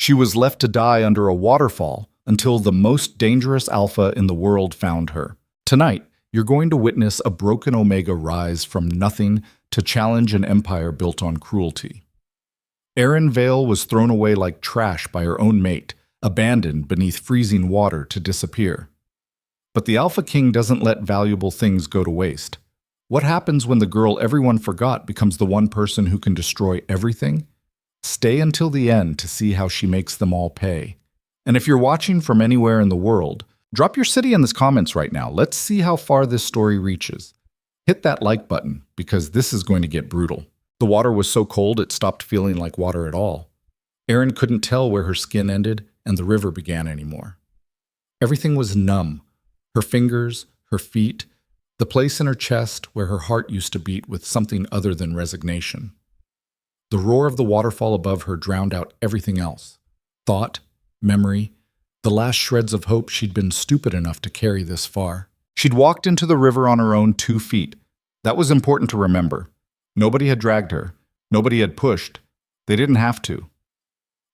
She was left to die under a waterfall until the most dangerous alpha in the world found her. Tonight, you're going to witness a broken Omega rise from nothing to challenge an empire built on cruelty. Erin Vale was thrown away like trash by her own mate, abandoned beneath freezing water to disappear. But the Alpha King doesn't let valuable things go to waste. What happens when the girl everyone forgot becomes the one person who can destroy everything? Stay until the end to see how she makes them all pay. And if you're watching from anywhere in the world, drop your city in the comments right now. Let's see how far this story reaches. Hit that like button, because this is going to get brutal. The water was so cold it stopped feeling like water at all. Erin couldn't tell where her skin ended and the river began anymore. Everything was numb. Her fingers, her feet, the place in her chest where her heart used to beat with something other than resignation. The roar of the waterfall above her drowned out everything else. Thought, memory, the last shreds of hope she'd been stupid enough to carry this far. She'd walked into the river on her own 2 feet. That was important to remember. Nobody had dragged her. Nobody had pushed. They didn't have to.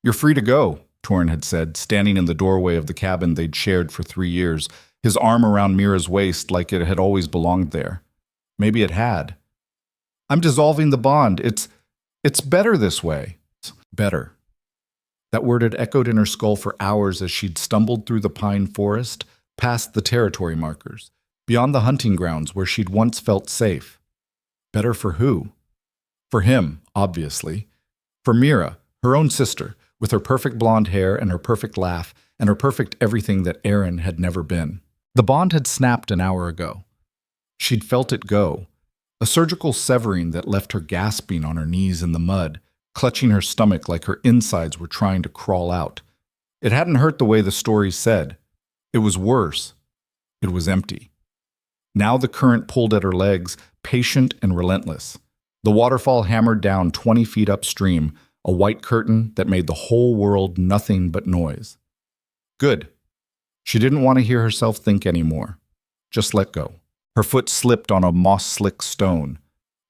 "You're free to go," Torrin had said, standing in the doorway of the cabin they'd shared for 3 years, his arm around Mira's waist like it had always belonged there. Maybe it had. "I'm dissolving the bond. It's better this way." Better. That word had echoed in her skull for hours as she'd stumbled through the pine forest, past the territory markers, beyond the hunting grounds where she'd once felt safe. Better for who? For him, obviously. For Mira, her own sister, with her perfect blonde hair and her perfect laugh and her perfect everything that Erin had never been. The bond had snapped an hour ago. She'd felt it go. A surgical severing that left her gasping on her knees in the mud, clutching her stomach like her insides were trying to crawl out. It hadn't hurt the way the story said. It was worse. It was empty. Now the current pulled at her legs, patient and relentless. The waterfall hammered down 20 feet upstream, a white curtain that made the whole world nothing but noise. Good. She didn't want to hear herself think anymore. Just let go. Her foot slipped on a moss-slick stone.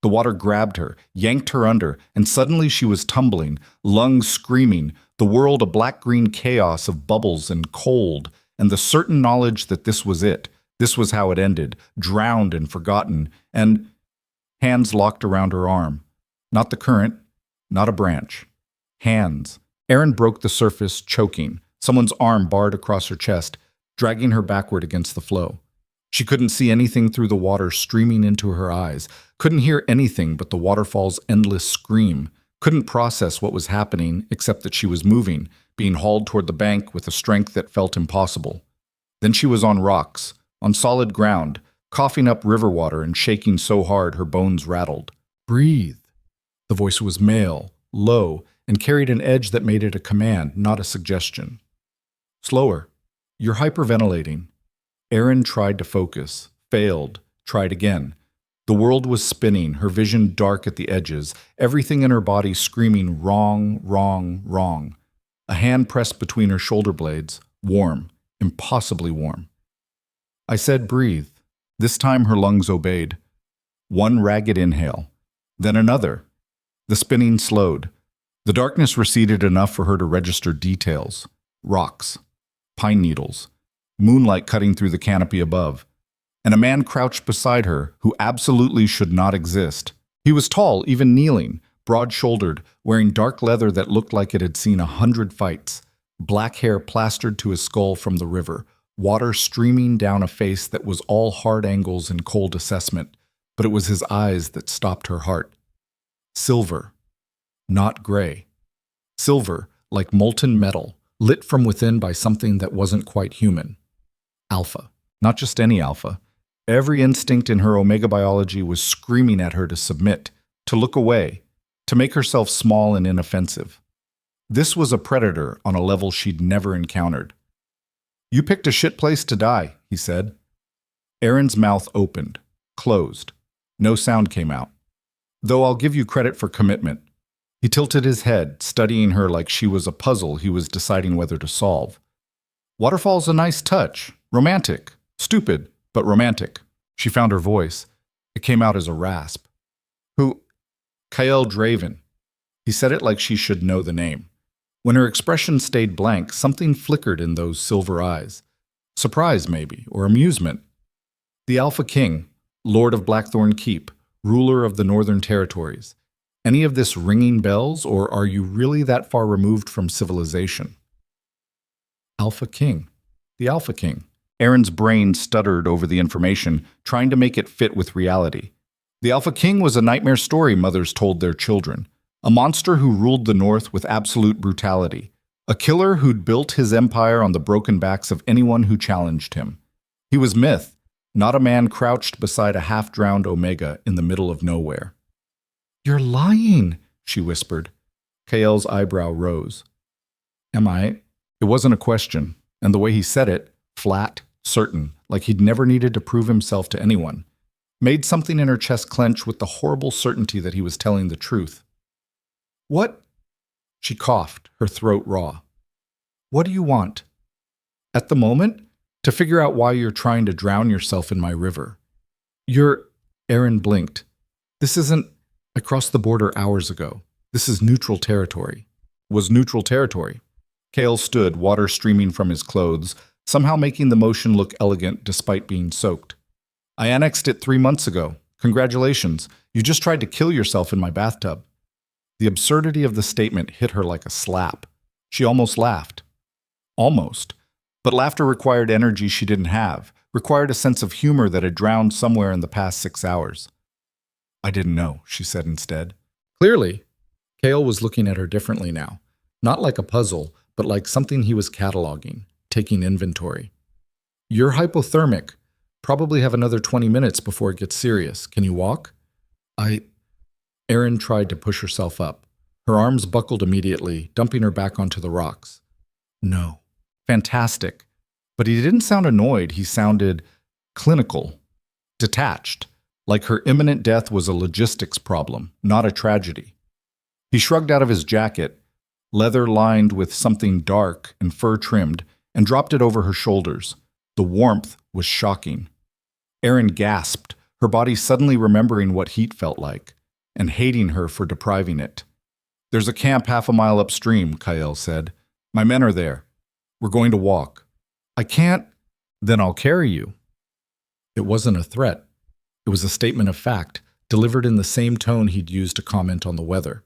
The water grabbed her, yanked her under, and suddenly she was tumbling, lungs screaming, the world a black-green chaos of bubbles and cold, and the certain knowledge that this was it. This was how it ended, drowned and forgotten, and hands locked around her arm. Not the current, not a branch. Hands. Erin broke the surface, choking. Someone's arm barred across her chest, dragging her backward against the flow. She couldn't see anything through the water streaming into her eyes, couldn't hear anything but the waterfall's endless scream, couldn't process what was happening except that she was moving, being hauled toward the bank with a strength that felt impossible. Then she was on rocks, on solid ground, coughing up river water and shaking so hard her bones rattled. "Breathe." The voice was male, low, and carried an edge that made it a command, not a suggestion. "Slower. You're hyperventilating." Erin tried to focus, failed, tried again. The world was spinning, her vision dark at the edges, everything in her body screaming wrong, wrong, wrong. A hand pressed between her shoulder blades, warm, impossibly warm. "I said breathe." This time her lungs obeyed. One ragged inhale, then another. The spinning slowed. The darkness receded enough for her to register details. Rocks, pine needles, moonlight cutting through the canopy above, and a man crouched beside her who absolutely should not exist. He was tall, even kneeling, broad-shouldered, wearing dark leather that looked like it had seen 100 fights, black hair plastered to his skull from the river, water streaming down a face that was all hard angles and cold assessment, but it was his eyes that stopped her heart. Silver, not gray. Silver, like molten metal, lit from within by something that wasn't quite human. Alpha. Not just any alpha. Every instinct in her Omega biology was screaming at her to submit, to look away, to make herself small and inoffensive. This was a predator on a level she'd never encountered. "You picked a shit place to die," he said. Erin's mouth opened, closed. No sound came out. "Though I'll give you credit for commitment." He tilted his head, studying her like she was a puzzle he was deciding whether to solve. "Waterfall's a nice touch. Romantic. Stupid, but romantic." She found her voice. It came out as a rasp. "Who?" "Kyle Draven." He said it like she should know the name. When her expression stayed blank, something flickered in those silver eyes. Surprise, maybe, or amusement. The Alpha King, Lord of Blackthorn Keep, ruler of the Northern Territories. Any of this ringing bells, or are you really that far removed from civilization? Alpha King. The Alpha King. Aaron's brain stuttered over the information, trying to make it fit with reality. The Alpha King was a nightmare story mothers told their children. A monster who ruled the North with absolute brutality. A killer who'd built his empire on the broken backs of anyone who challenged him. He was myth, not a man crouched beside a half-drowned Omega in the middle of nowhere. "You're lying," she whispered. Kael's eyebrow rose. "Am I?" It wasn't a question, and the way he said it, flat, certain, like he'd never needed to prove himself to anyone, made something in her chest clench with the horrible certainty that he was telling the truth. "What?" She coughed, her throat raw. "What do you want?" "At the moment, to figure out why you're trying to drown yourself in my river." Aaron blinked. "This isn't... I crossed the border hours ago. This is neutral territory." Was neutral territory. Kael stood, water streaming from his clothes, somehow making the motion look elegant despite being soaked. "I annexed it 3 months ago. Congratulations. You just tried to kill yourself in my bathtub." The absurdity of the statement hit her like a slap. She almost laughed. Almost. But laughter required energy she didn't have, required a sense of humor that had drowned somewhere in the past 6 hours. "I didn't know," she said instead. Clearly, Kael was looking at her differently now. Not like a puzzle, but like something he was cataloging, taking inventory. "You're hypothermic. Probably have another 20 minutes before it gets serious. Can you walk?" Aaron tried to push herself up. Her arms buckled immediately, dumping her back onto the rocks. "No." Fantastic. But he didn't sound annoyed. He sounded clinical, detached, like her imminent death was a logistics problem, not a tragedy. He shrugged out of his jacket, leather lined with something dark and fur-trimmed, and dropped it over her shoulders. The warmth was shocking. Aaron gasped, her body suddenly remembering what heat felt like, and hating her for depriving it. "There's a camp half a mile upstream," Kael said. "My men are there. We're going to walk." "I can't." "Then I'll carry you." It wasn't a threat. It was a statement of fact, delivered in the same tone he'd used to comment on the weather.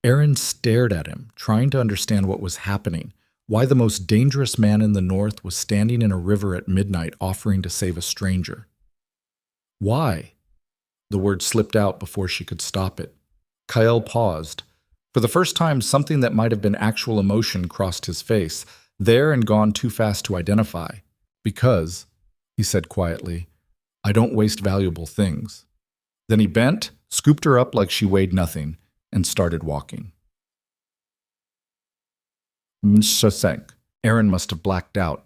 Aaron stared at him, trying to understand what was happening, why the most dangerous man in the North was standing in a river at midnight offering to save a stranger. "Why?" The word slipped out before she could stop it. Kael paused. For the first time, something that might have been actual emotion crossed his face, there and gone too fast to identify. "Because," he said quietly, "I don't waste valuable things." Then he bent, scooped her up like she weighed nothing, and started walking. Aaron must have blacked out.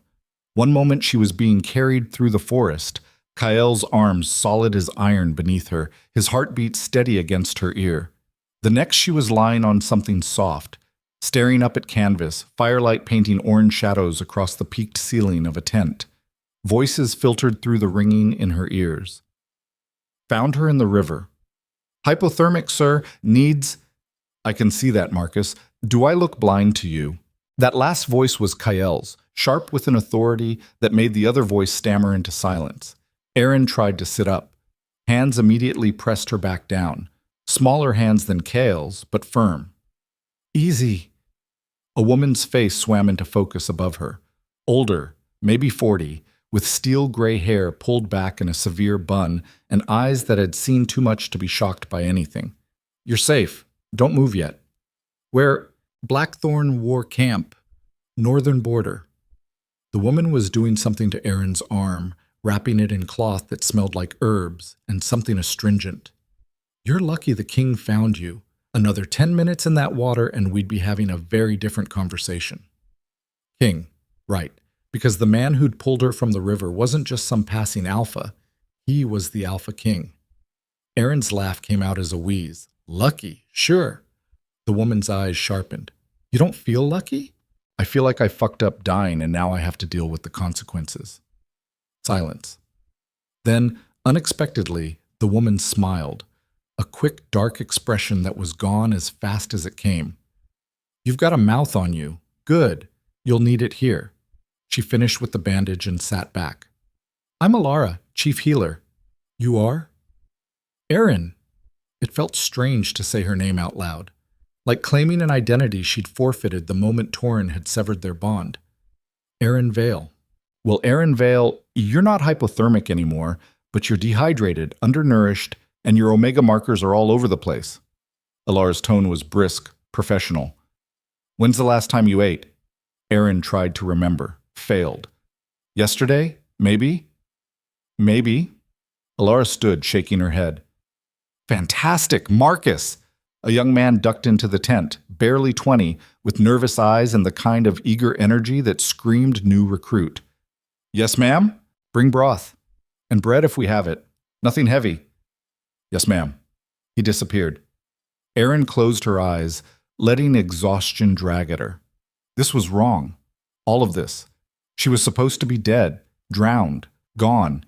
One moment she was being carried through the forest, Kael's arms solid as iron beneath her, his heartbeat steady against her ear. The next she was lying on something soft, staring up at canvas, firelight painting orange shadows across the peaked ceiling of a tent. Voices filtered through the ringing in her ears. "Found her in the river. Hypothermic, sir, needs..." "I can see that, Marcus. Do I look blind to you?" That last voice was Kael's, sharp with an authority that made the other voice stammer into silence. Aaron tried to sit up. Hands immediately pressed her back down. Smaller hands than Kael's, but firm. "Easy." A woman's face swam into focus above her. Older, maybe 40, with steel gray hair pulled back in a severe bun and eyes that had seen too much to be shocked by anything. "You're safe. Don't move yet." "Where?" "Blackthorn War Camp. Northern border." The woman was doing something to Aaron's arm, wrapping it in cloth that smelled like herbs and something astringent. "You're lucky the king found you. Another 10 minutes in that water and we'd be having a very different conversation." King, right, because the man who'd pulled her from the river wasn't just some passing alpha. He was the Alpha King. Aaron's laugh came out as a wheeze. "Lucky, sure." The woman's eyes sharpened. "You don't feel lucky?" "I feel like I fucked up dying and now I have to deal with the consequences." Silence. Then, unexpectedly, the woman smiled. A quick, dark expression that was gone as fast as it came. You've got a mouth on you. Good. You'll need it here. She finished with the bandage and sat back. I'm Alara, chief healer. You are? Erin. It felt strange to say her name out loud, like claiming an identity she'd forfeited the moment Torin had severed their bond. Erin Vale. Well, Erin Vale, you're not hypothermic anymore, but you're dehydrated, undernourished, and your omega markers are all over the place. Alara's tone was brisk, professional. When's the last time you ate? Erin tried to remember, failed. Yesterday? Maybe? Maybe. Alara stood, shaking her head. Fantastic, Marcus! A young man ducked into the tent, barely 20, with nervous eyes and the kind of eager energy that screamed new recruit. Yes, ma'am? Bring broth. And bread if we have it. Nothing heavy. Yes, ma'am. He disappeared. Erin closed her eyes, letting exhaustion drag at her. This was wrong. All of this. She was supposed to be dead, drowned, gone,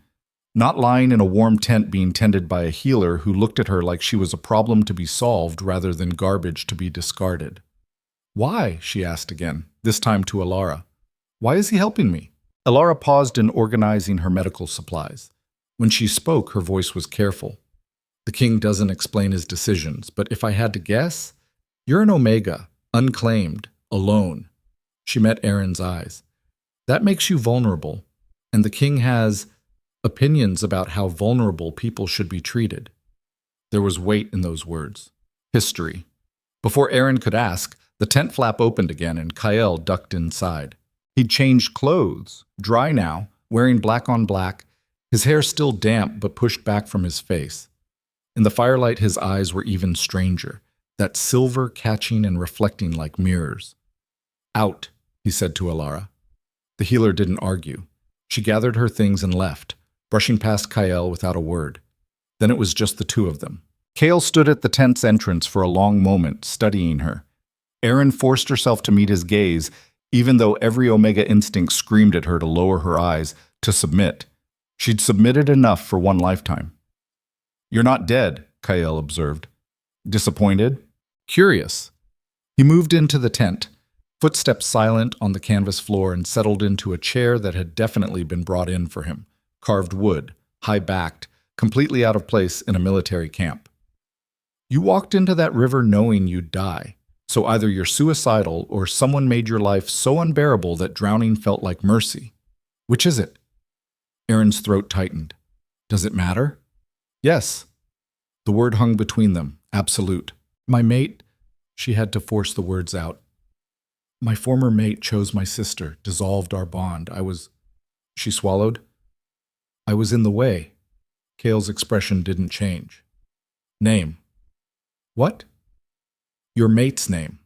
not lying in a warm tent being tended by a healer who looked at her like she was a problem to be solved rather than garbage to be discarded. Why? She asked again, this time to Alara. Why is he helping me? Alara paused in organizing her medical supplies. When she spoke, her voice was careful. The king doesn't explain his decisions, but if I had to guess, you're an Omega, unclaimed, alone. She met Erin's eyes. That makes you vulnerable, and the king has opinions about how vulnerable people should be treated. There was weight in those words. History. Before Erin could ask, the tent flap opened again and Kyle ducked inside. He'd changed clothes, dry now, wearing black on black, his hair still damp but pushed back from his face. In the firelight, his eyes were even stranger, that silver catching and reflecting like mirrors. Out, he said to Alara. The healer didn't argue. She gathered her things and left, brushing past Kyle without a word. Then it was just the two of them. Kale stood at the tent's entrance for a long moment, studying her. Erin forced herself to meet his gaze, even though every Omega instinct screamed at her to lower her eyes, to submit. She'd submitted enough for one lifetime. You're not dead, Kyle observed. Disappointed? Curious. He moved into the tent, footsteps silent on the canvas floor, and settled into a chair that had definitely been brought in for him. Carved wood, high-backed, completely out of place in a military camp. You walked into that river knowing you'd die, so either you're suicidal or someone made your life so unbearable that drowning felt like mercy. Which is it? Erin's throat tightened. Does it matter? Yes. The word hung between them, absolute. My mate, she had to force the words out. My former mate chose my sister, dissolved our bond. She swallowed. I was in the way. Kale's expression didn't change. Name. What? Your mate's name.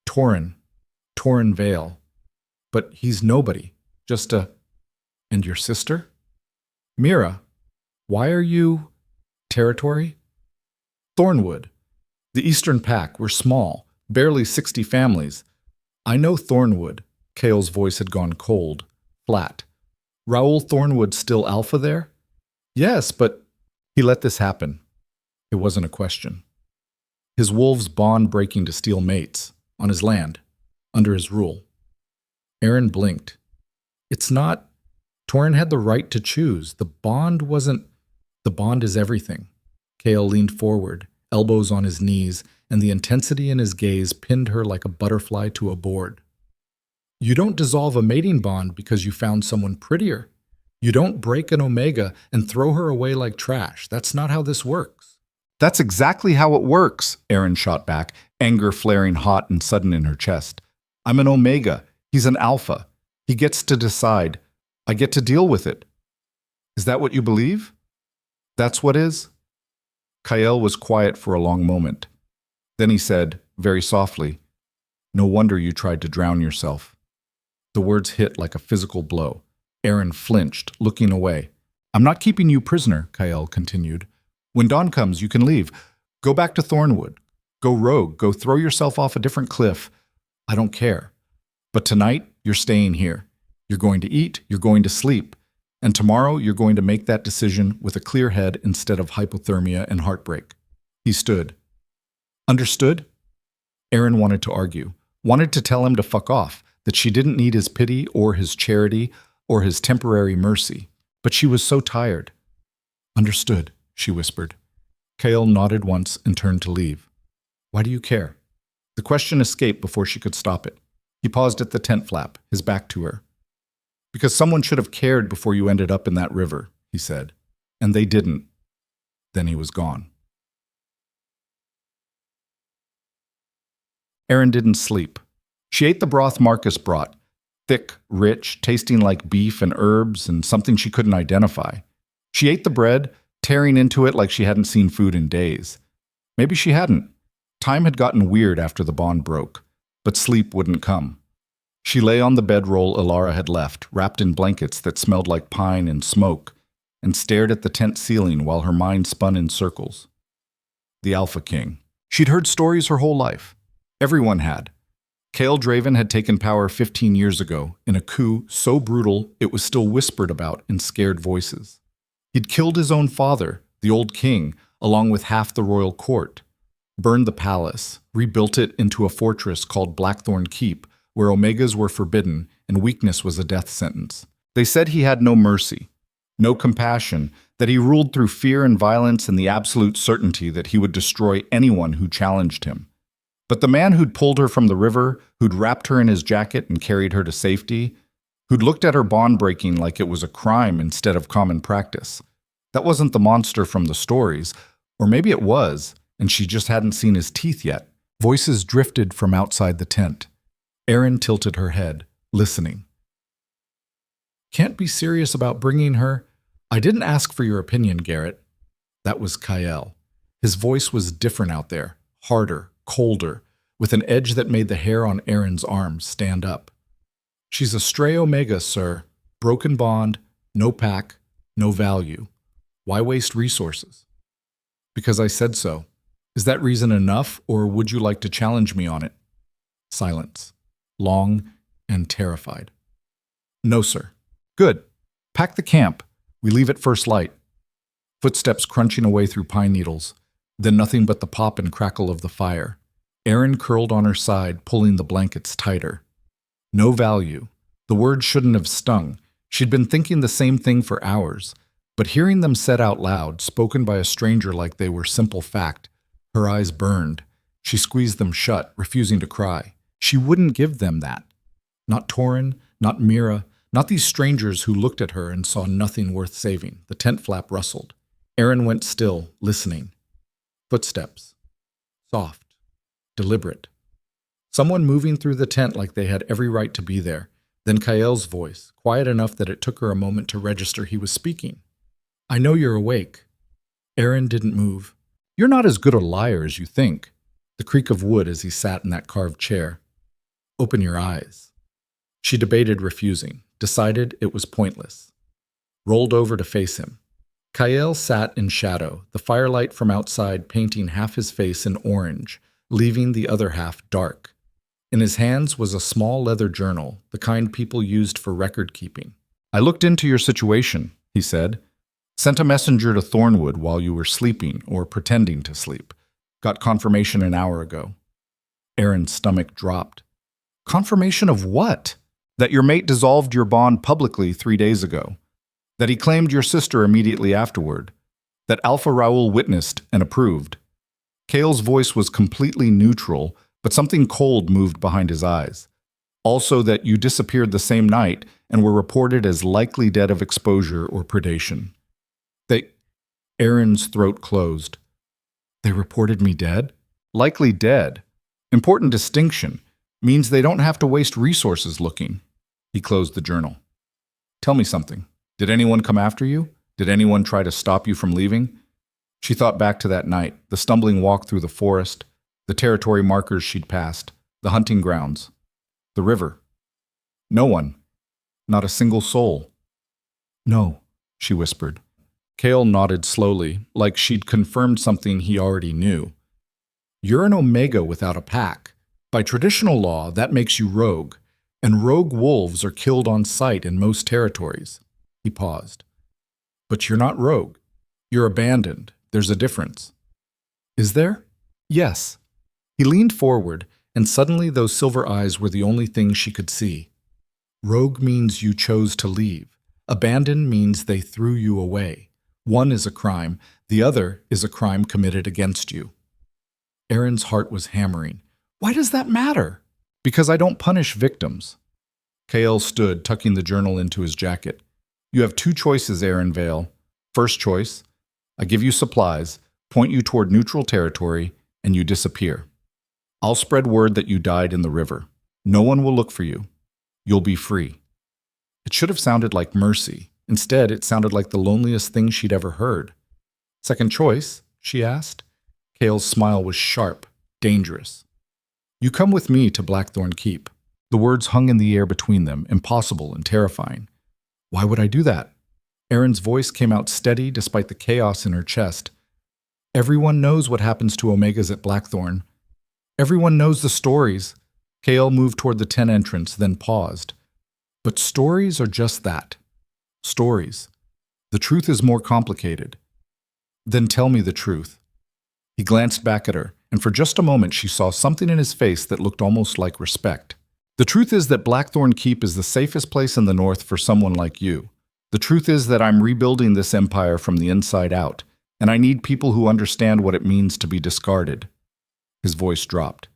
Torin Vale. But he's nobody, just a... And your sister? Mira. Why are you... Territory? Thornwood. The Eastern Pack, we're small, barely 60 families. I know Thornwood. Kale's voice had gone cold, flat. Raoul Thornwood still alpha there? Yes, but he let this happen. It wasn't a question. His wolves bond breaking to steal mates, on his land, under his rule. Erin blinked. It's not... Torin had the right to choose. The bond wasn't... The bond is everything. Kale leaned forward, elbows on his knees, and the intensity in his gaze pinned her like a butterfly to a board. You don't dissolve a mating bond because you found someone prettier. You don't break an Omega and throw her away like trash. That's not how this works. That's exactly how it works, Erin shot back, anger flaring hot and sudden in her chest. I'm an Omega. He's an Alpha. He gets to decide. I get to deal with it. Is that what you believe? That's what is? Kyle was quiet for a long moment. Then he said, very softly, No wonder you tried to drown yourself. The words hit like a physical blow. Erin flinched, looking away. I'm not keeping you prisoner, Kyle continued. When dawn comes, you can leave. Go back to Thornwood. Go rogue. Go throw yourself off a different cliff. I don't care. But tonight, you're staying here. You're going to eat. You're going to sleep. And tomorrow, you're going to make that decision with a clear head instead of hypothermia and heartbreak. He stood. Understood? Aaron wanted to argue, wanted to tell him to fuck off, that she didn't need his pity or his charity or his temporary mercy. But she was so tired. Understood, she whispered. Kale nodded once and turned to leave. Why do you care? The question escaped before she could stop it. He paused at the tent flap, his back to her. Because someone should have cared before you ended up in that river, he said. And they didn't. Then he was gone. Erin didn't sleep. She ate the broth Marcus brought, thick, rich, tasting like beef and herbs and something she couldn't identify. She ate the bread, tearing into it like she hadn't seen food in days. Maybe she hadn't. Time had gotten weird after the bond broke, but sleep wouldn't come. She lay on the bedroll Ilara had left, wrapped in blankets that smelled like pine and smoke, and stared at the tent ceiling while her mind spun in circles. The Alpha King. She'd heard stories her whole life. Everyone had. Kale Draven had taken power 15 years ago in a coup so brutal it was still whispered about in scared voices. He'd killed his own father, the old king, along with half the royal court, burned the palace, rebuilt it into a fortress called Blackthorn Keep, where omegas were forbidden and weakness was a death sentence. They said he had no mercy, no compassion, that he ruled through fear and violence and the absolute certainty that he would destroy anyone who challenged him. But the man who'd pulled her from the river, who'd wrapped her in his jacket and carried her to safety, who'd looked at her bond breaking like it was a crime instead of common practice, that wasn't the monster from the stories, or maybe it was, and she just hadn't seen his teeth yet. Voices drifted from outside the tent. Erin tilted her head, listening. Can't be serious about bringing her. I didn't ask for your opinion, Garrett. That was Kyle. His voice was different out there, harder, colder, with an edge that made the hair on Erin's arms stand up. She's a stray omega, sir. Broken bond, no pack, no value. Why waste resources? Because I said so. Is that reason enough, or would you like to challenge me on it? Silence. Long and terrified. No, sir. Good. Pack the camp. We leave at first light. Footsteps crunching away through pine needles, then nothing but the pop and crackle of the fire. Erin curled on her side, pulling the blankets tighter. No value. The word shouldn't have stung. She'd been thinking the same thing for hours, but hearing them said out loud, spoken by a stranger like they were simple fact, her eyes burned. She squeezed them shut, refusing to cry. She wouldn't give them that. Not Torin, not Mira, not these strangers who looked at her and saw nothing worth saving. The tent flap rustled. Erin went still, listening. Footsteps. Soft. Deliberate. Someone moving through the tent like they had every right to be there. Then Kyle's voice, quiet enough that it took her a moment to register he was speaking. I know you're awake. Erin didn't move. You're not as good a liar as you think. The creak of wood as he sat in that carved chair. Open your eyes. She debated refusing, decided it was pointless. Rolled over to face him. Kyle sat in shadow, the firelight from outside painting half his face in orange, leaving the other half dark. In his hands was a small leather journal, the kind people used for record keeping. I looked into your situation, he said. Sent a messenger to Thornwood while you were sleeping or pretending to sleep. Got confirmation an hour ago. Erin's stomach dropped. Confirmation of what? That your mate dissolved your bond publicly 3 days ago. That he claimed your sister immediately afterward. That Alpha Raoul witnessed and approved. Kale's voice was completely neutral, but something cold moved behind his eyes. Also that you disappeared the same night and were reported as likely dead of exposure or predation. Erin's throat closed. They reported me dead? Likely dead. Important distinction. Means they don't have to waste resources looking. He closed the journal. Tell me something. Did anyone come after you? Did anyone try to stop you from leaving? She thought back to that night, the stumbling walk through the forest, the territory markers she'd passed, the hunting grounds, the river. No one. Not a single soul. No, she whispered. Kale nodded slowly, like she'd confirmed something he already knew. You're an omega without a pack. By traditional law, that makes you rogue, and rogue wolves are killed on sight in most territories. He paused. But you're not rogue. You're abandoned. There's a difference. Is there? Yes. He leaned forward, and suddenly those silver eyes were the only thing she could see. Rogue means you chose to leave. Abandon means they threw you away. One is a crime, the other is a crime committed against you. Aaron's heart was hammering. Why does that matter? Because I don't punish victims. Kael stood, tucking the journal into his jacket. You have two choices, Aaron Vale. First choice, I give you supplies, point you toward neutral territory, and you disappear. I'll spread word that you died in the river. No one will look for you. You'll be free. It should have sounded like mercy. Instead, it sounded like the loneliest thing she'd ever heard. Second choice, she asked. Kael's smile was sharp, dangerous. You come with me to Blackthorn Keep. The words hung in the air between them, impossible and terrifying. Why would I do that? Erin's voice came out steady despite the chaos in her chest. Everyone knows what happens to Omegas at Blackthorn. Everyone knows the stories. Kael moved toward the tent entrance, then paused. But stories are just that. Stories. The truth is more complicated. Then tell me the truth. He glanced back at her, and for just a moment she saw something in his face that looked almost like respect. The truth is that Blackthorn Keep is the safest place in the north for someone like you. The truth is that I'm rebuilding this empire from the inside out, and I need people who understand what it means to be discarded. His voice dropped.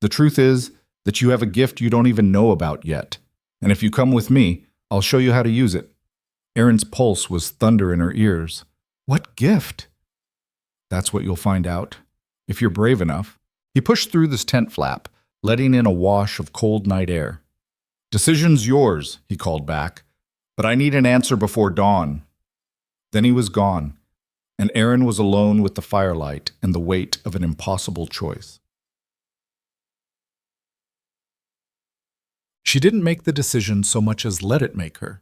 The truth is that you have a gift you don't even know about yet, and if you come with me, I'll show you how to use it. Erin's pulse was thunder in her ears. What gift? That's what you'll find out, if you're brave enough. He pushed through this tent flap, letting in a wash of cold night air. Decision's yours, he called back, but I need an answer before dawn. Then he was gone, and Erin was alone with the firelight and the weight of an impossible choice. She didn't make the decision so much as let it make her.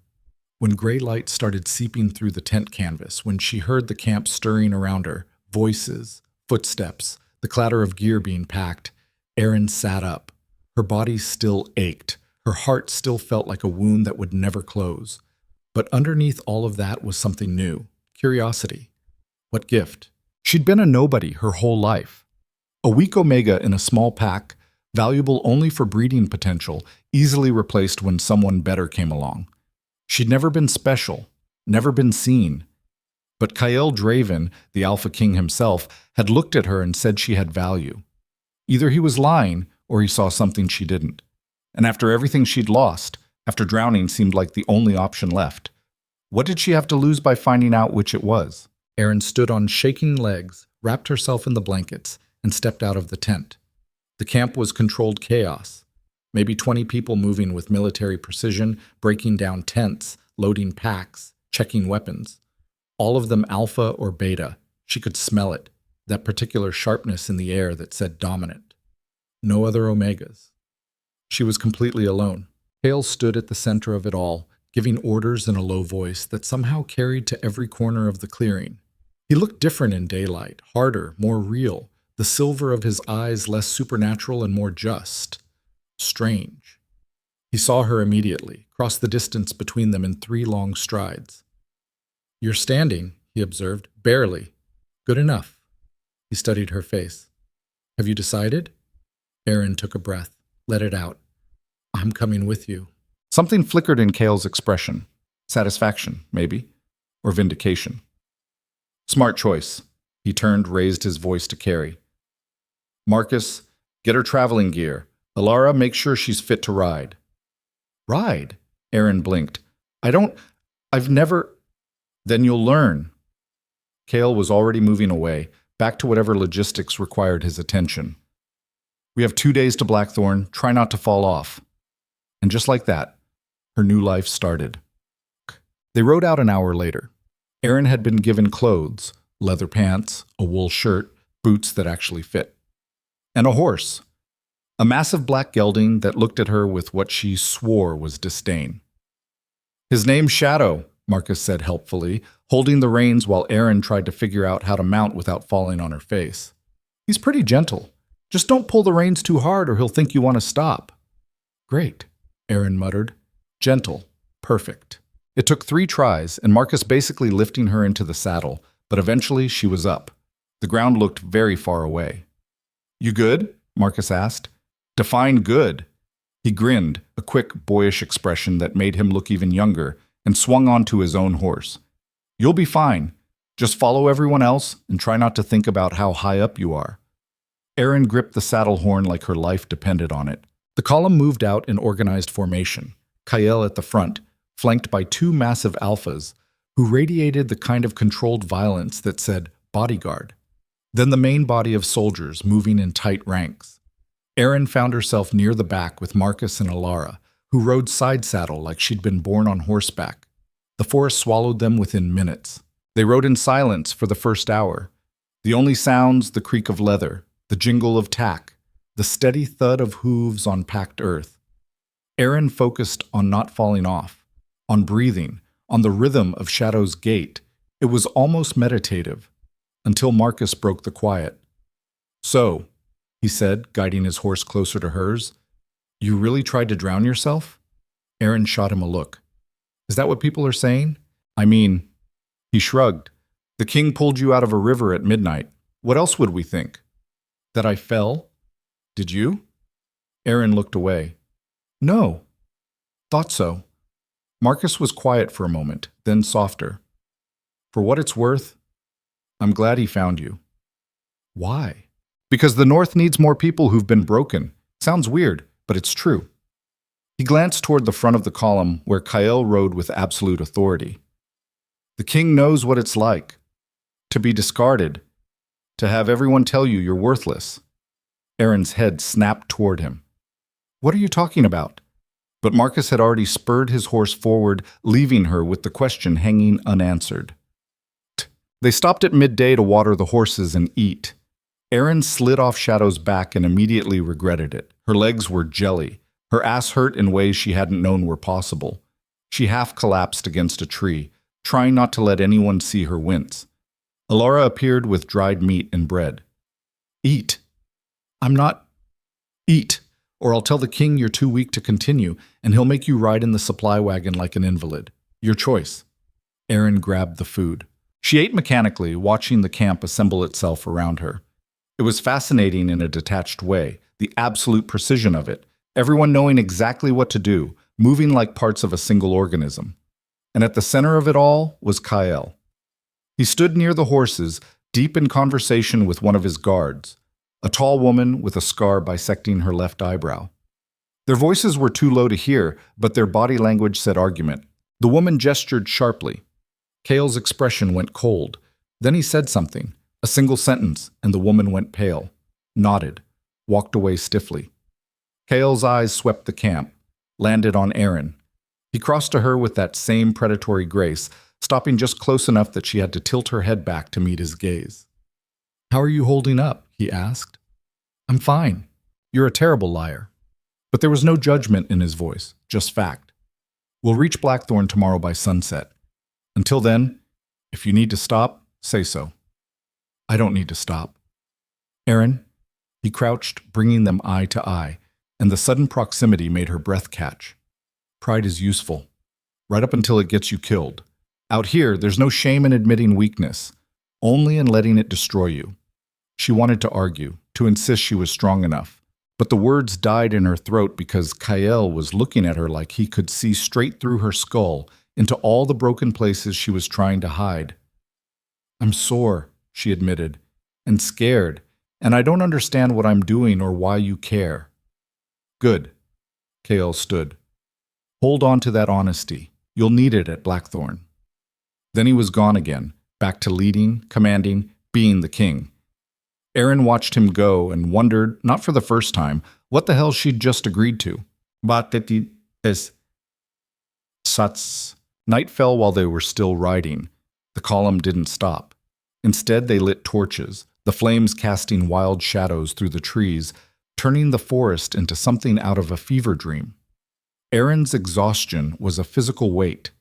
When gray light started seeping through the tent canvas, when she heard the camp stirring around her, voices, footsteps, the clatter of gear being packed, Erin sat up. Her body still ached. Her heart still felt like a wound that would never close. But underneath all of that was something new. Curiosity. What gift? She'd been a nobody her whole life. A weak Omega in a small pack, valuable only for breeding potential, easily replaced when someone better came along. She'd never been special, never been seen. But Kael Draven, the Alpha King himself, had looked at her and said she had value. Either he was lying, or he saw something she didn't. And after everything she'd lost, after drowning seemed like the only option left, what did she have to lose by finding out which it was? Erin stood on shaking legs, wrapped herself in the blankets, and stepped out of the tent. The camp was controlled chaos. Maybe 20 people moving with military precision, breaking down tents, loading packs, checking weapons. All of them alpha or beta. She could smell it, that particular sharpness in the air that said dominant. No other Omegas. She was completely alone. Kael stood at the center of it all, giving orders in a low voice that somehow carried to every corner of the clearing. He looked different in daylight, harder, more real, the silver of his eyes less supernatural and more just. Strange. He saw her immediately, crossed the distance between them in 3 long strides. You're standing, he observed, barely. Good enough. He studied her face. Have you decided? Erin took a breath, let it out. I'm coming with you. Something flickered in Kael's expression. Satisfaction, maybe, or vindication. Smart choice. He turned, raised his voice to Carrie. Marcus, get her traveling gear. Alara, make sure she's fit to ride. Ride? Erin blinked. I've never... Then you'll learn. Kael was already moving away, back to whatever logistics required his attention. We have 2 days to Blackthorn. Try not to fall off. And just like that, her new life started. They rode out an hour later. Erin had been given clothes, leather pants, a wool shirt, boots that actually fit. And a horse. A massive black gelding that looked at her with what she swore was disdain. His name's Shadow, Marcus said helpfully, holding the reins while Erin tried to figure out how to mount without falling on her face. He's pretty gentle. Just don't pull the reins too hard or he'll think you want to stop. Great, Erin muttered. Gentle. Perfect. It took 3 tries, and Marcus basically lifting her into the saddle, but eventually she was up. The ground looked very far away. You good? Marcus asked. Define good. He grinned, a quick, boyish expression that made him look even younger, and swung onto his own horse. You'll be fine. Just follow everyone else and try not to think about how high up you are. Erin gripped the saddle horn like her life depended on it. The column moved out in organized formation, Kyle at the front, flanked by two massive alphas, who radiated the kind of controlled violence that said bodyguard. Then the main body of soldiers moving in tight ranks. Erin found herself near the back with Marcus and Alara, who rode side saddle like she'd been born on horseback. The forest swallowed them within minutes. They rode in silence for the first hour. The only sounds, the creak of leather, the jingle of tack, the steady thud of hooves on packed earth. Erin focused on not falling off, on breathing, on the rhythm of Shadow's gait. It was almost meditative, until Marcus broke the quiet. So, he said, guiding his horse closer to hers, you really tried to drown yourself? Erin shot him a look. Is that what people are saying? I mean, he shrugged. The king pulled you out of a river at midnight. What else would we think? That I fell? Did you? Erin looked away. No. Thought so. Marcus was quiet for a moment, then softer. For what it's worth, I'm glad he found you. Why? Because the North needs more people who've been broken. Sounds weird, but it's true. He glanced toward the front of the column where Kyle rode with absolute authority. The king knows what it's like. To be discarded. To have everyone tell you you're worthless. Erin's head snapped toward him. What are you talking about? But Marcus had already spurred his horse forward, leaving her with the question hanging unanswered. They stopped at midday to water the horses and eat. Erin slid off Shadow's back and immediately regretted it. Her legs were jelly. Her ass hurt in ways she hadn't known were possible. She half collapsed against a tree, trying not to let anyone see her wince. Alara appeared with dried meat and bread. Eat. I'm not. Eat, or I'll tell the king you're too weak to continue, and he'll make you ride in the supply wagon like an invalid. Your choice. Erin grabbed the food. She ate mechanically, watching the camp assemble itself around her. It was fascinating in a detached way, the absolute precision of it, everyone knowing exactly what to do, moving like parts of a single organism. And at the center of it all was Kyle. He stood near the horses, deep in conversation with one of his guards, a tall woman with a scar bisecting her left eyebrow. Their voices were too low to hear, but their body language said argument. The woman gestured sharply. Kyle's expression went cold. Then he said something, a single sentence, and the woman went pale, nodded, walked away stiffly. Kyle's eyes swept the camp, landed on Erin. He crossed to her with that same predatory grace, stopping just close enough that she had to tilt her head back to meet his gaze. How are you holding up? He asked. I'm fine. You're a terrible liar. But there was no judgment in his voice, just fact. We'll reach Blackthorn tomorrow by sunset. Until then, if you need to stop, say so. I don't need to stop. Erin, he crouched, bringing them eye to eye, and the sudden proximity made her breath catch. Pride is useful, right up until it gets you killed. Out here, there's no shame in admitting weakness, only in letting it destroy you. She wanted to argue, to insist she was strong enough, but the words died in her throat because Kyle was looking at her like he could see straight through her skull into all the broken places she was trying to hide. I'm sore, she admitted, and scared, and I don't understand what I'm doing or why you care. Good. Kyle stood. Hold on to that honesty. You'll need it at Blackthorn. Then he was gone again, back to leading, commanding, being the king. Erin watched him go and wondered, not for the first time, what the hell she'd just agreed to. But it is such. Night fell while they were still riding. The column didn't stop. Instead, they lit torches, the flames casting wild shadows through the trees, turning the forest into something out of a fever dream. Erin's exhaustion was a physical weight.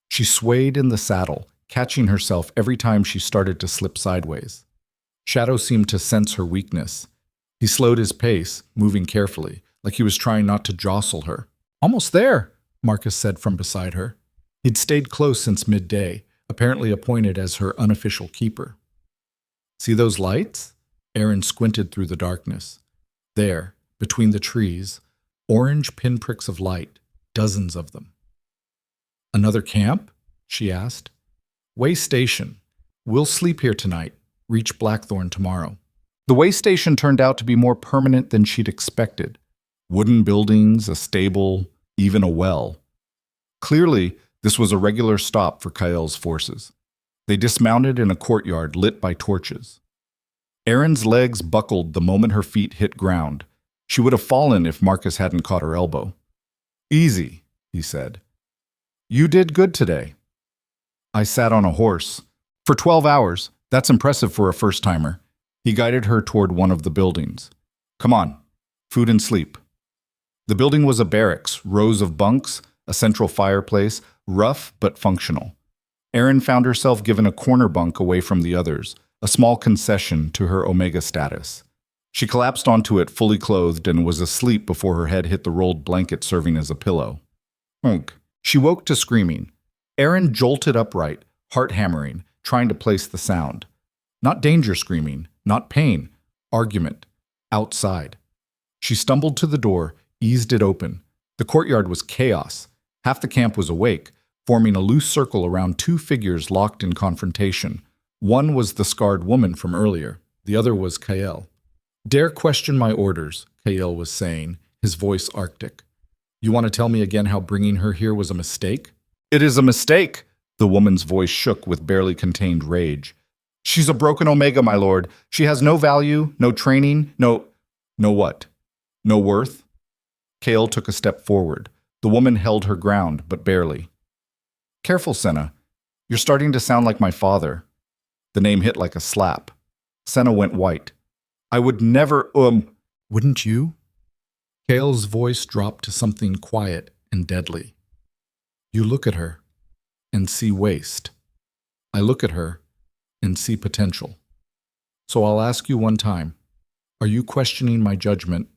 She swayed in the saddle, catching herself every time she started to slip sideways. Shadow seemed to sense her weakness. He slowed his pace, moving carefully, like he was trying not to jostle her. Almost there, Marcus said from beside her. He'd stayed close since midday, apparently appointed as her unofficial keeper. See those lights? Erin squinted through the darkness. There, between the trees, orange pinpricks of light, dozens of them. "Another camp?" she asked. "Way station. We'll sleep here tonight, reach Blackthorn tomorrow." The way station turned out to be more permanent than she'd expected. Wooden buildings, a stable, even a well. Clearly, this was a regular stop for Kael's forces. They dismounted in a courtyard lit by torches. Erin's legs buckled the moment her feet hit ground. She would have fallen if Marcus hadn't caught her elbow. "Easy," he said. "You did good today." "I sat on a horse. For 12 hours. That's impressive for a first-timer." He guided her toward one of the buildings. "Come on, food and sleep." The building was a barracks, rows of bunks, a central fireplace, rough but functional. Erin found herself given a corner bunk away from the others, a small concession to her Omega status. She collapsed onto it fully clothed and was asleep before her head hit the rolled blanket serving as a pillow. Honk. She woke to screaming. Erin jolted upright, heart hammering, trying to place the sound. Not danger screaming, not pain, argument. Outside. She stumbled to the door, eased it open. The courtyard was chaos. Half the camp was awake, forming a loose circle around two figures locked in confrontation. One was the scarred woman from earlier. The other was Kael. "Dare question my orders," Kael was saying, his voice arctic. "You want to tell me again how bringing her here was a mistake?" "It is a mistake!" The woman's voice shook with barely contained rage. "She's a broken Omega, my lord. She has no value, no training, no what? No worth?" Kael took a step forward. The woman held her ground, but barely. "Careful, Senna. You're starting to sound like my father." The name hit like a slap. Senna went white. "I would never, Wouldn't you?" Kael's voice dropped to something quiet and deadly. "You look at her and see waste. I look at her and see potential. So I'll ask you one time. Are you questioning my judgment?"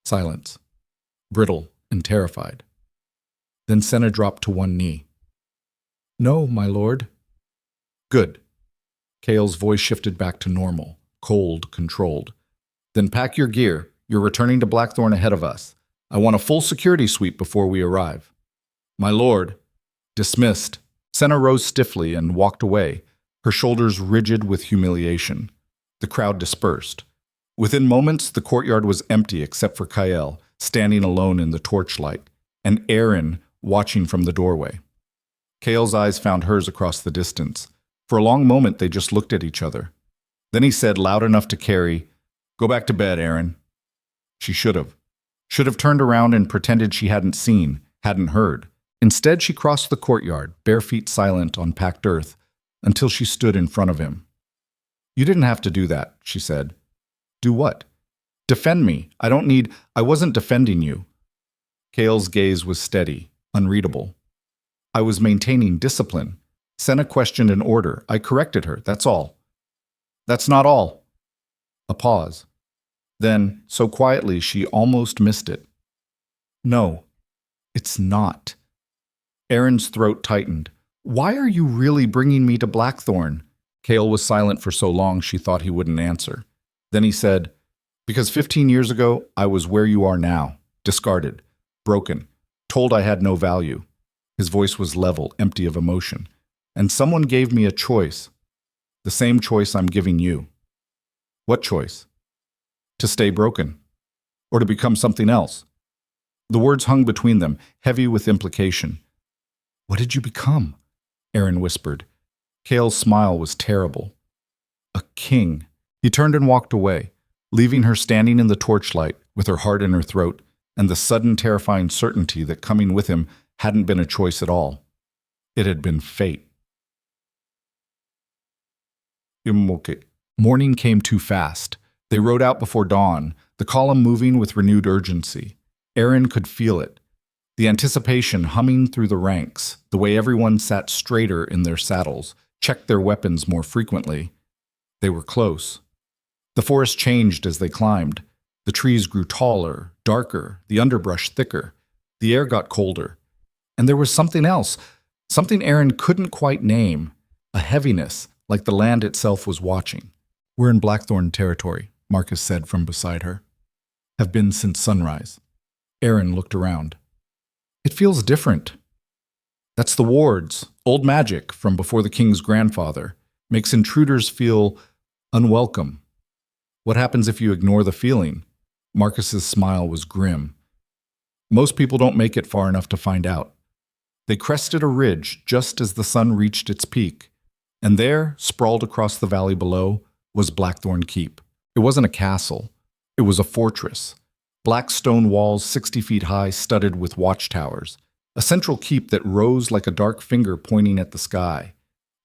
Silence. Brittle and terrified. Then Senna dropped to one knee. "No, my lord." "Good." Kael's voice shifted back to normal, cold, controlled. "Then pack your gear. You're returning to Blackthorn ahead of us. I want a full security sweep before we arrive." "My lord." Dismissed. Senna rose stiffly and walked away, her shoulders rigid with humiliation. The crowd dispersed. Within moments, the courtyard was empty except for Kael, standing alone in the torchlight, and Erin watching from the doorway. Kael's eyes found hers across the distance. For a long moment, they just looked at each other. Then he said, loud enough to carry, "Go back to bed, Erin." She should have. Should have turned around and pretended she hadn't seen, hadn't heard. Instead, she crossed the courtyard, bare feet silent on packed earth, until she stood in front of him. "You didn't have to do that," she said. "Do what?" "Defend me. I wasn't defending you." Kael's gaze was steady, unreadable. "I was maintaining discipline. Senna questioned an order. I corrected her, that's all." "That's not all." A pause. Then, so quietly she almost missed it. "No, it's not." Erin's throat tightened. "Why are you really bringing me to Blackthorn?" Kael was silent for so long she thought he wouldn't answer. Then he said, "Because 15 years ago, I was where you are now, discarded, broken, told I had no value." His voice was level, empty of emotion. "And someone gave me a choice. The same choice I'm giving you." "What choice?" "To stay broken. Or to become something else." The words hung between them, heavy with implication. "What did you become?" Erin whispered. Kael's smile was terrible. "A king." He turned and walked away, leaving her standing in the torchlight with her heart in her throat and the sudden terrifying certainty that coming with him hadn't been a choice at all. It had been fate. Morning came too fast. They rode out before dawn, the column moving with renewed urgency. Erin could feel it. The anticipation humming through the ranks, the way everyone sat straighter in their saddles, checked their weapons more frequently. They were close. The forest changed as they climbed. The trees grew taller, darker, the underbrush thicker. The air got colder. And there was something else, something Erin couldn't quite name, a heaviness, like the land itself was watching. "We're in Blackthorn territory," Marcus said from beside her. Have been since sunrise. Aaron looked around. It feels different. That's the wards. Old magic from before the king's grandfather. Makes intruders feel unwelcome. What happens if you ignore the feeling? Marcus's smile was grim. Most people don't make it far enough to find out. They crested a ridge just as the sun reached its peak, and there, sprawled across the valley below, was Blackthorn Keep. It wasn't a castle. It was a fortress. Black stone walls 60 feet high studded with watchtowers. A central keep that rose like a dark finger pointing at the sky.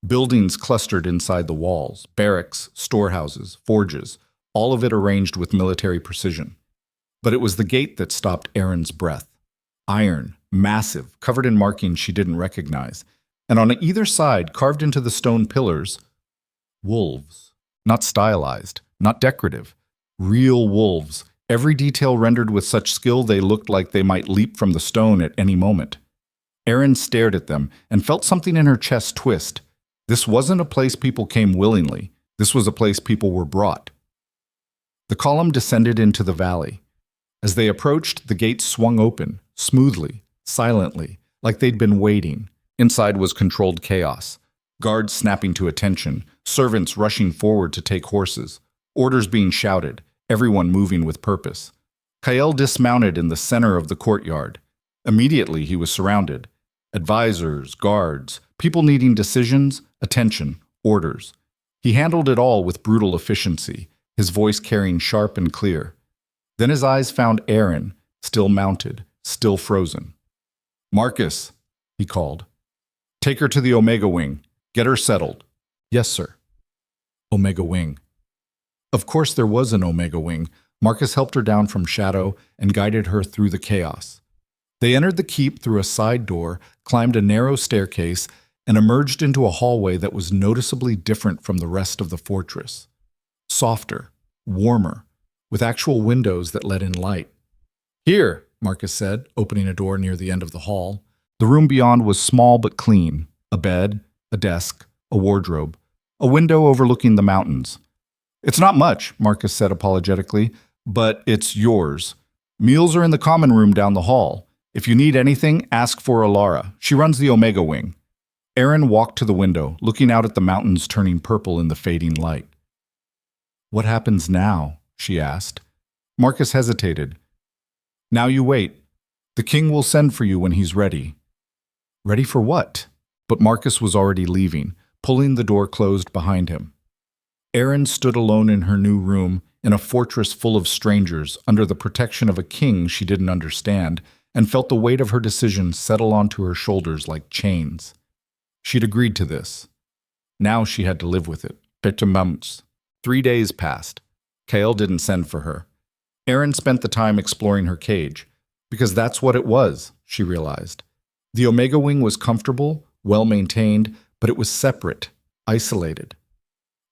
Buildings clustered inside the walls, barracks, storehouses, forges, all of it arranged with military precision. But it was the gate that stopped Erin's breath. Iron, massive, covered in markings she didn't recognize. And on either side, carved into the stone pillars, wolves. Not stylized, not decorative. Real wolves, every detail rendered with such skill they looked like they might leap from the stone at any moment. Erin stared at them and felt something in her chest twist. This wasn't a place people came willingly. This was a place people were brought. The column descended into the valley. As they approached, the gates swung open, smoothly, silently, like they'd been waiting. Inside was controlled chaos. Guards snapping to attention, servants rushing forward to take horses, orders being shouted, everyone moving with purpose. Kael dismounted in the center of the courtyard. Immediately he was surrounded. Advisors, guards, people needing decisions, attention, orders. He handled it all with brutal efficiency, his voice carrying sharp and clear. Then his eyes found Aaron, still mounted, still frozen. "Marcus," he called. "Take her to the Omega Wing. Get her settled." "Yes, sir." Omega Wing. Of course there was an Omega Wing. Marcus helped her down from shadow and guided her through the chaos. They entered the keep through a side door, climbed a narrow staircase, and emerged into a hallway that was noticeably different from the rest of the fortress. Softer, warmer, with actual windows that let in light. "Here," Marcus said, opening a door near the end of the hall. The room beyond was small but clean. A bed, a desk, a wardrobe, a window overlooking the mountains. "It's not much," Marcus said apologetically, "but it's yours. Meals are in the common room down the hall. If you need anything, ask for Alara. She runs the Omega Wing." Aaron walked to the window, looking out at the mountains turning purple in the fading light. "What happens now?" she asked. Marcus hesitated. "Now you wait. The king will send for you when he's ready." Ready for what? But Marcus was already leaving, pulling the door closed behind him. Aaron stood alone in her new room, in a fortress full of strangers, under the protection of a king she didn't understand, and felt the weight of her decision settle onto her shoulders like chains. She'd agreed to this. Now she had to live with it. 3 days passed. Kael didn't send for her. Aaron spent the time exploring her cage, because that's what it was, she realized. The Omega Wing was comfortable, well-maintained, but it was separate, isolated.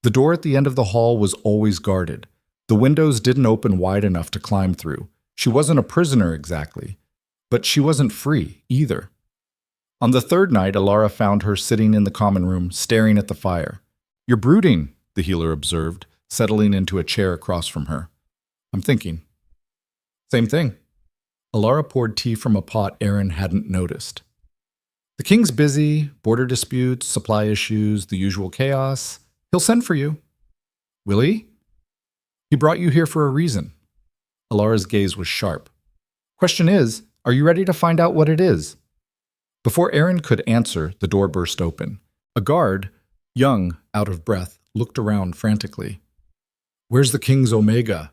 The door at the end of the hall was always guarded. The windows didn't open wide enough to climb through. She wasn't a prisoner exactly, but she wasn't free either. On the third night, Alara found her sitting in the common room, staring at the fire. "You're brooding," the healer observed, settling into a chair across from her. "I'm thinking." "Same thing." Alara poured tea from a pot Aaron hadn't noticed. "The king's busy, border disputes, supply issues, the usual chaos. He'll send for you." "Will he?" "He brought you here for a reason." Alara's gaze was sharp. "Question is, are you ready to find out what it is?" Before Aaron could answer, the door burst open. A guard, young, out of breath, looked around frantically. "Where's the king's Omega?"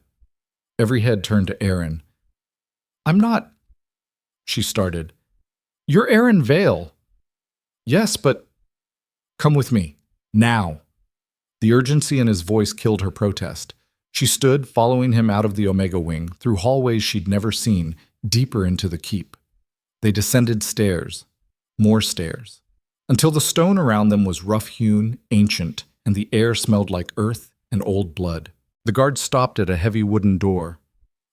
Every head turned to Aaron. "I'm not—" she started. "You're Aaron Vale." "Yes, but—" "Come with me. Now." The urgency in his voice killed her protest. She stood, following him out of the Omega Wing, through hallways she'd never seen, deeper into the keep. They descended stairs, more stairs, until the stone around them was rough-hewn, ancient, and the air smelled like earth and old blood. The guard stopped at a heavy wooden door.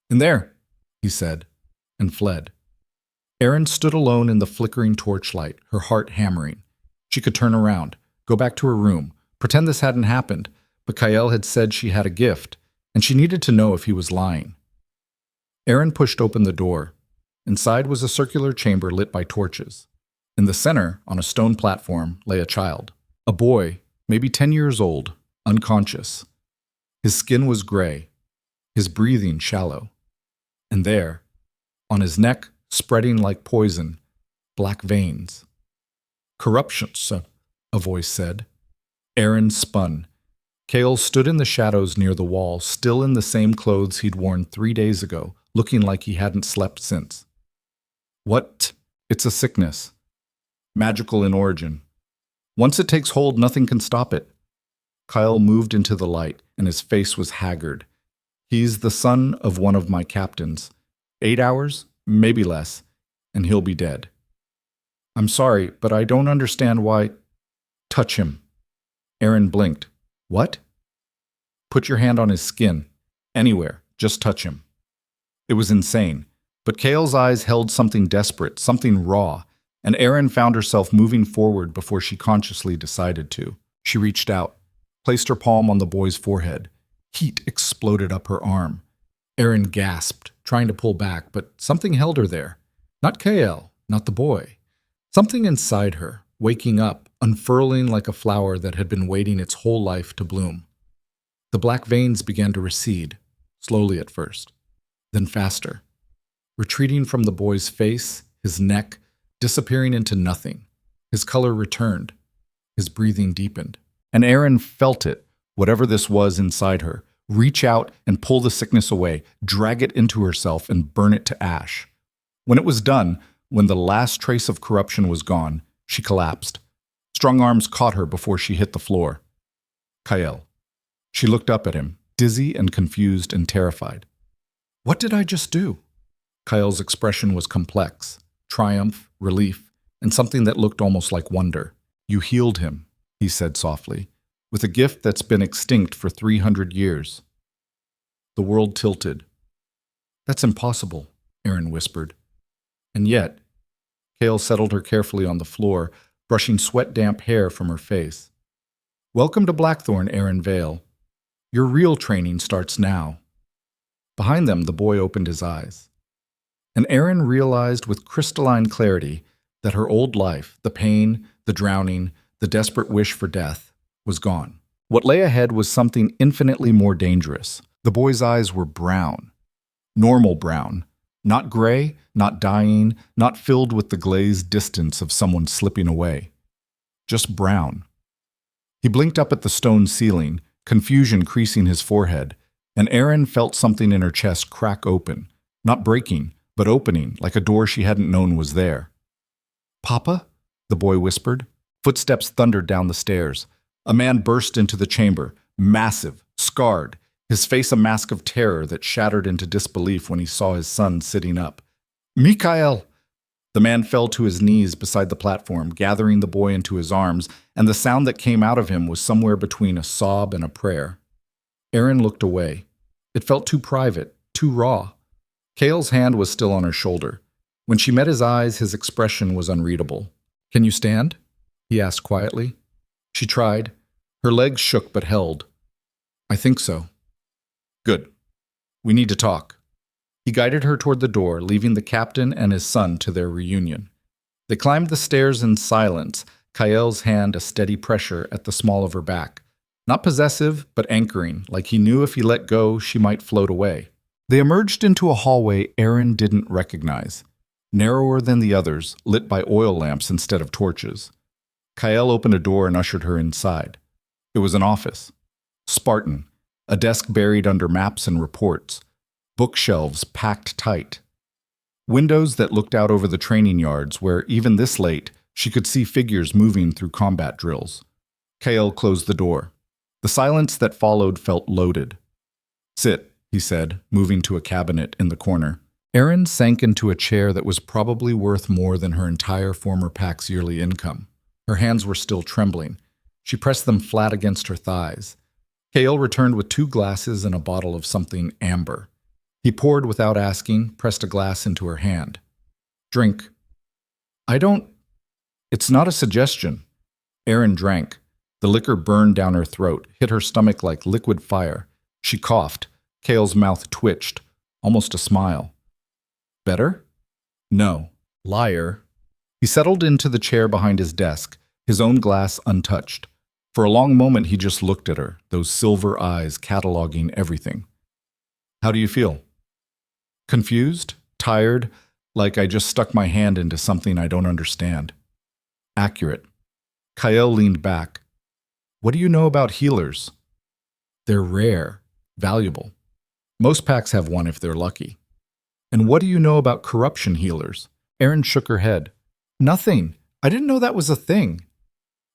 "In there," he said, and fled. Aaron stood alone in the flickering torchlight, her heart hammering. She could turn around, go back to her room, pretend this hadn't happened, but Kael had said she had a gift, and she needed to know if he was lying. Aaron pushed open the door. Inside was a circular chamber lit by torches. In the center, on a stone platform, lay a child. A boy, maybe 10 years old, unconscious. His skin was gray, his breathing shallow. And there, on his neck, spreading like poison, black veins. "Corruption, sir," a voice said. Aaron spun. Cale stood in the shadows near the wall, still in the same clothes he'd worn 3 days ago, looking like he hadn't slept since. "What? It's a sickness. Magical in origin. Once it takes hold, nothing can stop it." Kyle moved into the light, and his face was haggard. "He's the son of one of my captains. 8 hours, maybe less, and he'll be dead. I'm sorry, but I don't understand why—" "Touch him." Aaron blinked. "What?" "Put your hand on his skin. Anywhere. Just touch him." It was insane, but Cale's eyes held something desperate, something raw, and Aaron found herself moving forward before she consciously decided to. She reached out, placed her palm on the boy's forehead. Heat exploded up her arm. Aaron gasped, trying to pull back, but something held her there. Not Kale, not the boy. Something inside her, waking up, unfurling like a flower that had been waiting its whole life to bloom. The black veins began to recede, slowly at first, then faster, retreating from the boy's face, his neck, disappearing into nothing. His color returned. His breathing deepened. And Aaron felt it, whatever this was inside her, reach out and pull the sickness away, drag it into herself and burn it to ash. When it was done, when the last trace of corruption was gone, she collapsed. Strong arms caught her before she hit the floor. Kyle. She looked up at him, dizzy and confused and terrified. "What did I just do?" Kyle's expression was complex, triumph, relief, and something that looked almost like wonder. "You healed him," he said softly, "with a gift that's been extinct for 300 years. The world tilted. "That's impossible," Aaron whispered. And yet, Cale settled her carefully on the floor, brushing sweat-damp hair from her face. "Welcome to Blackthorn, Aaron Vale. Your real training starts now." Behind them, the boy opened his eyes. And Aaron realized with crystalline clarity that her old life, the pain, the drowning, the desperate wish for death, was gone. What lay ahead was something infinitely more dangerous. The boy's eyes were brown. Normal brown. Not gray, not dying, not filled with the glazed distance of someone slipping away. Just brown. He blinked up at the stone ceiling, confusion creasing his forehead, and Aaron felt something in her chest crack open, not breaking, but opening like a door she hadn't known was there. "Papa?" the boy whispered. Footsteps thundered down the stairs. A man burst into the chamber, massive, scarred, his face a mask of terror that shattered into disbelief when he saw his son sitting up. "Mikhail!" The man fell to his knees beside the platform, gathering the boy into his arms, and the sound that came out of him was somewhere between a sob and a prayer. Aaron looked away. It felt too private, too raw. Cale's hand was still on her shoulder. When she met his eyes, his expression was unreadable. "Can you stand?" he asked quietly. She tried. Her legs shook but held. "I think so." "Good. We need to talk." He guided her toward the door, leaving the captain and his son to their reunion. They climbed the stairs in silence, Kael's hand a steady pressure at the small of her back. Not possessive, but anchoring, like he knew if he let go, she might float away. They emerged into a hallway Aaron didn't recognize. Narrower than the others, lit by oil lamps instead of torches. Kael opened a door and ushered her inside. It was an office. Spartan, a desk buried under maps and reports. Bookshelves packed tight. Windows that looked out over the training yards where, even this late, she could see figures moving through combat drills. Kael closed the door. The silence that followed felt loaded. "Sit," he said, moving to a cabinet in the corner. Aaron sank into a chair that was probably worth more than her entire former pack's yearly income. Her hands were still trembling. She pressed them flat against her thighs. Kael returned with 2 glasses and a bottle of something amber. He poured without asking, pressed a glass into her hand. "Drink." It's not a suggestion." Aaron drank. The liquor burned down her throat, hit her stomach like liquid fire. She coughed. Kael's mouth twitched. almost a smile. Better? No. Liar. He settled into the chair behind his desk, his own glass untouched. For a long moment he just looked at her, those silver eyes cataloging everything. How do you feel? Confused? Tired? Like I just stuck my hand into something I don't understand. Accurate. Kyle leaned back. What do you know about healers? They're rare, valuable. Most packs have one if they're lucky. And what do you know about corruption healers? Erin shook her head. Nothing. I didn't know that was a thing.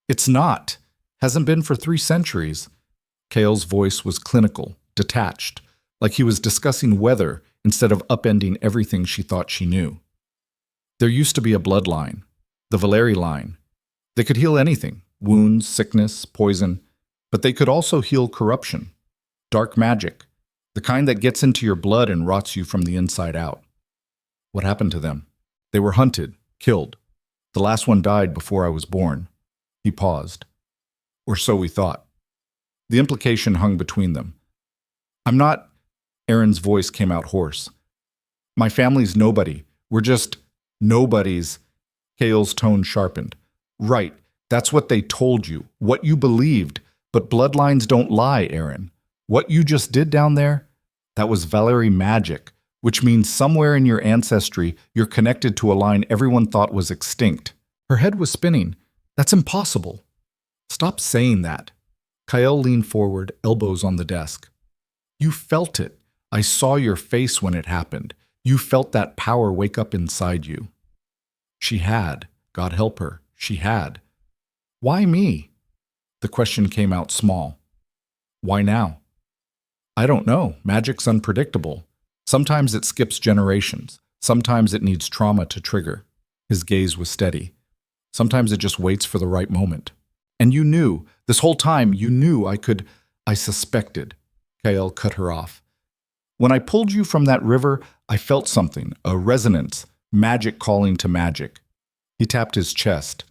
It's not. Hasn't been for 3 centuries. Kale's voice was clinical, detached, like he was discussing weather instead of upending everything she thought she knew. There used to be a bloodline, the Valeri line. They could heal anything, wounds, sickness, poison, but they could also heal corruption, dark magic, the kind that gets into your blood and rots you from the inside out. What happened to them? They were hunted, killed. The last one died before I was born. He paused. Or so we thought. The implication hung between them. I'm not... Erin's voice came out hoarse. My family's nobody. We're just nobodies. Kale's tone sharpened. Right, that's what they told you, what you believed. But bloodlines don't lie, Erin. What you just did down there, that was Valeri magic, which means somewhere in your ancestry you're connected to a line everyone thought was extinct. Her head was spinning. That's impossible. Stop saying that. Kyle leaned forward, elbows on the desk. You felt it. I saw your face when it happened. You felt that power wake up inside you. She had. God help her. She had. Why me? The question came out small. Why now? I don't know. Magic's unpredictable. Sometimes it skips generations. Sometimes it needs trauma to trigger. His gaze was steady. Sometimes it just waits for the right moment. And you knew, this whole time, you knew I suspected. Kael cut her off. When I pulled you from that river, I felt something, a resonance, magic calling to magic. He tapped his chest.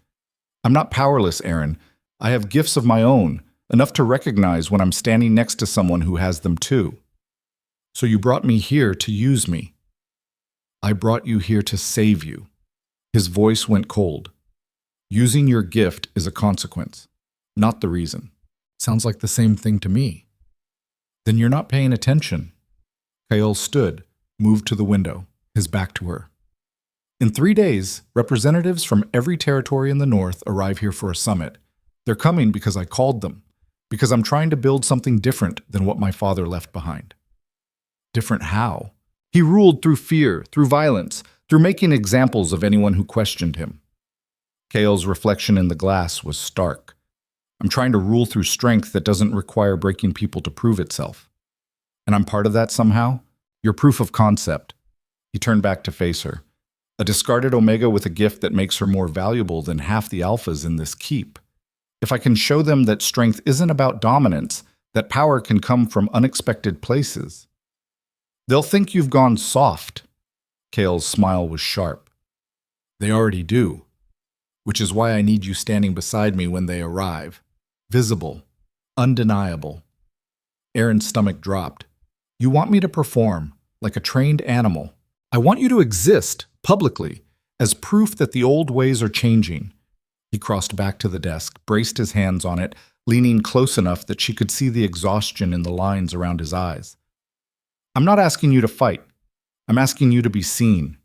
I'm not powerless, Erin. I have gifts of my own, enough to recognize when I'm standing next to someone who has them too. So you brought me here to use me. I brought you here to save you. His voice went cold. Using your gift is a consequence, not the reason. Sounds like the same thing to me. Then you're not paying attention. Kael stood, moved to the window, his back to her. In 3 days, representatives from every territory in the north arrive here for a summit. They're coming because I called them, because I'm trying to build something different than what my father left behind. Different how? He ruled through fear, through violence, through making examples of anyone who questioned him. Kael's reflection in the glass was stark. I'm trying to rule through strength that doesn't require breaking people to prove itself. And I'm part of that somehow? Your proof of concept. He turned back to face her. A discarded Omega with a gift that makes her more valuable than half the alphas in this keep. If I can show them that strength isn't about dominance, that power can come from unexpected places. They'll think you've gone soft. Kael's smile was sharp. They already do. Which is why I need you standing beside me when they arrive. Visible. Undeniable. Erin's stomach dropped. You want me to perform, like a trained animal. I want you to exist, publicly, as proof that the old ways are changing. He crossed back to the desk, braced his hands on it, leaning close enough that she could see the exhaustion in the lines around his eyes. I'm not asking you to fight. I'm asking you to be seen.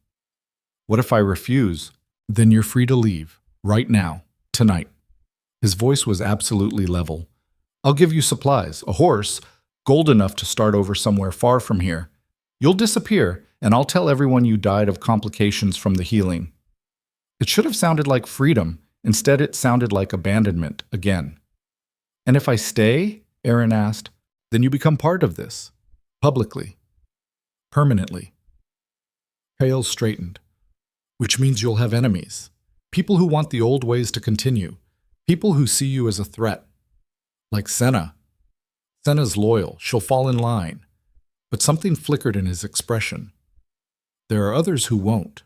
What if I refuse? Then you're free to leave, right now, tonight. His voice was absolutely level. I'll give you supplies, a horse, gold enough to start over somewhere far from here. You'll disappear, and I'll tell everyone you died of complications from the healing. It should have sounded like freedom. Instead, it sounded like abandonment again. And if I stay, Erin asked, then you become part of this. Publicly. Permanently. Kael straightened. Which means you'll have enemies. People who want the old ways to continue. People who see you as a threat. Like Senna. Senna's loyal. She'll fall in line. But something flickered in his expression. There are others who won't.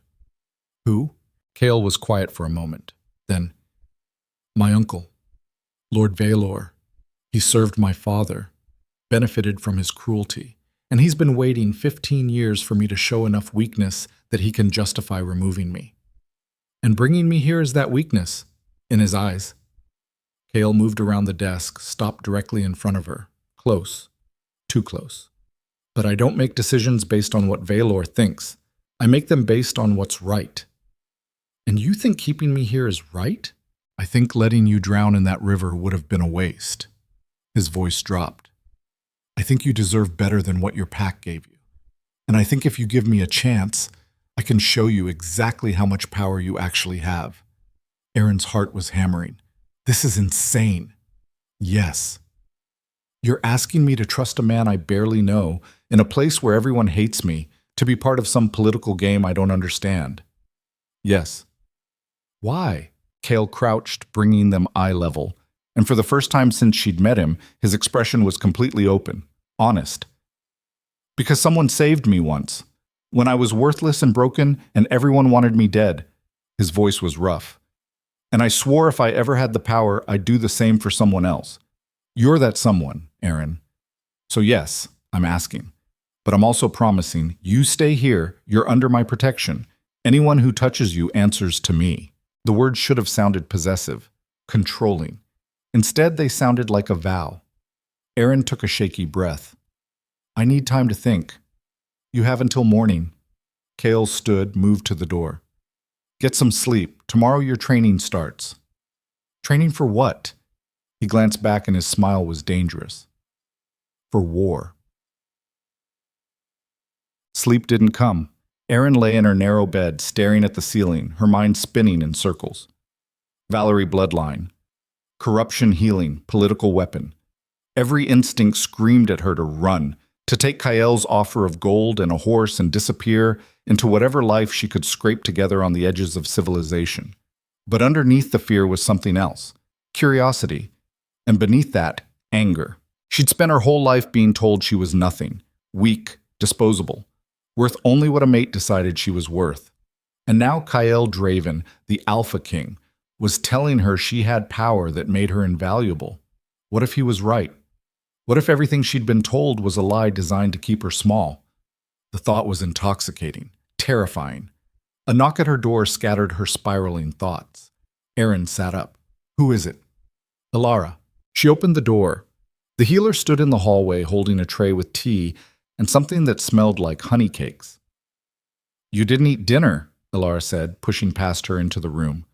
Who? Kael was quiet for a moment. Then, my uncle, Lord Valor. He served my father, benefited from his cruelty, and he's been waiting 15 years for me to show enough weakness that he can justify removing me. And bringing me here is that weakness, in his eyes. Kale moved around the desk, stopped directly in front of her. Close. Too close. But I don't make decisions based on what Valor thinks. I make them based on what's right. And you think keeping me here is right? I think letting you drown in that river would have been a waste. His voice dropped. I think you deserve better than what your pack gave you. And I think if you give me a chance, I can show you exactly how much power you actually have. Aaron's heart was hammering. This is insane. Yes. You're asking me to trust a man I barely know, in a place where everyone hates me, to be part of some political game I don't understand. Yes. Why? Kale crouched, bringing them eye level, and for the first time since she'd met him, his expression was completely open, honest. Because someone saved me once, when I was worthless and broken and everyone wanted me dead. His voice was rough. And I swore if I ever had the power, I'd do the same for someone else. You're that someone, Aaron. So yes, I'm asking. But I'm also promising, you stay here, you're under my protection. Anyone who touches you answers to me. The words should have sounded possessive, controlling. Instead, they sounded like a vow. Aaron took a shaky breath. I need time to think. You have until morning. Kale stood, moved to the door. Get some sleep. Tomorrow your training starts. Training for what? He glanced back and his smile was dangerous. For war. Sleep didn't come. Erin lay in her narrow bed, staring at the ceiling, her mind spinning in circles. Valerie bloodline. Corruption healing, political weapon. Every instinct screamed at her to run, to take Kael's offer of gold and a horse and disappear into whatever life she could scrape together on the edges of civilization. But underneath the fear was something else, curiosity, and beneath that, anger. She'd spent her whole life being told she was nothing, weak, disposable, worth only what a mate decided she was worth. And now Kael Draven, the Alpha King, was telling her she had power that made her invaluable. What if he was right? What if everything she'd been told was a lie designed to keep her small? The thought was intoxicating, terrifying. A knock at her door scattered her spiraling thoughts. Aaron sat up. Who is it? Ilara. She opened the door. The healer stood in the hallway holding a tray with tea and something that smelled like honey cakes. You didn't eat dinner, Ilara said, pushing past her into the room.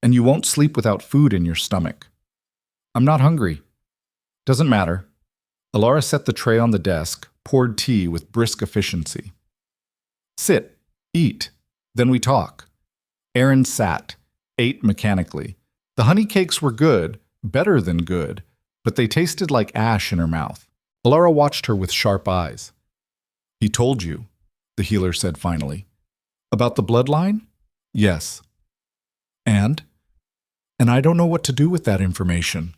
And you won't sleep without food in your stomach. I'm not hungry. Doesn't matter. Ilara set the tray on the desk, poured tea with brisk efficiency. Sit, eat, then we talk. Aaron sat, ate mechanically. The honey cakes were good, better than good, but they tasted like ash in her mouth. Ilara watched her with sharp eyes. He told you, the healer said finally. About the bloodline? Yes. And? And I don't know what to do with that information.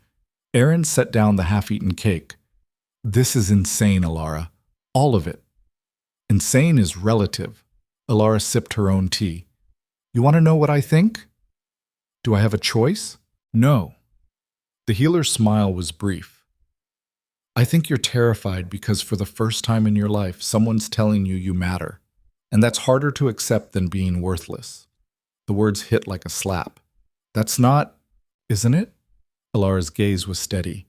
Aaron set down the half-eaten cake. This is insane, Ilara. All of it. Insane is relative. Ilara sipped her own tea. You want to know what I think? Do I have a choice? No. The healer's smile was brief. I think you're terrified because for the first time in your life, someone's telling you you matter. And that's harder to accept than being worthless. The words hit like a slap. That's not, isn't it? Ilara's gaze was steady.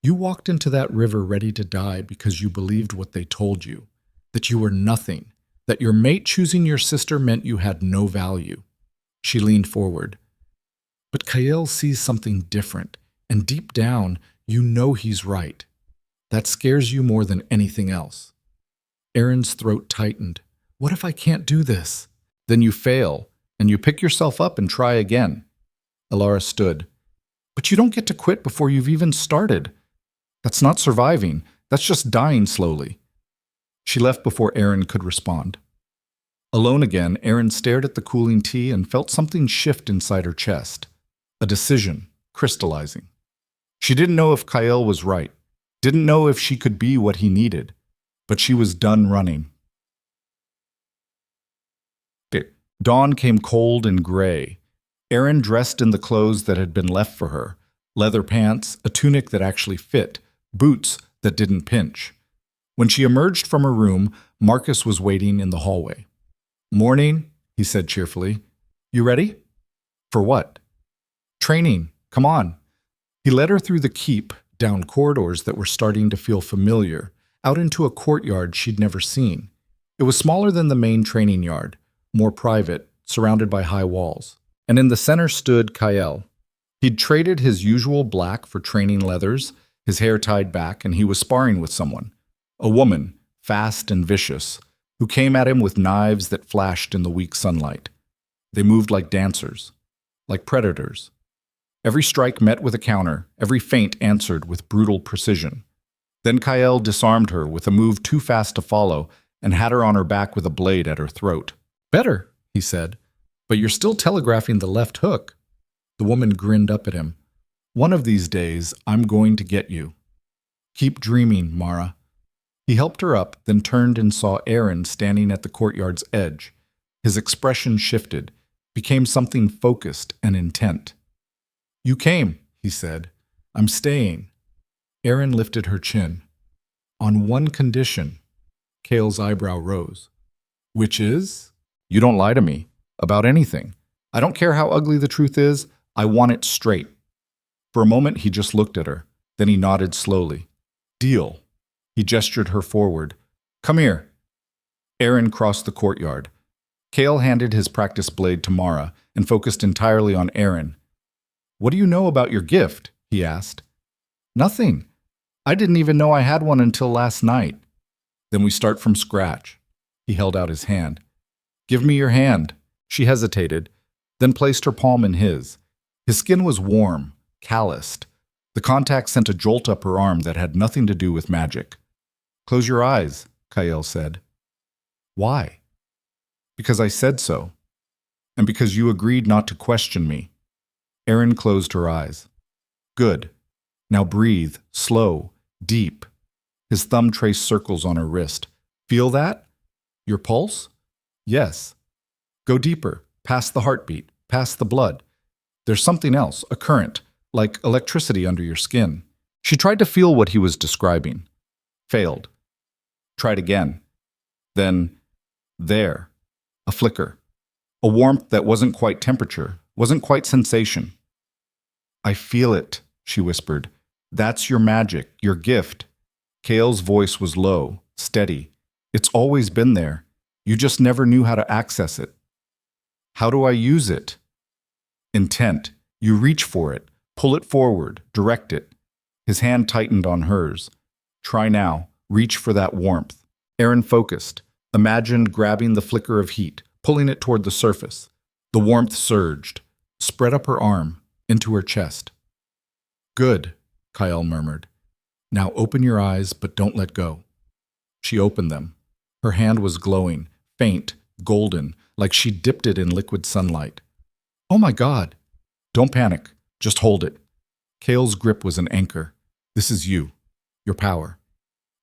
You walked into that river ready to die because you believed what they told you, that you were nothing, that your mate choosing your sister meant you had no value. She leaned forward. But Kael sees something different, and deep down, you know he's right. That scares you more than anything else. Aaron's throat tightened. What if I can't do this? Then you fail, and you pick yourself up and try again. Ilara stood. But you don't get to quit before you've even started. That's not surviving. That's just dying slowly. She left before Aaron could respond. Alone again, Aaron stared at the cooling tea and felt something shift inside her chest. A decision, crystallizing. She didn't know if Kael was right, didn't know if she could be what he needed, but she was done running. Dawn came cold and gray. Aaron dressed in the clothes that had been left for her, leather pants, a tunic that actually fit, boots that didn't pinch. When she emerged from her room, Marcus was waiting in the hallway. "Morning," he said cheerfully. "You ready?" "For what?" "Training. Come on." He led her through the keep, down corridors that were starting to feel familiar, out into a courtyard she'd never seen. It was smaller than the main training yard, more private, surrounded by high walls. And in the center stood Kyle. He'd traded his usual black for training leathers, his hair tied back, and he was sparring with someone. A woman, fast and vicious, who came at him with knives that flashed in the weak sunlight. They moved like dancers, like predators. Every strike met with a counter, every feint answered with brutal precision. Then Kyle disarmed her with a move too fast to follow and had her on her back with a blade at her throat. "Better," he said, "but you're still telegraphing the left hook." The woman grinned up at him. "One of these days, I'm going to get you. Keep dreaming, Mara." He helped her up, then turned and saw Aaron standing at the courtyard's edge. His expression shifted, became something focused and intent. "You came," he said. "I'm staying." Aaron lifted her chin. "On one condition." Cale's eyebrow rose. "Which is?" "You don't lie to me. About anything. I don't care how ugly the truth is. I want it straight." For a moment he just looked at her. Then he nodded slowly. "Deal." He gestured her forward. "Come here." Aaron crossed the courtyard. Cale handed his practice blade to Mara and focused entirely on Aaron. "What do you know about your gift?" he asked. "Nothing. I didn't even know I had one until last night." "Then we start from scratch." He held out his hand. "Give me your hand." She hesitated, then placed her palm in his. His skin was warm, calloused. The contact sent a jolt up her arm that had nothing to do with magic. "Close your eyes," Kyle said. "Why?" "Because I said so. And because you agreed not to question me." Aaron closed her eyes. "Good. Now breathe, slow, deep." His thumb traced circles on her wrist. "Feel that? Your pulse?" "Yes." "Go deeper, past the heartbeat, past the blood. There's something else, a current, like electricity under your skin." She tried to feel what he was describing. Failed. Tried again. Then, there, a flicker. A warmth that wasn't quite temperature, wasn't quite sensation. "I feel it," she whispered. "That's your magic, your gift." Cale's voice was low, steady. "It's always been there. You just never knew how to access it." "How do I use it?" "Intent. You reach for it, pull it forward, direct it." His hand tightened on hers. "Try now. Reach for that warmth." Aaron focused, imagined grabbing the flicker of heat, pulling it toward the surface. The warmth surged, spread up her arm, into her chest. "Good," Kyle murmured. "Now open your eyes, but don't let go." She opened them. Her hand was glowing, faint, golden, like she dipped it in liquid sunlight. "Oh my God!" "Don't panic. Just hold it." Cale's grip was an anchor. "This is you. Your power.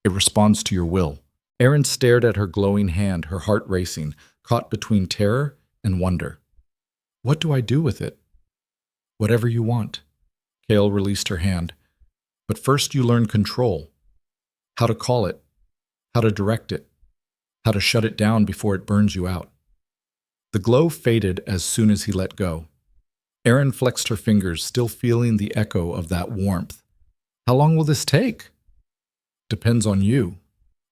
It responds to your will." Aaron stared at her glowing hand, her heart racing, caught between terror and wonder. "What do I do with it?" "Whatever you want." Cale released her hand. "But first you learn control. How to call it. How to direct it. How to shut it down before it burns you out." The glow faded as soon as he let go. Aaron flexed her fingers, still feeling the echo of that warmth. "How long will this take?" "Depends on you."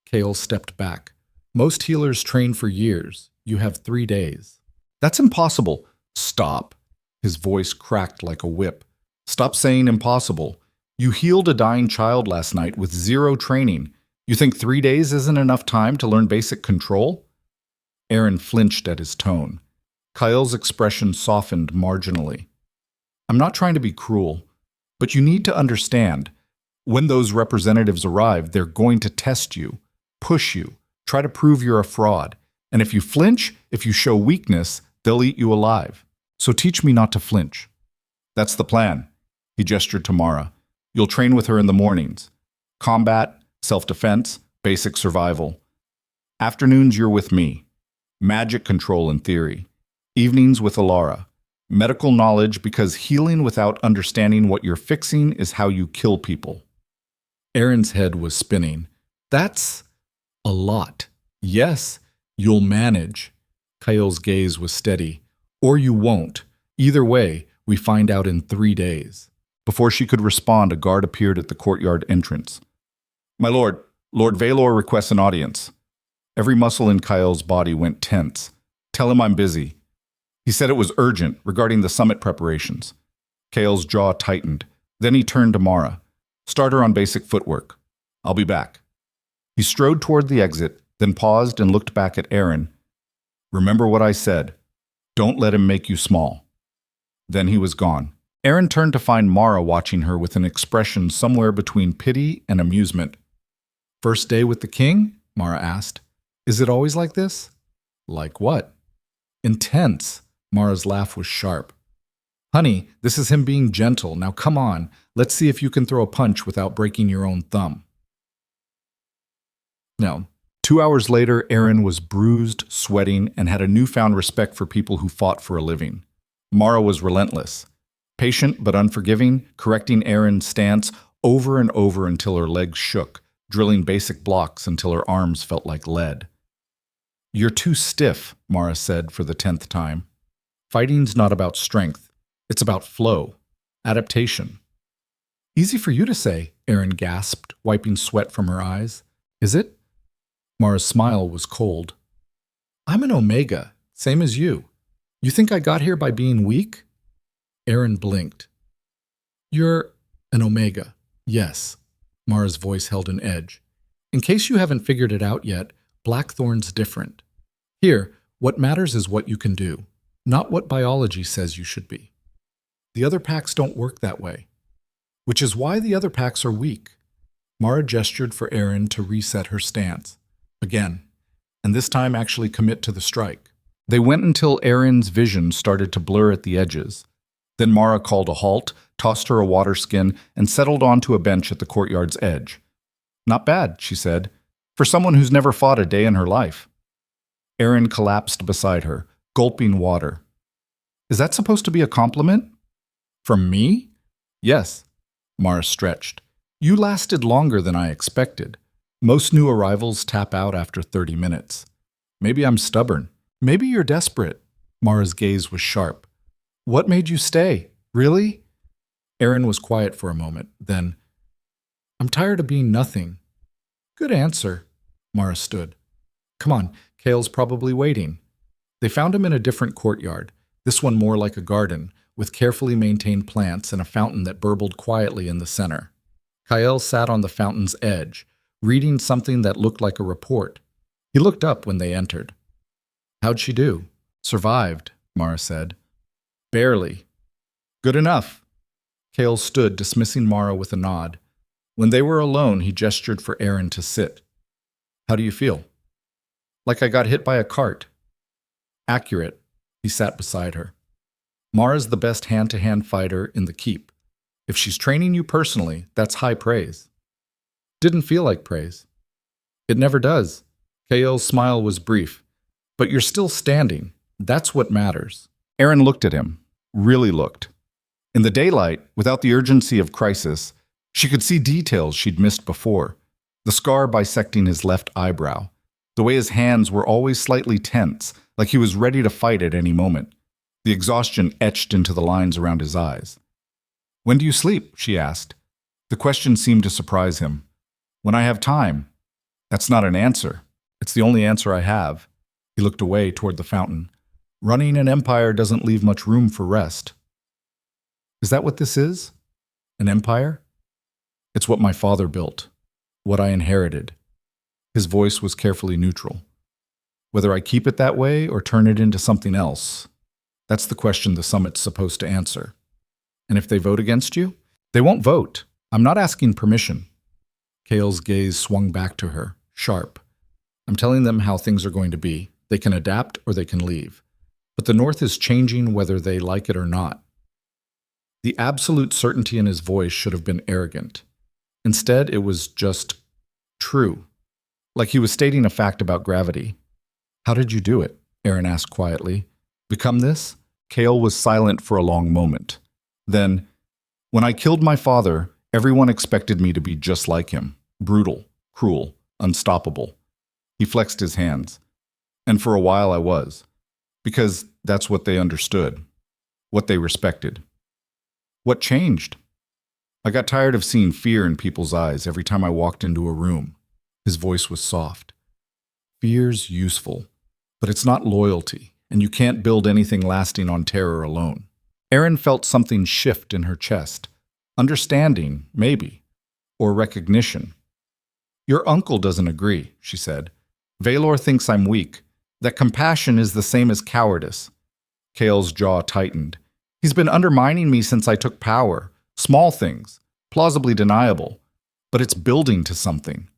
Cale stepped back. "Most healers train for years. You have 3 days." "That's impossible." "Stop." His voice cracked like a whip. "Stop saying impossible. You healed a dying child last night with 0 training. You think 3 days isn't enough time to learn basic control?" Aaron flinched at his tone. Kyle's expression softened marginally. "I'm not trying to be cruel, but you need to understand. When those representatives arrive, they're going to test you, push you, try to prove you're a fraud. And if you flinch, if you show weakness, they'll eat you alive. So teach me not to flinch." "That's the plan." He gestured to Mara. "You'll train with her in the mornings. Combat, self-defense, basic survival. Afternoons, you're with me. Magic control in theory. Evenings with Alara. Medical knowledge, because healing without understanding what you're fixing is how you kill people." Aaron's head was spinning. "That's..." A lot. Yes, you'll manage. Kyle's gaze was steady. Or you won't. Either way, we find out in 3 days. Before she could respond, a guard appeared at the courtyard entrance. My lord, Lord Valor requests an audience. Every muscle in Kyle's body went tense. Tell him I'm busy. He said it was urgent regarding the summit preparations. Kyle's jaw tightened. Then he turned to Mara. Start her on basic footwork. I'll be back. He strode toward the exit, then paused and looked back at Aaron. Remember what I said. Don't let him make you small. Then he was gone. Aaron turned to find Mara watching her with an expression somewhere between pity and amusement. First day with the king? Mara asked. Is it always like this? Like what? Intense. Mara's laugh was sharp. Honey, this is him being gentle. Now come on, let's see if you can throw a punch without breaking your own thumb. No. 2 hours later, Aaron was bruised, sweating, and had a newfound respect for people who fought for a living. Mara was relentless. Patient but unforgiving, correcting Aaron's stance over and over until her legs shook, drilling basic blocks until her arms felt like lead. You're too stiff, Mara said for the 10th time. Fighting's not about strength. It's about flow, adaptation. Easy for you to say, Aaron gasped, wiping sweat from her eyes. Is it? Mara's smile was cold. I'm an Omega, same as you. You think I got here by being weak? Aaron blinked. You're an Omega, yes. Mara's voice held an edge. In case you haven't figured it out yet, Blackthorn's different. Here, what matters is what you can do, not what biology says you should be. The other packs don't work that way, which is why the other packs are weak. Mara gestured for Aaron to reset her stance. Again, and this time actually commit to the strike. They went until Aaron's vision started to blur at the edges. Then Mara called a halt, tossed her a water skin, and settled onto a bench at the courtyard's edge. Not bad, she said, for someone who's never fought a day in her life. Aaron collapsed beside her, gulping water. Is that supposed to be a compliment? From me? Yes. Mara stretched. You lasted longer than I expected. Most new arrivals tap out after 30 minutes. Maybe I'm stubborn. Maybe you're desperate. Mara's gaze was sharp. What made you stay? Really? Aaron was quiet for a moment. Then, I'm tired of being nothing. Good answer. Mara stood. Come on, Kale's probably waiting. They found him in a different courtyard, this one more like a garden, with carefully maintained plants and a fountain that burbled quietly in the center. Kyle sat on the fountain's edge, reading something that looked like a report. He looked up when they entered. How'd she do? Survived, Mara said. Barely. Good enough. Kale stood, dismissing Mara with a nod. When they were alone, he gestured for Aaron to sit. How do you feel? Like I got hit by a cart. Accurate. He sat beside her. Mara's the best hand-to-hand fighter in the keep. If she's training you personally, that's high praise. Didn't feel like praise. It never does. Kael's smile was brief. But you're still standing. That's what matters. Aaron looked at him. Really looked. In the daylight, without the urgency of crisis, she could see details she'd missed before. The scar bisecting his left eyebrow. The way his hands were always slightly tense, like he was ready to fight at any moment. The exhaustion etched into the lines around his eyes. When do you sleep? She asked. The question seemed to surprise him. When I have time. That's not an answer. It's the only answer I have. He looked away toward the fountain. Running an empire doesn't leave much room for rest. Is that what this is? An empire? It's what my father built. What I inherited. His voice was carefully neutral. Whether I keep it that way or turn it into something else, that's the question the summit's supposed to answer. And if they vote against you? They won't vote. I'm not asking permission. Kale's gaze swung back to her, sharp. I'm telling them how things are going to be. They can adapt or they can leave. But the North is changing whether they like it or not. The absolute certainty in his voice should have been arrogant. Instead, it was just true. Like he was stating a fact about gravity. How did you do it? Aaron asked quietly. Become this? Kale was silent for a long moment. Then, when I killed my father, everyone expected me to be just like him. Brutal, cruel, unstoppable. He flexed his hands. And for a while I was. Because that's what they understood. What they respected. What changed? I got tired of seeing fear in people's eyes every time I walked into a room. His voice was soft. Fear's useful, but it's not loyalty, and you can't build anything lasting on terror alone. Erin felt something shift in her chest. Understanding, maybe, or recognition. Your uncle doesn't agree, she said. Valor thinks I'm weak, that compassion is the same as cowardice. Kale's jaw tightened. He's been undermining me since I took power. Small things, plausibly deniable, but it's building to something.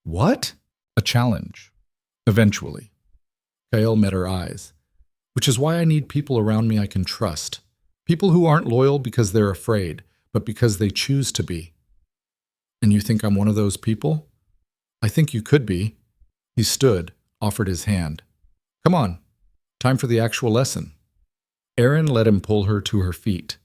What? A challenge. Eventually. Kale met her eyes. Which is why I need people around me I can trust. People who aren't loyal because they're afraid, but because they choose to be. And you think I'm one of those people? I think you could be. He stood, offered his hand. Come on, time for the actual lesson. Erin let him pull her to her feet.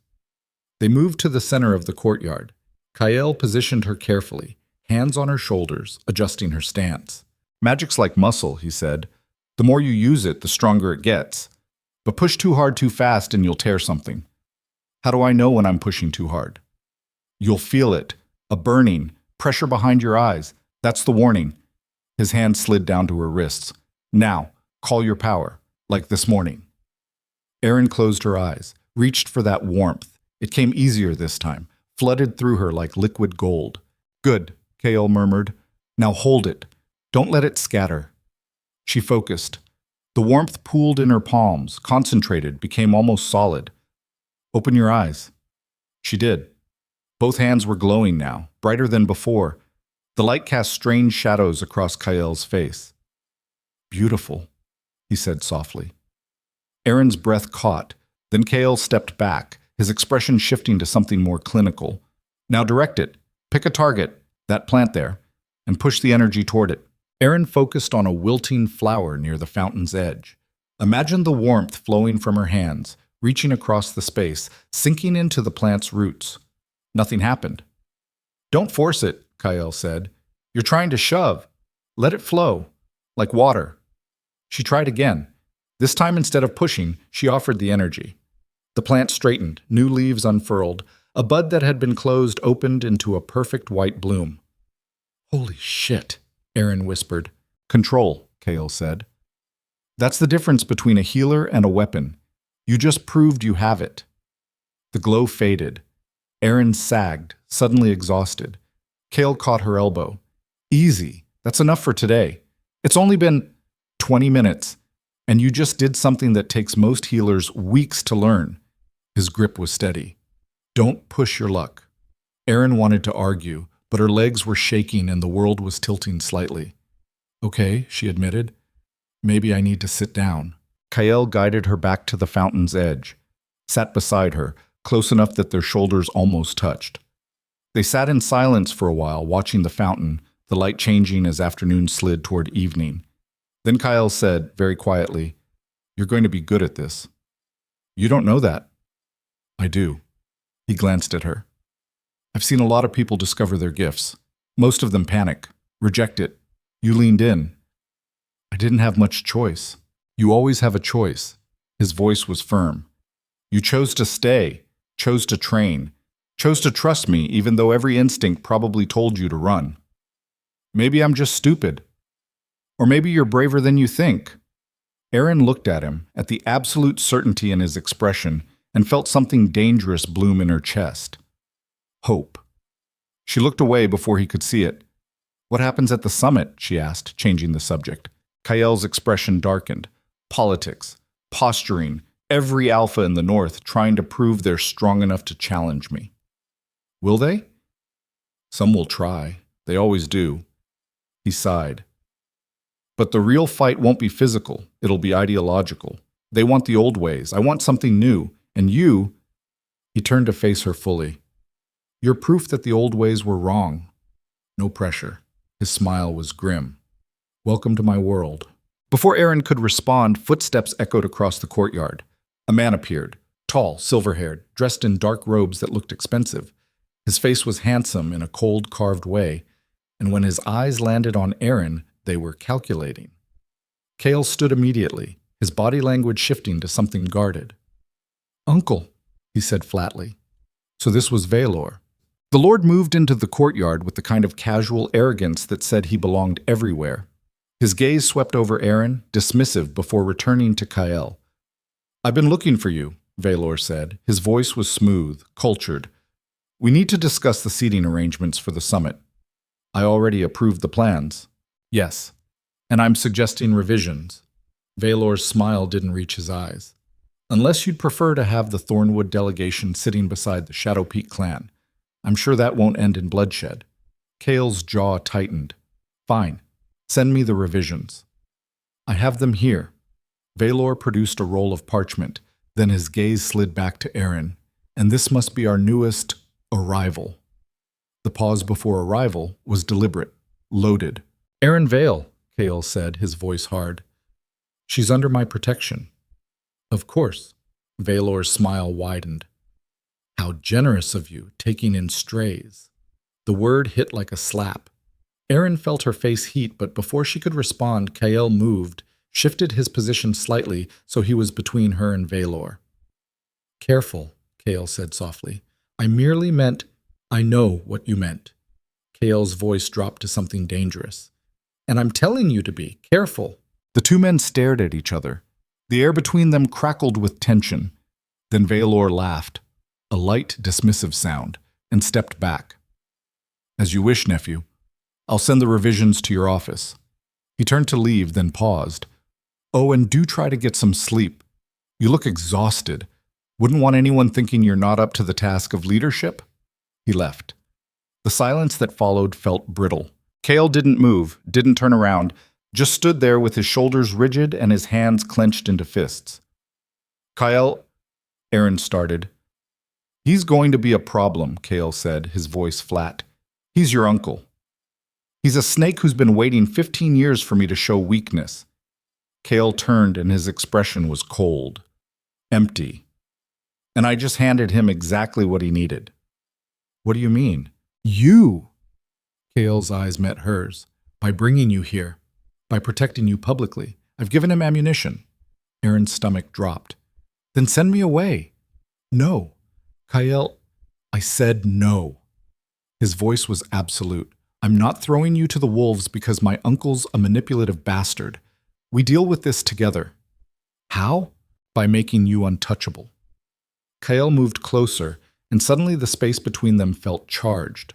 They moved to the center of the courtyard. Kyle positioned her carefully, hands on her shoulders, adjusting her stance. Magic's like muscle, he said. The more you use it, the stronger it gets. But push too hard too fast and you'll tear something. How do I know when I'm pushing too hard? You'll feel it. A burning, pressure behind your eyes. That's the warning. His hand slid down to her wrists. Now, call your power, like this morning. Erin closed her eyes, reached for that warmth. It came easier this time, flooded through her like liquid gold. Good, Kale murmured. Now hold it. Don't let it scatter. She focused. The warmth pooled in her palms, concentrated, became almost solid. Open your eyes. She did. Both hands were glowing now, brighter than before. The light cast strange shadows across Kyle's face. Beautiful, he said softly. Erin's breath caught. Then Kale stepped back, his expression shifting to something more clinical. Now direct it. Pick a target, that plant there, and push the energy toward it. Erin focused on a wilting flower near the fountain's edge. Imagine the warmth flowing from her hands, reaching across the space, sinking into the plant's roots. Nothing happened. Don't force it, Kyle said. You're trying to shove. Let it flow, like water. She tried again. This time, instead of pushing, she offered the energy. The plant straightened, new leaves unfurled. A bud that had been closed opened into a perfect white bloom. Holy shit, Erin whispered. Control, Kale said. That's the difference between a healer and a weapon. You just proved you have it. The glow faded. Erin sagged, suddenly exhausted. Kale caught her elbow. Easy. That's enough for today. It's only been 20 minutes, and you just did something that takes most healers weeks to learn. His grip was steady. Don't push your luck. Erin wanted to argue, but her legs were shaking and the world was tilting slightly. Okay, she admitted. Maybe I need to sit down. Kyle guided her back to the fountain's edge, sat beside her, close enough that their shoulders almost touched. They sat in silence for a while, watching the fountain, the light changing as afternoon slid toward evening. Then Kyle said, very quietly, You're going to be good at this. You don't know that. I do. He glanced at her. I've seen a lot of people discover their gifts. Most of them panic, reject it. You leaned in. I didn't have much choice. You always have a choice. His voice was firm. You chose to stay, chose to train, chose to trust me even though every instinct probably told you to run. Maybe I'm just stupid. Or maybe you're braver than you think. Erin looked at him, at the absolute certainty in his expression, and felt something dangerous bloom in her chest. Hope. She looked away before he could see it. What happens at the summit? She asked, changing the subject. Kyle's expression darkened. Politics, posturing, every alpha in the north trying to prove they're strong enough to challenge me. Will they? Some will try. They always do. He sighed. But the real fight won't be physical. It'll be ideological. They want the old ways. I want something new. And you... He turned to face her fully. You're proof that the old ways were wrong. No pressure. His smile was grim. Welcome to my world. Before Erin could respond, footsteps echoed across the courtyard. A man appeared, tall, silver-haired, dressed in dark robes that looked expensive. His face was handsome in a cold, carved way, and when his eyes landed on Erin, They were calculating. Kale stood immediately, his body language shifting to something guarded. "Uncle," he said flatly. So this was Valor. The Lord moved into the courtyard with the kind of casual arrogance that said he belonged everywhere. His gaze swept over Aaron, dismissive, before returning to Kael. "I've been looking for you," Valor said. His voice was smooth, cultured. "We need to discuss the seating arrangements for the summit. I already approved the plans." "Yes, and I'm suggesting revisions." Valor's smile didn't reach his eyes. "Unless you'd prefer to have the Thornwood delegation sitting beside the Shadow Peak clan. I'm sure that won't end in bloodshed." Kale's jaw tightened. "Fine. Send me the revisions." "I have them here." Valor produced a roll of parchment, then his gaze slid back to Aaron. "And this must be our newest arrival." The pause before arrival was deliberate, loaded. "Aaron Vale," Kale said, his voice hard. "She's under my protection." "Of course." Valor's smile widened. "How generous of you, taking in strays." The word hit like a slap. Aaron felt her face heat, but before she could respond, Kael moved, shifted his position slightly so he was between her and Valor. "Careful," Kael said softly. "I merely meant, I know what you meant." Kael's voice dropped to something dangerous. "And I'm telling you to be careful." The two men stared at each other. The air between them crackled with tension. Then Valor laughed, a light, dismissive sound, and stepped back. "As you wish, nephew. I'll send the revisions to your office." He turned to leave, then paused. "Oh, and do try to get some sleep. You look exhausted. Wouldn't want anyone thinking you're not up to the task of leadership." He left. The silence that followed felt brittle. Kale didn't move, didn't turn around, just stood there with his shoulders rigid and his hands clenched into fists. "Kyle," Aaron started. "He's going to be a problem," Kale said, his voice flat. "He's your uncle. He's a snake who's been waiting 15 years for me to show weakness." Kale turned and his expression was cold, empty. "And I just handed him exactly what he needed." "What do you mean?" "You!" Kale's eyes met hers. "By bringing you here. By protecting you publicly. I've given him ammunition." Aaron's stomach dropped. "Then send me away." "No." "Kael, I said no." His voice was absolute. "I'm not throwing you to the wolves because my uncle's a manipulative bastard. We deal with this together." "How?" "By making you untouchable." Kael moved closer, and suddenly the space between them felt charged.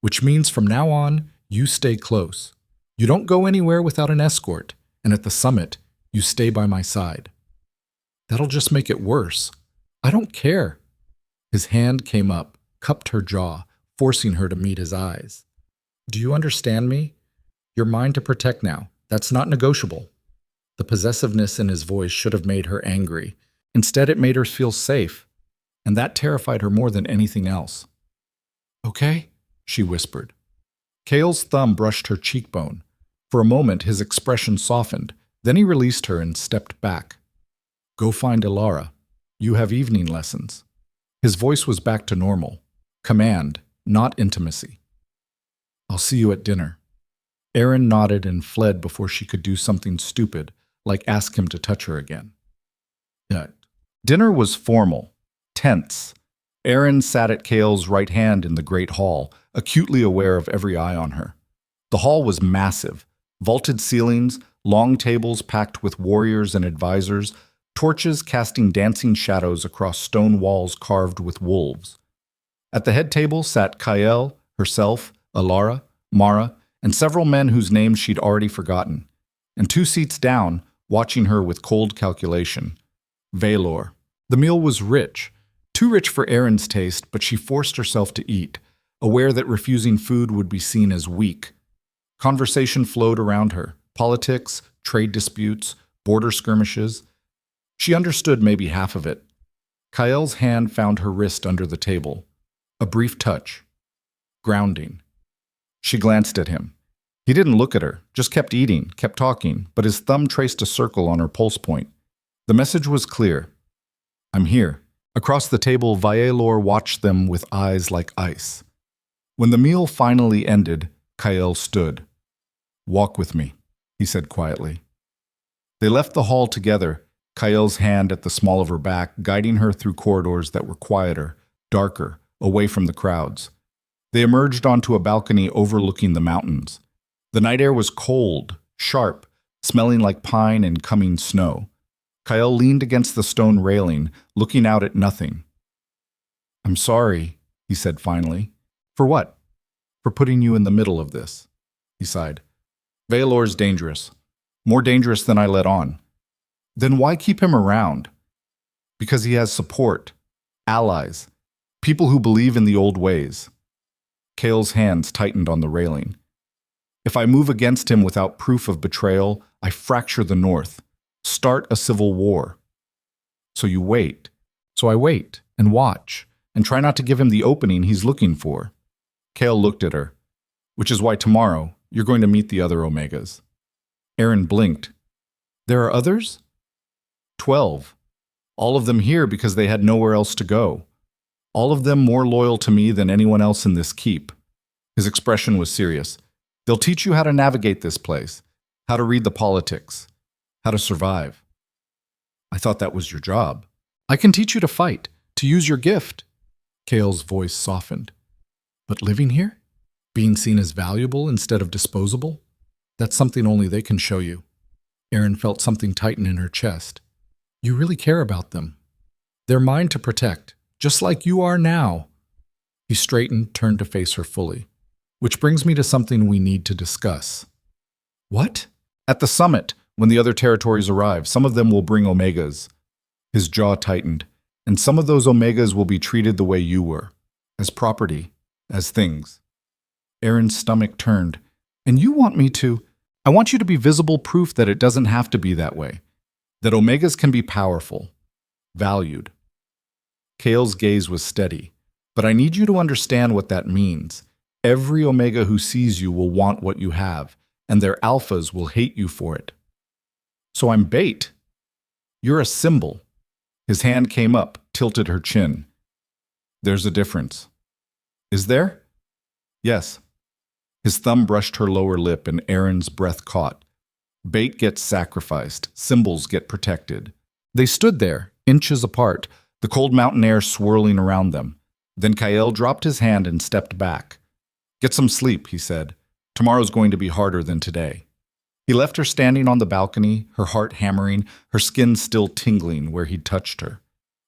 "Which means from now on, you stay close. You don't go anywhere without an escort, and at the summit, you stay by my side." "That'll just make it worse." "I don't care." His hand came up, cupped her jaw, forcing her to meet his eyes. "Do you understand me? You're mine to protect now. That's not negotiable." The possessiveness in his voice should have made her angry. Instead, it made her feel safe, and that terrified her more than anything else. "Okay," she whispered. Kale's thumb brushed her cheekbone. For a moment, his expression softened. Then he released her and stepped back. "Go find Ilara. You have evening lessons." His voice was back to normal. Command, not intimacy. "I'll see you at dinner." Aaron nodded and fled before she could do something stupid, like ask him to touch her again. Dinner was formal, tense. Aaron sat at Kale's right hand in the great hall, acutely aware of every eye on her. The hall was massive, vaulted ceilings, long tables packed with warriors and advisors, torches casting dancing shadows across stone walls carved with wolves. At the head table sat Kael, herself, Ilara, Mara, and several men whose names she'd already forgotten. And 2 seats down, watching her with cold calculation, Valor. The meal was rich, too rich for Aaron's taste, but she forced herself to eat, aware that refusing food would be seen as weak. Conversation flowed around her, politics, trade disputes, border skirmishes. She understood maybe half of it. Kael's hand found her wrist under the table. A brief touch. Grounding. She glanced at him. He didn't look at her, just kept eating, kept talking, but his thumb traced a circle on her pulse point. The message was clear. "I'm here." Across the table, Valor watched them with eyes like ice. When the meal finally ended, Kael stood. "Walk with me." he said quietly. They left the hall together, Kael's hand at the small of her back, guiding her through corridors that were quieter, darker, away from the crowds. They emerged onto a balcony overlooking the mountains. The night air was cold, sharp, smelling like pine and coming snow. Kael leaned against the stone railing, looking out at nothing. "I'm sorry," he said finally. "For what?" "For putting you in the middle of this," he sighed. "Valor's dangerous. More dangerous than I let on." "Then why keep him around?" "Because he has support, allies, people who believe in the old ways." Kael's hands tightened on the railing. "If I move against him without proof of betrayal, I fracture the North, start a civil war." "So you wait." "So I wait and watch and try not to give him the opening he's looking for." Kael looked at her. "Which is why tomorrow you're going to meet the other Omegas." Aaron blinked. "There are others?" 12. All of them here because they had nowhere else to go. All of them more loyal to me than anyone else in this keep. His expression was serious. "They'll teach you how to navigate this place, how to read the politics, how to survive." "I thought that was your job." "I can teach you to fight, to use your gift." Kael's voice softened. "But living here? Being seen as valuable instead of disposable? That's something only they can show you." Aaron felt something tighten in her chest. "You really care about them. They're mine to protect, just like you are now." He straightened, turned to face her fully. "Which brings me to something we need to discuss." "What?" "At the summit, when the other territories arrive, some of them will bring Omegas." His jaw tightened. "And some of those Omegas will be treated the way you were, as property, as things." Aaron's stomach turned. "And you want me to—" "I want you to be visible proof that it doesn't have to be that way. That Omegas can be powerful, valued." Kael's gaze was steady. "But I need you to understand what that means. Every Omega who sees you will want what you have, and their alphas will hate you for it." "So I'm bait?" "You're a symbol." His hand came up, tilted her chin. "There's a difference." "Is there?" "Yes." His thumb brushed her lower lip and Aaron's breath caught. "Bait gets sacrificed, symbols get protected." They stood there, inches apart, the cold mountain air swirling around them. Then Kael dropped his hand and stepped back. "Get some sleep," he said. "Tomorrow's going to be harder than today." He left her standing on the balcony, her heart hammering, her skin still tingling where he'd touched her.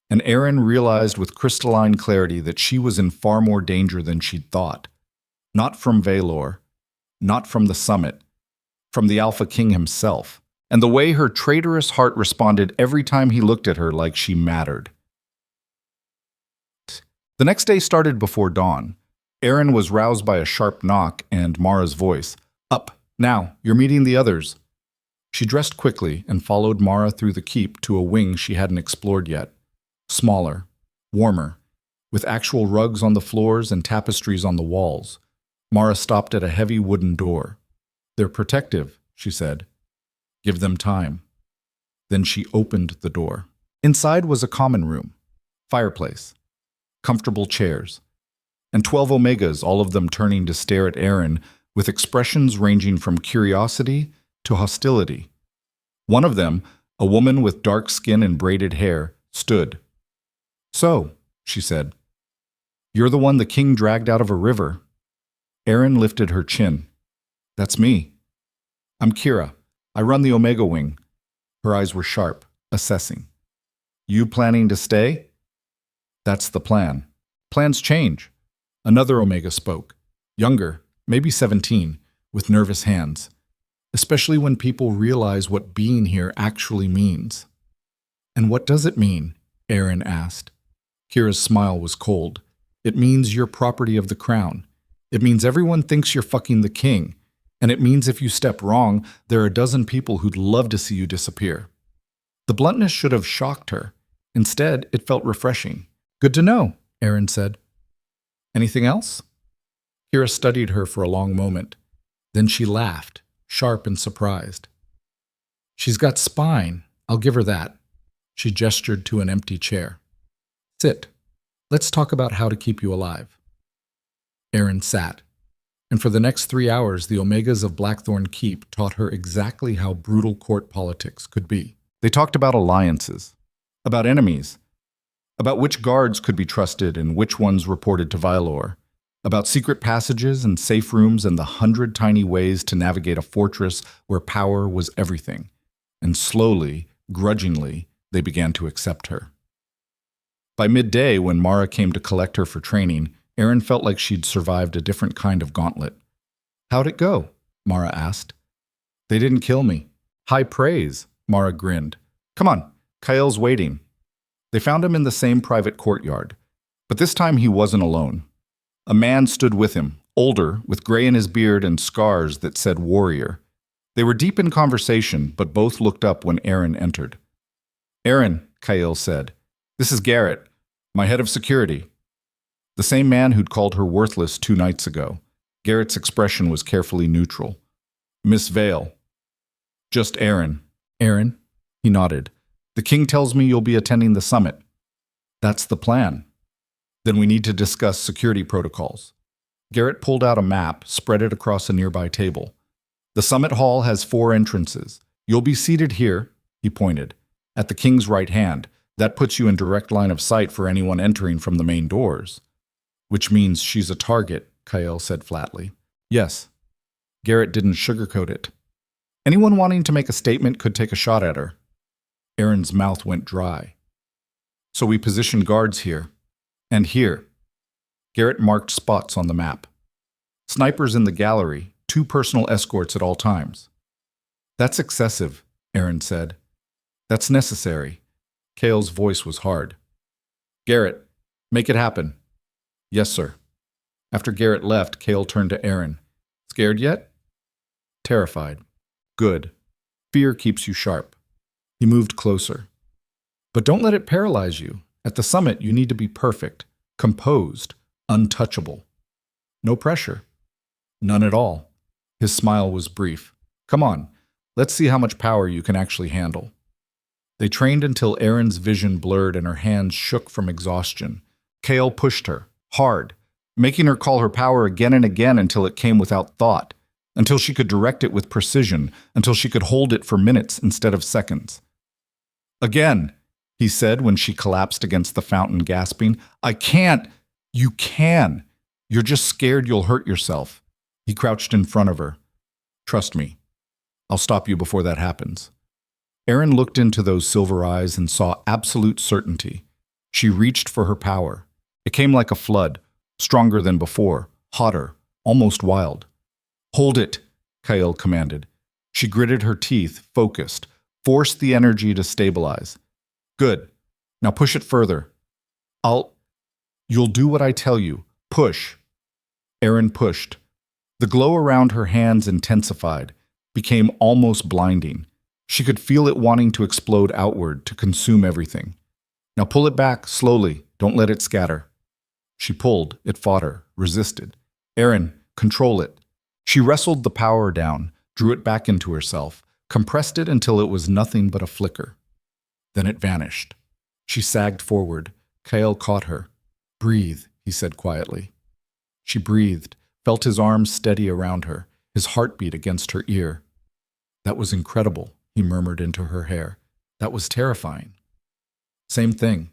And Aaron realized with crystalline clarity that she was in far more danger than she'd thought. Not from Valor, not from the summit, from the Alpha King himself, and the way her traitorous heart responded every time he looked at her like she mattered. The next day started before dawn. Aaron was roused by a sharp knock and Mara's voice. "Up, now, you're meeting the others." She dressed quickly and followed Mara through the keep to a wing she hadn't explored yet. Smaller, warmer, with actual rugs on the floors and tapestries on the walls. Mara stopped at a heavy wooden door. "They're protective," she said. "Give them time." Then she opened the door. Inside was a common room, fireplace, comfortable chairs, and 12 Omegas, all of them turning to stare at Aaron with expressions ranging from curiosity to hostility. One of them, a woman with dark skin and braided hair, stood. "So," she said, "you're the one the king dragged out of a river." Aaron lifted her chin. "That's me. I'm Kira. I run the Omega Wing." Her eyes were sharp, assessing. "You planning to stay?" "That's the plan." "Plans change." Another Omega spoke. Younger, maybe 17, with nervous hands. "Especially when people realize what being here actually means." "And what does it mean?" Aaron asked. Kira's smile was cold. "It means you're property of the crown. It means everyone thinks you're fucking the king. And it means if you step wrong, there are a dozen people who'd love to see you disappear." The bluntness should have shocked her. Instead, it felt refreshing. "Good to know," Aaron said. "Anything else?" Kira studied her for a long moment. Then she laughed, sharp and surprised. "She's got spine. I'll give her that." She gestured to an empty chair. "Sit. Let's talk about how to keep you alive." Aaron sat. And for the next 3 hours, the Omegas of Blackthorn Keep taught her exactly how brutal court politics could be. They talked about alliances, about enemies, about which guards could be trusted and which ones reported to Vylor, about secret passages and safe rooms and the 100 tiny ways to navigate a fortress where power was everything. And slowly, grudgingly, they began to accept her. By midday, when Mara came to collect her for training, Erin felt like she'd survived a different kind of gauntlet. "How'd it go?" Mara asked. "They didn't kill me." "High praise," Mara grinned. "Come on, Kael's waiting." They found him in the same private courtyard, but this time he wasn't alone. A man stood with him, older, with gray in his beard and scars that said warrior. They were deep in conversation, but both looked up when Erin entered. "Erin," Kael said, "this is Garrett, my head of security." The same man who'd called her worthless 2 nights ago. Garrett's expression was carefully neutral. "Miss Vale." "Just Erin." "Erin?" He nodded. "The king tells me you'll be attending the summit." "That's the plan." "Then we need to discuss security protocols." Garrett pulled out a map, spread it across a nearby table. "The summit hall has 4 entrances. You'll be seated here," he pointed, "at the king's right hand. That puts you in direct line of sight for anyone entering from the main doors." "Which means she's a target," Kael said flatly. "Yes." Garrett didn't sugarcoat it. "Anyone wanting to make a statement could take a shot at her." Erin's mouth went dry. "So we position guards here. And here." Garrett marked spots on the map. "Snipers in the gallery, 2 personal escorts at all times." "That's excessive," Erin said. "That's necessary." Kael's voice was hard. "Garrett, make it happen." "Yes, sir." After Garrett left, Kael turned to Erin. "Scared yet?" "Terrified." "Good. Fear keeps you sharp." He moved closer. "But don't let it paralyze you. At the summit, you need to be perfect, composed, untouchable." "No pressure." "None at all." His smile was brief. "Come on, let's see how much power you can actually handle." They trained until Erin's vision blurred and her hands shook from exhaustion. Kael pushed her, hard, making her call her power again and again until it came without thought, until she could direct it with precision, until she could hold it for minutes instead of seconds. "Again," he said when she collapsed against the fountain, gasping. "I can't." "You can. You're just scared you'll hurt yourself." He crouched in front of her. "Trust me. I'll stop you before that happens." Erin looked into those silver eyes and saw absolute certainty. She reached for her power. It came like a flood, stronger than before, hotter, almost wild. "Hold it," Kael commanded. She gritted her teeth, focused, forced the energy to stabilize. "Good. Now push it further." You'll do what I tell you. Push." Erin pushed. The glow around her hands intensified, became almost blinding. She could feel it wanting to explode outward, to consume everything. "Now pull it back, slowly. Don't let it scatter." She pulled. It fought her, resisted. "Erin, control it." She wrestled the power down, drew it back into herself, compressed it until it was nothing but a flicker. Then it vanished. She sagged forward. Kael caught her. "Breathe," he said quietly. She breathed, felt his arms steady around her, his heartbeat against her ear. "That was incredible," he murmured into her hair. "That was terrifying." Same thing.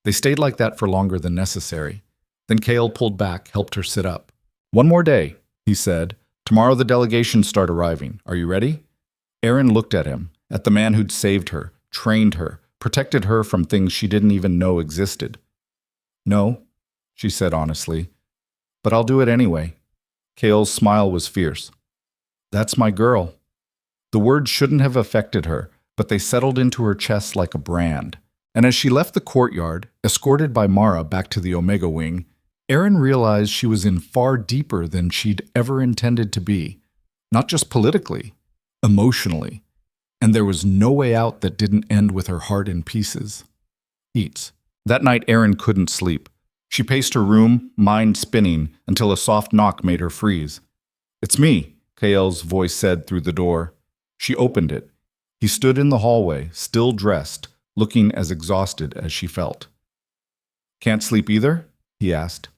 They stayed like that for longer than necessary. Then Kael pulled back, helped her sit up. "One more day," he said. "Tomorrow the delegations start arriving. Are you ready?" Erin looked at him, at the man who'd saved her, trained her, protected her from things she didn't even know existed. "No," she said honestly, "but I'll do it anyway." Kael's smile was fierce. "That's my girl." The words shouldn't have affected her, but they settled into her chest like a brand. And as she left the courtyard, escorted by Mara back to the Omega Wing, Erin realized she was in far deeper than she'd ever intended to be. Not just politically, emotionally. And there was no way out that didn't end with her heart in pieces. Eats. That night, Erin couldn't sleep. She paced her room, mind spinning, until a soft knock made her freeze. "It's me," Kael's voice said through the door. She opened it. He stood in the hallway, still dressed, looking as exhausted as she felt. "Can't sleep either?" he asked.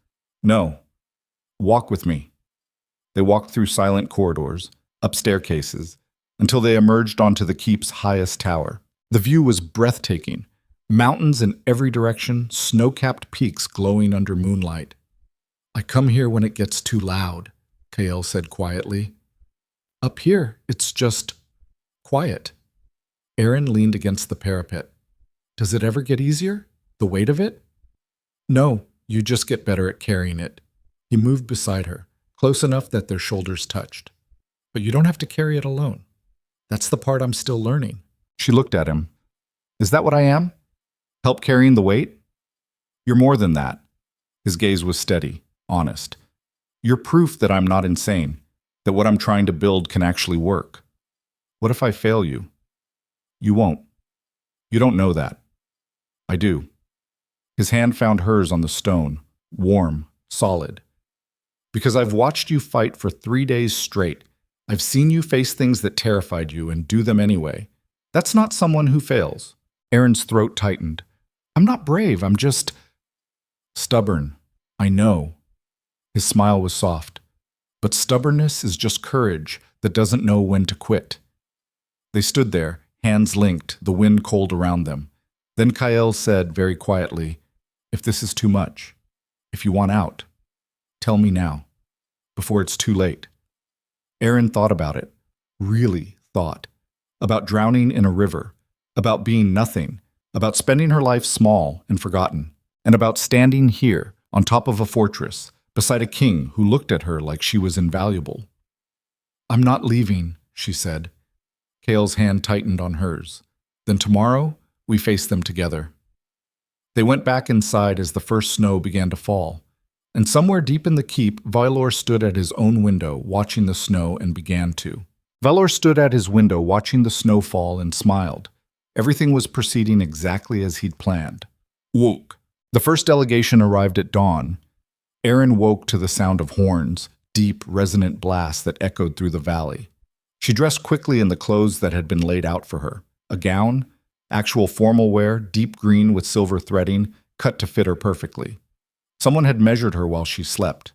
"No." "Walk with me." They walked through silent corridors, up staircases, until they emerged onto the keep's highest tower. The view was breathtaking. Mountains in every direction, snow-capped peaks glowing under moonlight. "I come here when it gets too loud," Kael said quietly. "Up here, it's just quiet." Aaron leaned against the parapet. "Does it ever get easier? The weight of it?" "No, you just get better at carrying it." He moved beside her, close enough that their shoulders touched. "But you don't have to carry it alone. That's the part I'm still learning." She looked at him. "Is that what I am? Help carrying the weight?" "You're more than that." His gaze was steady, honest. "You're proof that I'm not insane, that what I'm trying to build can actually work. What if I fail you?" "You won't. You don't know that." "I do." His hand found hers on the stone, warm, solid. "Because I've watched you fight for 3 days straight. I've seen you face things that terrified you and do them anyway. That's not someone who fails." Aaron's throat tightened. "I'm not brave, I'm just stubborn. I know." His smile was soft. "But stubbornness is just courage that doesn't know when to quit." They stood there, hands linked, the wind cold around them. Then Kael said very quietly, "If this is too much, if you want out, tell me now, before it's too late." Aaron thought about it, really thought, about drowning in a river, about being nothing, about spending her life small and forgotten, and about standing here, on top of a fortress, beside a king who looked at her like she was invaluable. "I'm not leaving," she said. Kael's hand tightened on hers. "Then tomorrow, we face them together." They went back inside as the first snow began to fall, and somewhere deep in the keep, Valor stood at his own window, watching the snow, and began to. Valor stood at his window, watching the snow fall, and smiled. Everything was proceeding exactly as he'd planned. Woke. The first delegation arrived at dawn. Aaron woke to the sound of horns, deep, resonant blasts that echoed through the valley. She dressed quickly in the clothes that had been laid out for her. A gown, actual formal wear, deep green with silver threading, cut to fit her perfectly. Someone had measured her while she slept.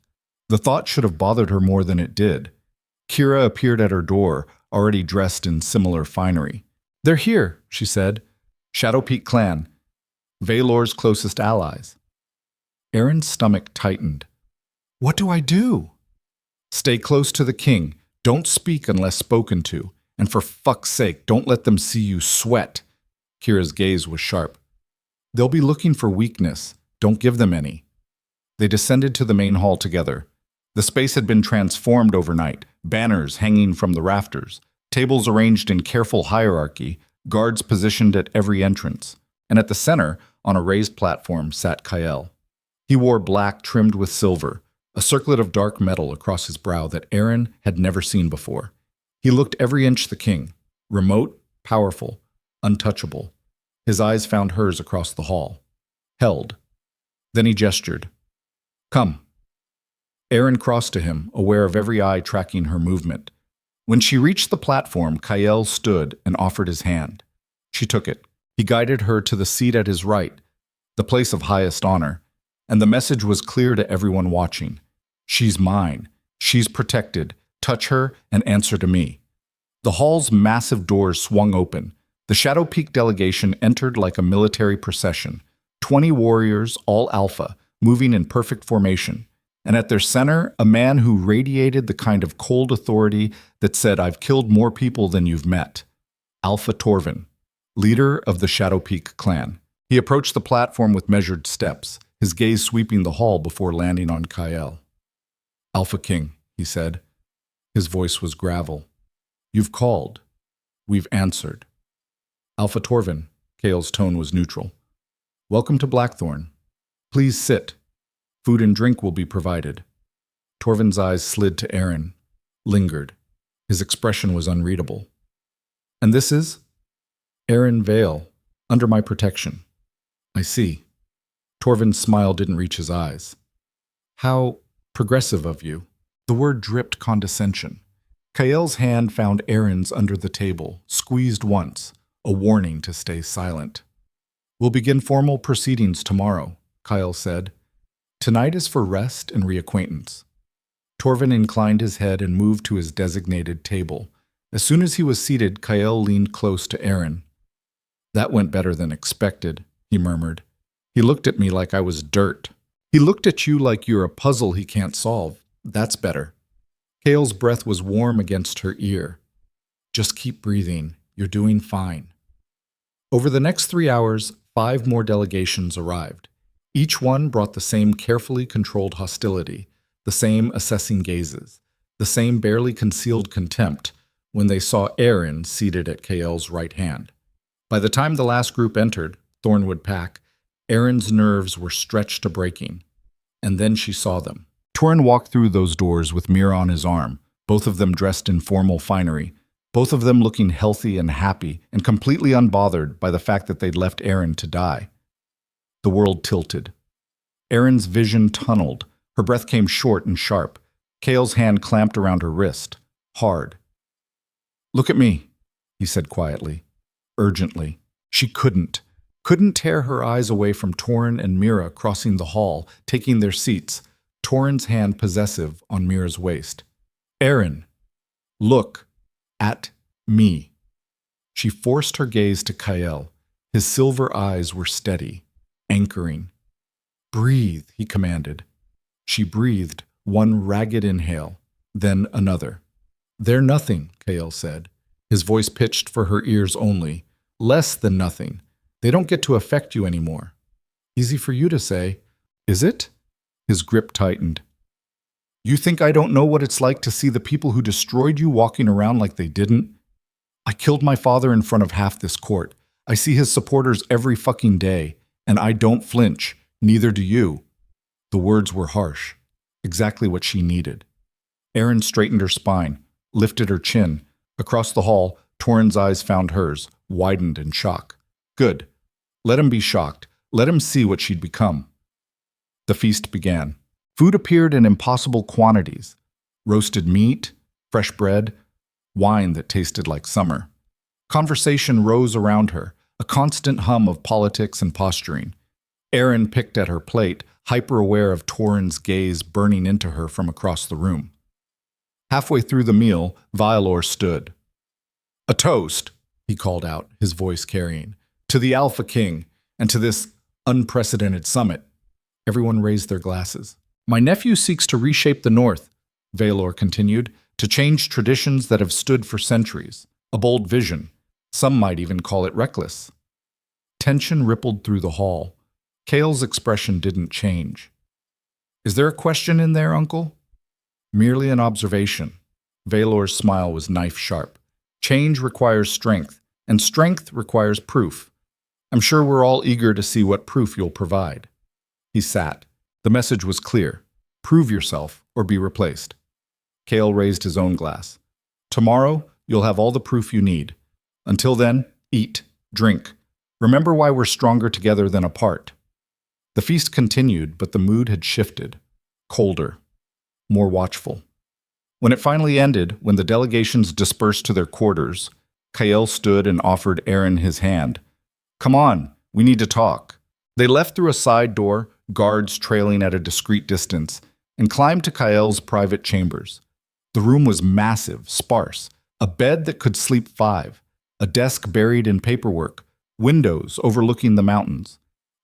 The thought should have bothered her more than it did. Kira appeared at her door, already dressed in similar finery. "They're here," she said. "Shadow Peak clan. Valor's closest allies." Aaron's stomach tightened. "What do I do?" "Stay close to the king. Don't speak unless spoken to. And for fuck's sake, don't let them see you sweat." Kira's gaze was sharp. "They'll be looking for weakness. Don't give them any." They descended to the main hall together. The space had been transformed overnight, banners hanging from the rafters, tables arranged in careful hierarchy, guards positioned at every entrance. And at the center, on a raised platform, sat Kael. He wore black trimmed with silver, a circlet of dark metal across his brow that Aaron had never seen before. He looked every inch the king, remote, powerful, untouchable. His eyes found hers across the hall. Held. Then he gestured. "Come." Aaron crossed to him, aware of every eye tracking her movement. When she reached the platform, Kael stood and offered his hand. She took it. He guided her to the seat at his right, the place of highest honor, and the message was clear to everyone watching. "She's mine. She's protected. Touch her and answer to me." The hall's massive doors swung open. The Shadow Peak delegation entered like a military procession, 20 warriors, all alpha, moving in perfect formation. And at their center, a man who radiated the kind of cold authority that said, "I've killed more people than you've met." Alpha Torvin, leader of the Shadow Peak clan. He approached the platform with measured steps, his gaze sweeping the hall before landing on Kael. "Alpha King," he said. His voice was gravel. "You've called. We've answered." "Alpha Torvin," Kael's tone was neutral. "Welcome to Blackthorn. Please sit. Food and drink will be provided." Torvin's eyes slid to Aaron, lingered. His expression was unreadable. "And this is?" "Aaron Vale, under my protection." "I see." Torvin's smile didn't reach his eyes. "How progressive of you." The word dripped condescension. Kael's hand found Aaron's under the table, squeezed once, a warning to stay silent. "We'll begin formal proceedings tomorrow," Kael said. "Tonight is for rest and reacquaintance." Torvin inclined his head and moved to his designated table. As soon as he was seated, Kael leaned close to Aaron. "That went better than expected," he murmured. "He looked at me like I was dirt. He looked at you like you're a puzzle he can't solve. That's better." Kael's breath was warm against her ear. "Just keep breathing. You're doing fine." Over the next 3 hours, 5 more delegations arrived. Each one brought the same carefully controlled hostility, the same assessing gazes, the same barely concealed contempt when they saw Aaron seated at Kael's right hand. By the time the last group entered, Thornwood Pack, Aaron's nerves were stretched to breaking. And then she saw them. Torin walked through those doors with Mira on his arm, both of them dressed in formal finery, both of them looking healthy and happy and completely unbothered by the fact that they'd left Aaron to die. The world tilted. Erin's vision tunneled. Her breath came short and sharp. Kael's hand clamped around her wrist, hard. "Look at me," he said quietly, urgently. She couldn't tear her eyes away from Torin and Mira crossing the hall, taking their seats, Torin's hand possessive on Mira's waist. "Aaron, look at me." She forced her gaze to Kael. His silver eyes were steady, anchoring. "Breathe," he commanded. She breathed, one ragged inhale, then another. "They're nothing," Kael said, his voice pitched for her ears only. "Less than nothing. They don't get to affect you anymore." "Easy for you to say. Is it?" His grip tightened. "You think I don't know what it's like to see the people who destroyed you walking around like they didn't? I killed my father in front of half this court. I see his supporters every fucking day, and I don't flinch. Neither do you." The words were harsh, exactly what she needed. Aaron straightened her spine, lifted her chin. Across the hall, Torin's eyes found hers, widened in shock. Good. Let him be shocked. Let him see what she'd become. The feast began. Food appeared in impossible quantities. Roasted meat, fresh bread, wine that tasted like summer. Conversation rose around her, a constant hum of politics and posturing. Aaron picked at her plate, hyper-aware of Torin's gaze burning into her from across the room. Halfway through the meal, Violor stood. "A toast," he called out, his voice carrying, "to the Alpha King and to this unprecedented summit." Everyone raised their glasses. "My nephew seeks to reshape the North," Valor continued, "to change traditions that have stood for centuries. A bold vision. Some might even call it reckless." Tension rippled through the hall. Kael's expression didn't change. "Is there a question in there, Uncle?" "Merely an observation." Valor's smile was knife-sharp. "Change requires strength, and strength requires proof. I'm sure we're all eager to see what proof you'll provide." He sat. The message was clear. Prove yourself or be replaced. Kael raised his own glass. "Tomorrow, you'll have all the proof you need. Until then, eat, drink. Remember why we're stronger together than apart." The feast continued, but the mood had shifted. Colder. More watchful. When it finally ended, when the delegations dispersed to their quarters, Kael stood and offered Aaron his hand. "Come on, we need to talk." They left through a side door, guards trailing at a discreet distance, and climbed to Kael's private chambers. The room was massive, sparse, a bed that could sleep 5, a desk buried in paperwork, windows overlooking the mountains.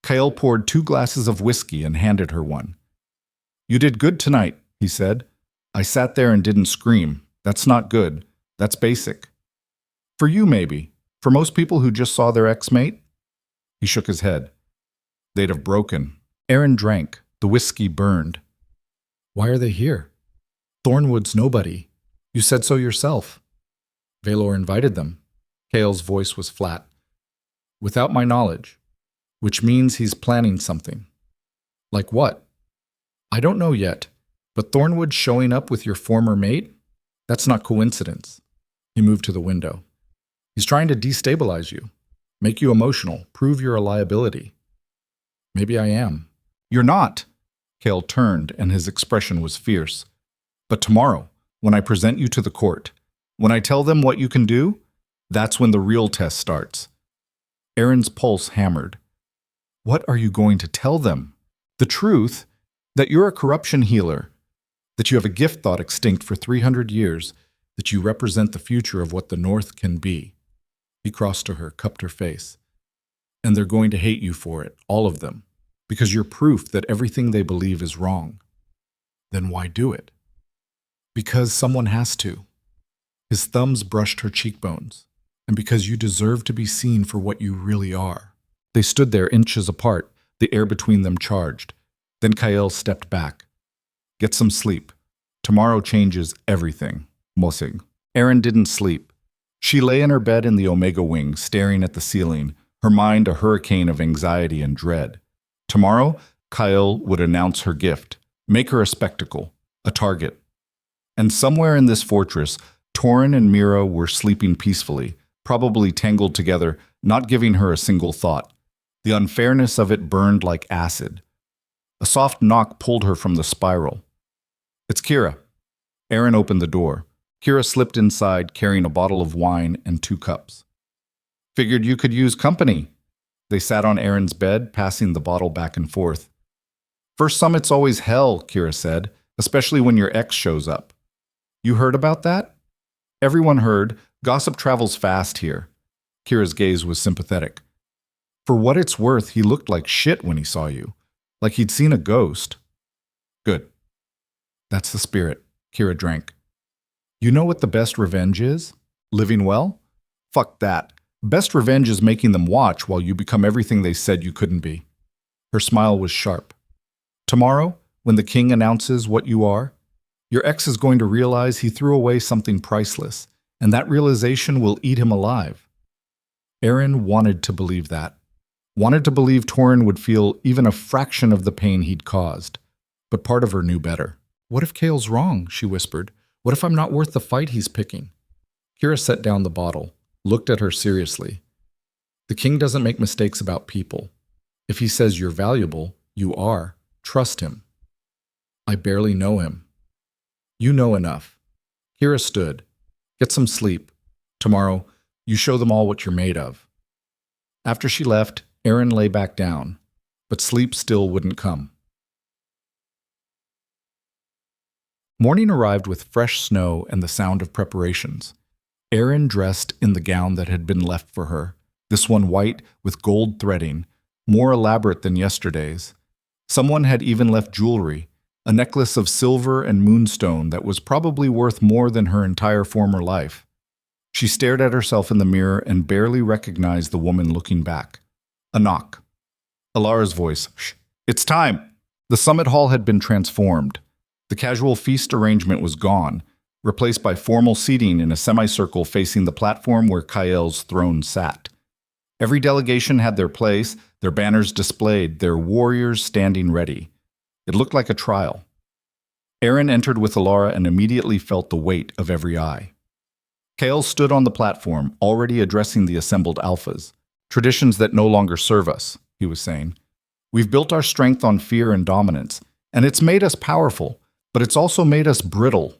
Kael poured 2 glasses of whiskey and handed her one. "You did good tonight," he said. "I sat there and didn't scream. That's not good. That's basic." "For you, maybe. For most people who just saw their ex-mate?" He shook his head. "They'd have broken." Aaron drank. The whiskey burned. "Why are they here? Thornwood's nobody. You said so yourself." "Valor invited them." Kael's voice was flat. "Without my knowledge. Which means he's planning something." "Like what?" "I don't know yet, but Thornwood showing up with your former mate? That's not coincidence." He moved to the window. "He's trying to destabilize you, make you emotional, prove you're a liability." "Maybe I am." "You're not." Kael turned, and his expression was fierce. "But tomorrow, when I present you to the court, when I tell them what you can do, that's when the real test starts." Aaron's pulse hammered. "What are you going to tell them?" "The truth, that you're a corruption healer, that you have a gift thought extinct for 300 years, that you represent the future of what the North can be. He crossed to her, cupped her face. And they're going to hate you for it, all of them, because you're proof that everything they believe is wrong. Then why do it? Because someone has to. His thumbs brushed her cheekbones. And because you deserve to be seen for what you really are. They stood there inches apart, the air between them charged. Then Kael stepped back. Get some sleep. Tomorrow changes everything. Mosig. Erin didn't sleep. She lay in her bed in the Omega wing, staring at the ceiling, her mind a hurricane of anxiety and dread. Tomorrow, Kael would announce her gift, make her a spectacle, a target. And somewhere in this fortress, Torin and Mira were sleeping peacefully, probably tangled together, not giving her a single thought. The unfairness of it burned like acid. A soft knock pulled her from the spiral. It's Kira. Erin opened the door. Kira slipped inside, carrying a bottle of wine and 2 cups. Figured you could use company. They sat on Erin's bed, passing the bottle back and forth. First summit's always hell, Kira said, especially when your ex shows up. You heard about that? Everyone heard. Gossip travels fast here. Kira's gaze was sympathetic. For what it's worth, he looked like shit when he saw you. Like he'd seen a ghost. Good. That's the spirit. Kira drank. You know what the best revenge is? Living well? Fuck that. Best revenge is making them watch while you become everything they said you couldn't be. Her smile was sharp. Tomorrow, when the king announces what you are, your ex is going to realize he threw away something priceless, and that realization will eat him alive. Erin wanted to believe that. Wanted to believe Torin would feel even a fraction of the pain he'd caused. But part of her knew better. What if Kael's wrong, she whispered. What if I'm not worth the fight he's picking? Kira set down the bottle, looked at her seriously. The king doesn't make mistakes about people. If he says you're valuable, you are. Trust him. I barely know him. You know enough. Kira stood. Get some sleep. Tomorrow, you show them all what you're made of. After she left, Erin lay back down, but sleep still wouldn't come. Morning arrived with fresh snow and the sound of preparations. Erin dressed in the gown that had been left for her, this one white with gold threading, more elaborate than yesterday's. Someone had even left jewelry, a necklace of silver and moonstone that was probably worth more than her entire former life. She stared at herself in the mirror and barely recognized the woman looking back. A knock. Alara's voice. Shh. It's time. The summit hall had been transformed. The casual feast arrangement was gone, replaced by formal seating in a semicircle facing the platform where Kael's throne sat. Every delegation had their place, their banners displayed, their warriors standing ready. It looked like a trial. Erin entered with Alara and immediately felt the weight of every eye. Kael stood on the platform, already addressing the assembled alphas. Traditions that no longer serve us, he was saying. We've built our strength on fear and dominance, and it's made us powerful, but it's also made us brittle.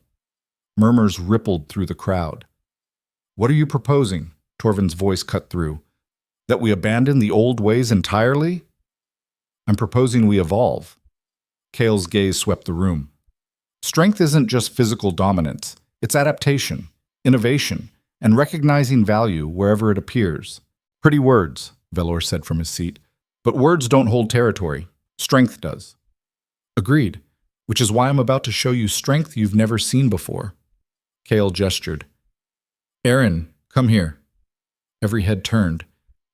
Murmurs rippled through the crowd. What are you proposing? Torvin's voice cut through. That we abandon the old ways entirely? I'm proposing we evolve. Kael's gaze swept the room. Strength isn't just physical dominance. It's adaptation, innovation, and recognizing value wherever it appears. Pretty words, Velor said from his seat. But words don't hold territory. Strength does. Agreed, which is why I'm about to show you strength you've never seen before. Kael gestured. Erin, come here. Every head turned.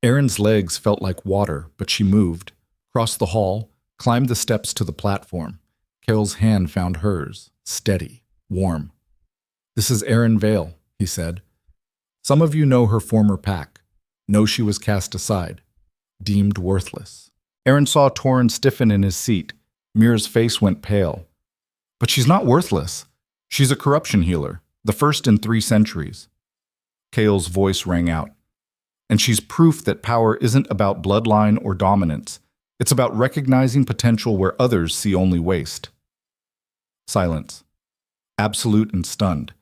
Erin's legs felt like water, but she moved, crossed the hall, climbed the steps to the platform. Kael's hand found hers, steady, warm. This is Erin Vale, he said. Some of you know her former pack, know she was cast aside, deemed worthless. Erin saw Torin stiffen in his seat. Mira's face went pale. But she's not worthless. She's a corruption healer, the first in 3 centuries. Kael's voice rang out. And she's proof that power isn't about bloodline or dominance. It's about recognizing potential where others see only waste. Silence. Absolute and stunned.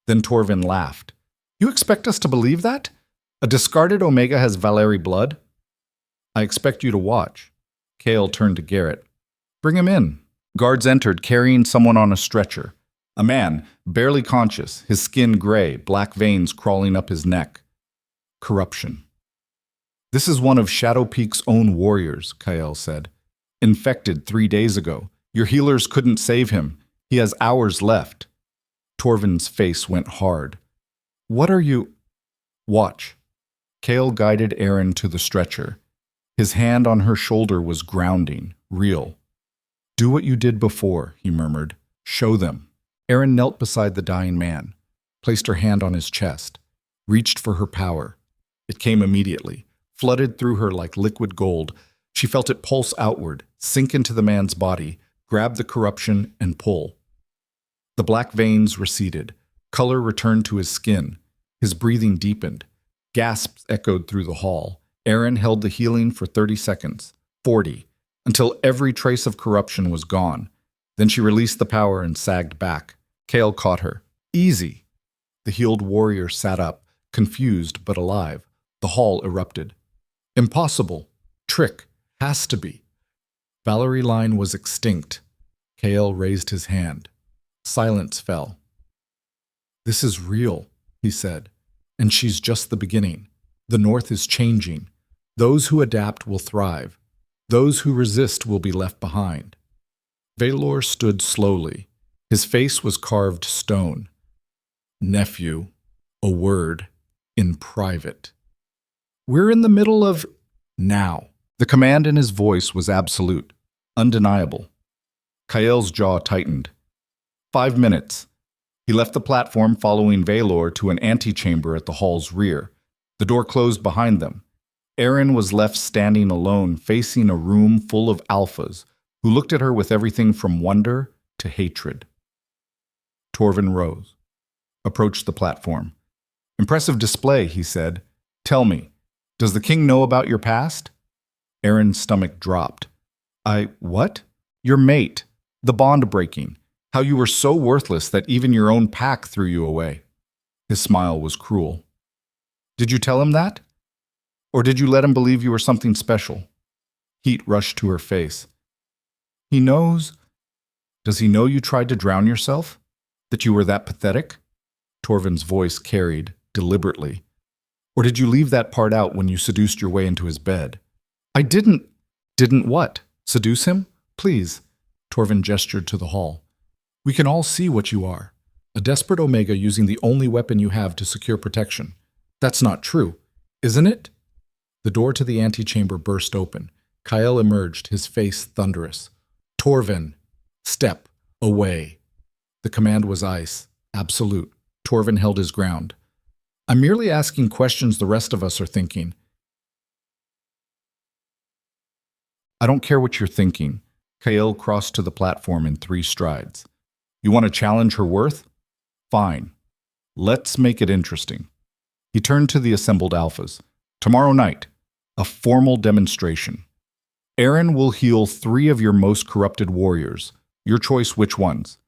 Then Torvin laughed. You expect us to believe that? A discarded Omega has Valeri blood? I expect you to watch. Kael turned to Garrett. Bring him in. Guards entered, carrying someone on a stretcher. A man, barely conscious, his skin gray, black veins crawling up his neck. Corruption. This is one of Shadow Peak's own warriors, Kael said. Infected 3 days ago. Your healers couldn't save him. He has hours left. Torvin's face went hard. What are you... Watch. Kael guided Aaron to the stretcher. His hand on her shoulder was grounding, real. Do what you did before, he murmured. Show them. Aaron knelt beside the dying man, placed her hand on his chest, reached for her power. It came immediately, flooded through her like liquid gold. She felt it pulse outward, sink into the man's body, grab the corruption, and pull. The black veins receded. Color returned to his skin. His breathing deepened. Gasps echoed through the hall. Aaron held the healing for 30 seconds, 40, until every trace of corruption was gone. Then she released the power and sagged back. Kael caught her. Easy. The healed warrior sat up, confused but alive. The hall erupted. Impossible. Trick. Has to be. Valerie Line was extinct. Kael raised his hand. Silence fell. This is real, he said. And she's just the beginning. The North is changing. Those who adapt will thrive. Those who resist will be left behind. Valor stood slowly. His face was carved stone. Nephew, a word, in private. We're in the middle of now. The command in his voice was absolute, undeniable. Kael's jaw tightened. 5 minutes. He left the platform following Valor to an antechamber at the hall's rear. The door closed behind them. Aaron was left standing alone, facing a room full of alphas, who looked at her with everything from wonder to hatred. Torvin rose, approached the platform. Impressive display, he said. Tell me, does the king know about your past? Aaron's stomach dropped. What? Your mate, the bond breaking, how you were so worthless that even your own pack threw you away. His smile was cruel. Did you tell him that? Or did you let him believe you were something special? Heat rushed to her face. He knows. Does he know you tried to drown yourself? That you were that pathetic? Torvin's voice carried, deliberately. Or did you leave that part out when you seduced your way into his bed? I didn't. Didn't what? Seduce him? Please. Torvin gestured to the hall. We can all see what you are. A desperate Omega using the only weapon you have to secure protection. That's not true, isn't it? The door to the antechamber burst open. Kael emerged, his face thunderous. Torvin, step away. The command was ice, absolute. Torvin held his ground. I'm merely asking questions the rest of us are thinking. I don't care what you're thinking. Kael crossed to the platform in 3 strides. You want to challenge her worth? Fine. Let's make it interesting. He turned to the assembled alphas. Tomorrow night, a formal demonstration. Aaron will heal 3 of your most corrupted warriors. Your choice which ones.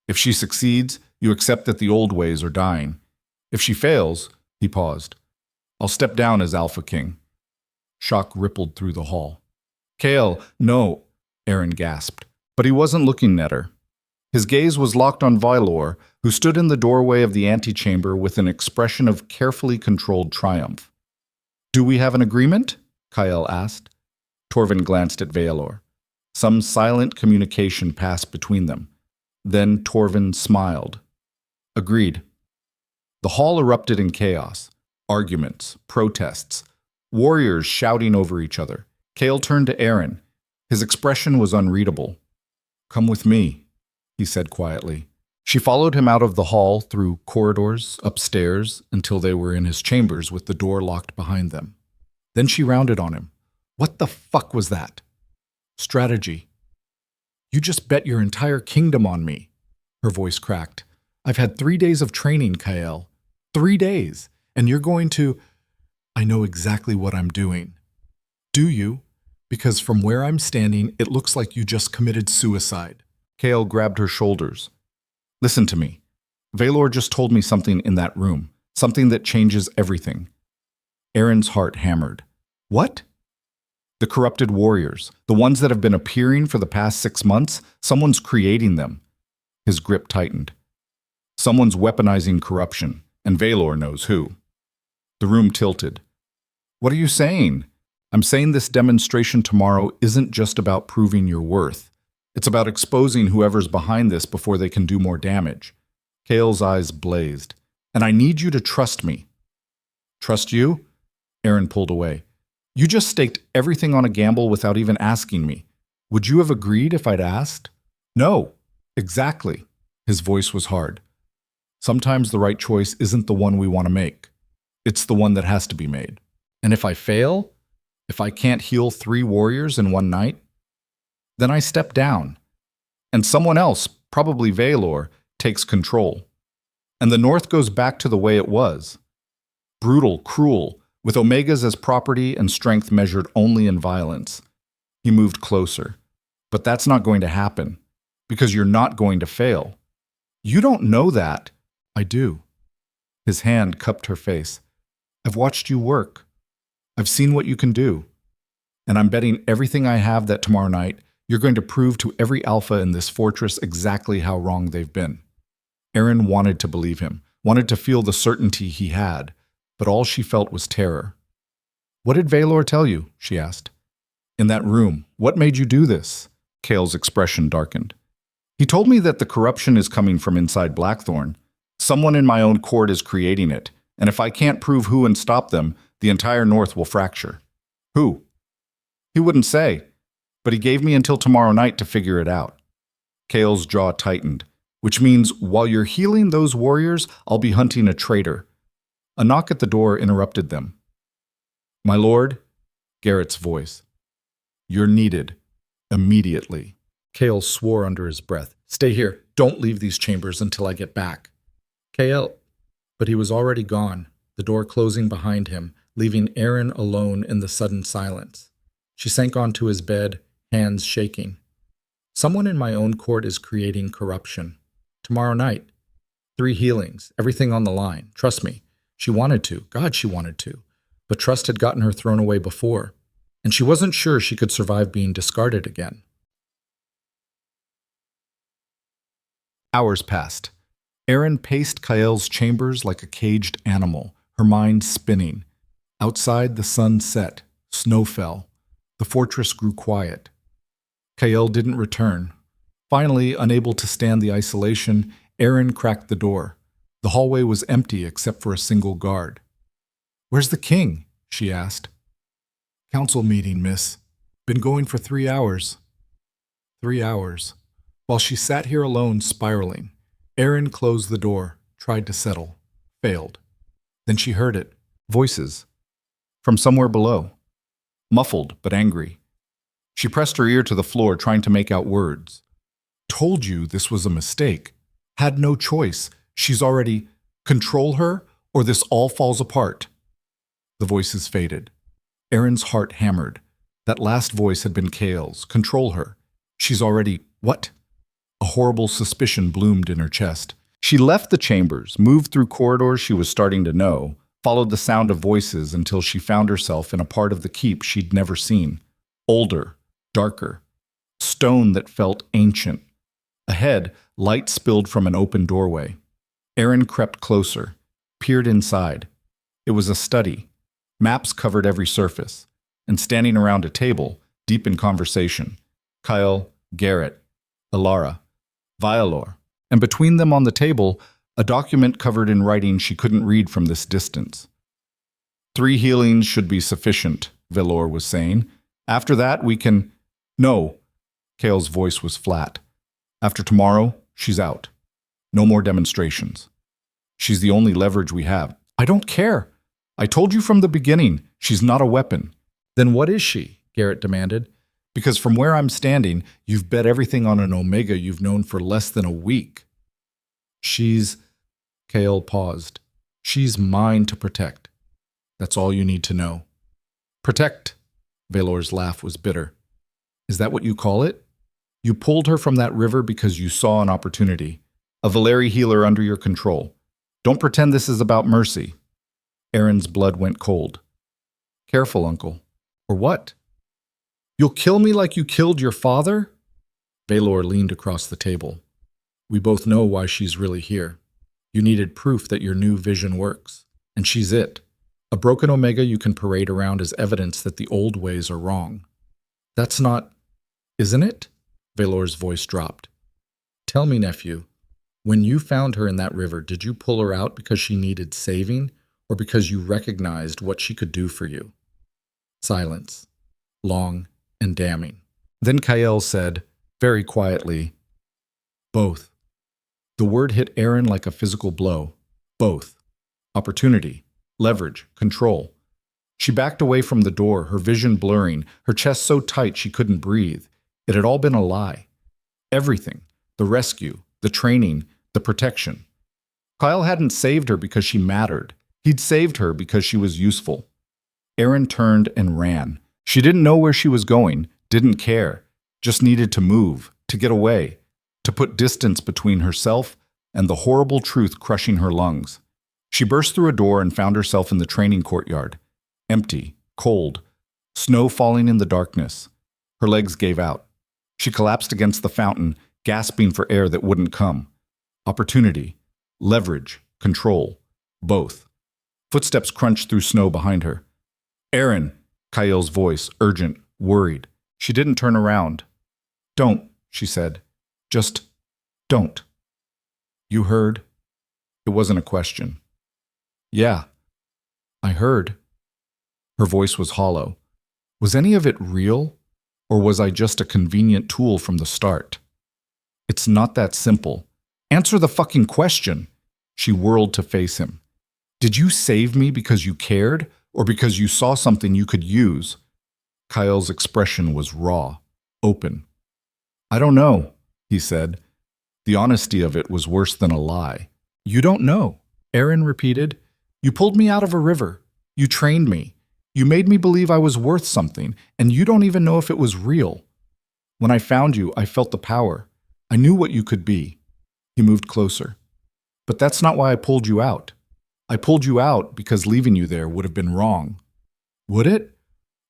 If she succeeds, you accept that the old ways are dying. If she fails, he paused. I'll step down as Alpha King. Shock rippled through the hall. Kael, no, Aaron gasped. But he wasn't looking at her. His gaze was locked on Valor, who stood in the doorway of the antechamber with an expression of carefully controlled triumph. Do we have an agreement? Kael asked. Torvin glanced at Valor. Some silent communication passed between them. Then Torvin smiled. Agreed. The hall erupted in chaos. Arguments, protests, warriors shouting over each other. Kael turned to Aaron. His expression was unreadable. Come with me, he said quietly. She followed him out of the hall, through corridors, upstairs, until they were in his chambers with the door locked behind them. Then she rounded on him. What the fuck was that? Strategy. You just bet your entire kingdom on me. Her voice cracked. I've had 3 days of training, Kael. 3 days. And you're going to... I know exactly what I'm doing. Do you? Because from where I'm standing, it looks like you just committed suicide. Kael grabbed her shoulders. Listen to me. Valor just told me something in that room. Something that changes everything. Aaron's heart hammered. What? The corrupted warriors, the ones that have been appearing for the past 6 months, someone's creating them. His grip tightened. Someone's weaponizing corruption, and Valor knows who. The room tilted. What are you saying? I'm saying this demonstration tomorrow isn't just about proving your worth. It's about exposing whoever's behind this before they can do more damage. Kale's eyes blazed. And I need you to trust me. Trust you? Aaron pulled away. You just staked everything on a gamble without even asking me. Would you have agreed if I'd asked? No. Exactly. His voice was hard. Sometimes the right choice isn't the one we want to make. It's the one that has to be made. And if I fail, if I can't heal 3 warriors in one night, then I step down. And someone else, probably Valor, takes control. And the North goes back to the way it was. Brutal, cruel, with Omegas as property and strength measured only in violence. He moved closer. But that's not going to happen, because you're not going to fail. You don't know that. I do. His hand cupped her face. I've watched you work. I've seen what you can do. And I'm betting everything I have that tomorrow night, you're going to prove to every alpha in this fortress exactly how wrong they've been. Aaron wanted to believe him, wanted to feel the certainty he had, but all she felt was terror. What did Valor tell you? She asked. In that room, what made you do this? Kale's expression darkened. He told me that the corruption is coming from inside Blackthorn. Someone in my own court is creating it, and if I can't prove who and stop them, the entire North will fracture. Who? He wouldn't say, but he gave me until tomorrow night to figure it out. Kale's jaw tightened, which means while you're healing those warriors, I'll be hunting a traitor. A knock at the door interrupted them. My lord, Garrett's voice. You're needed. Immediately. Kale swore under his breath. Stay here. Don't leave these chambers until I get back. Kale. But he was already gone, the door closing behind him, leaving Aaron alone in the sudden silence. She sank onto his bed, hands shaking. Someone in my own court is creating corruption. Tomorrow night. 3 healings, everything on the line. Trust me. She wanted to. God, she wanted to. But trust had gotten her thrown away before, and she wasn't sure she could survive being discarded again. Hours passed. Aaron paced Kael's chambers like a caged animal, her mind spinning. Outside, the sun set. Snow fell. The fortress grew quiet. Kael didn't return. Finally, unable to stand the isolation, Aaron cracked the door. The hallway was empty except for a single guard. Where's the king? She asked. Council meeting, miss. Been going for 3 hours. 3 hours. While she sat here alone, spiraling, Aaron closed the door, tried to settle, failed. Then she heard it. Voices. From somewhere below. Muffled but angry. She pressed her ear to the floor, trying to make out words. Told you this was a mistake. Had no choice. She's already... Control her, or this all falls apart. The voices faded. Aaron's heart hammered. That last voice had been Kale's. Control her. She's already... What? A horrible suspicion bloomed in her chest. She left the chambers, moved through corridors she was starting to know, followed the sound of voices until she found herself in a part of the keep she'd never seen. Older, darker. Stone that felt ancient. Ahead, light spilled from an open doorway. Aaron crept closer, peered inside. It was a study. Maps covered every surface. And standing around a table, deep in conversation, Kyle, Garrett, Ilara, Violor, and between them on the table, a document covered in writing she couldn't read from this distance. 3 healings should be sufficient, Valor was saying. After that, we can... No. Kale's voice was flat. After tomorrow, she's out. No more demonstrations. She's the only leverage we have. I don't care. I told you from the beginning, she's not a weapon. Then what is she? Garrett demanded. Because from where I'm standing, you've bet everything on an Omega you've known for less than a week. She's... Kale paused. She's mine to protect. That's all you need to know. Protect. Valor's laugh was bitter. Is that what you call it? You pulled her from that river because you saw an opportunity. A Valeri healer under your control. Don't pretend this is about mercy. Aaron's blood went cold. Careful, Uncle. Or what? You'll kill me like you killed your father? Valor leaned across the table. We both know why she's really here. You needed proof that your new vision works. And she's it. A broken Omega you can parade around as evidence that the old ways are wrong. That's not, isn't it? Valor's voice dropped. Tell me, nephew, when you found her in that river, did you pull her out because she needed saving or because you recognized what she could do for you? Silence. Long and damning. Then Kael said, very quietly, both. The word hit Aaron like a physical blow. Both. Opportunity, leverage, control. She backed away from the door, her vision blurring, her chest so tight she couldn't breathe. It had all been a lie. Everything. The rescue, the training, the protection. Kyle hadn't saved her because she mattered. He'd saved her because she was useful. Aaron turned and ran. She didn't know where she was going, didn't care, just needed to move, to get away, to put distance between herself and the horrible truth crushing her lungs. She burst through a door and found herself in the training courtyard. Empty, cold, snow falling in the darkness. Her legs gave out. She collapsed against the fountain, gasping for air that wouldn't come. Opportunity, leverage, control, both. Footsteps crunched through snow behind her. Aaron, Kael's voice, urgent, worried. She didn't turn around. Don't, she said. Just don't. You heard? It wasn't a question. Yeah, I heard. Her voice was hollow. Was any of it real, or was I just a convenient tool from the start? It's not that simple. Answer the fucking question. She whirled to face him. Did you save me because you cared, or because you saw something you could use? Kyle's expression was raw, open. I don't know, he said. The honesty of it was worse than a lie. You don't know, Aaron repeated. You pulled me out of a river. You trained me. You made me believe I was worth something, and you don't even know if it was real. When I found you, I felt the power. I knew what you could be. He moved closer. But that's not why I pulled you out. I pulled you out because leaving you there would have been wrong. Would it?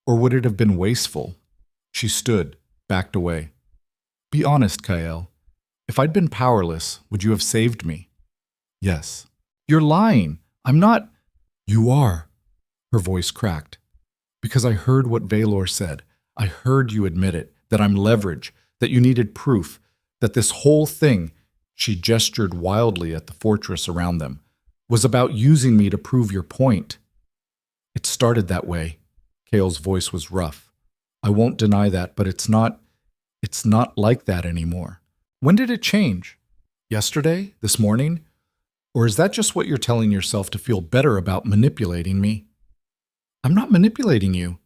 Or would it have been wasteful? She stood, backed away. Be honest, Kael. If I'd been powerless, would you have saved me? Yes. You're lying. I'm not. You are. Her voice cracked. Because I heard what Valor said. I heard you admit it, that I'm leverage, that you needed proof, that this whole thing, she gestured wildly at the fortress around them, was about using me to prove your point. It started that way. Kael's voice was rough. I won't deny that, but it's not like that anymore. When did it change? Yesterday? This morning? Or is that just what you're telling yourself to feel better about manipulating me? I'm not manipulating you.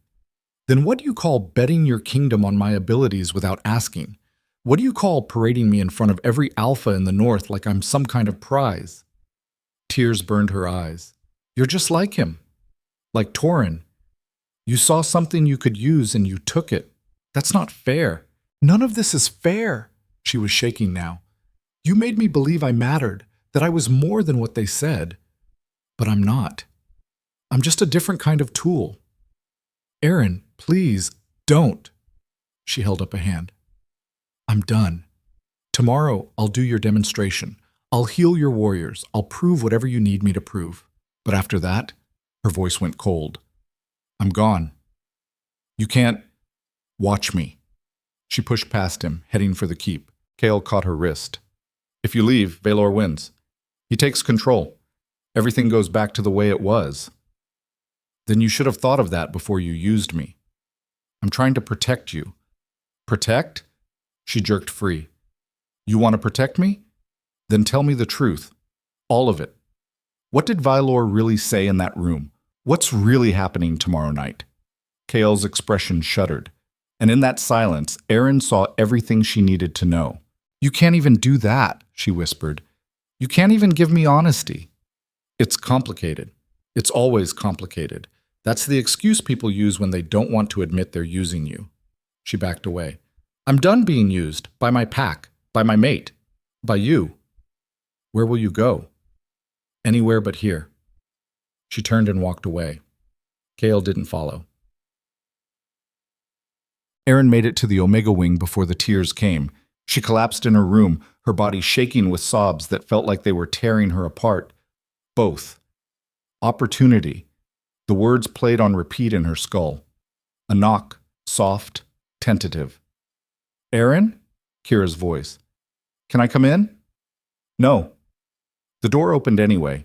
Then what do you call betting your kingdom on my abilities without asking? What do you call parading me in front of every alpha in the north like I'm some kind of prize? Tears burned her eyes. You're just like him. Like Torin. You saw something you could use and you took it. That's not fair. None of this is fair. She was shaking now. You made me believe I mattered, that I was more than what they said. But I'm not. I'm just a different kind of tool. Aaron, please, don't. She held up a hand. I'm done. Tomorrow, I'll do your demonstration. I'll heal your warriors. I'll prove whatever you need me to prove. But after that, her voice went cold. I'm gone. You can't watch me. She pushed past him, heading for the keep. Kael caught her wrist. If you leave, Valor wins. He takes control. Everything goes back to the way it was. Then you should have thought of that before you used me. I'm trying to protect you. Protect? She jerked free. You want to protect me? Then tell me the truth. All of it. What did Valor really say in that room? What's really happening tomorrow night? Kael's expression shuddered. And in that silence, Aaron saw everything she needed to know. You can't even do that, she whispered. You can't even give me honesty. It's complicated. It's always complicated. That's the excuse people use when they don't want to admit they're using you. She backed away. I'm done being used by my pack, by my mate, by you. Where will you go? Anywhere but here. She turned and walked away. Kael didn't follow. Erin made it to the Omega Wing before the tears came. She collapsed in her room, her body shaking with sobs that felt like they were tearing her apart. Both. Opportunity. The words played on repeat in her skull. A knock, soft, tentative. Erin? Kira's voice. Can I come in? No. The door opened anyway.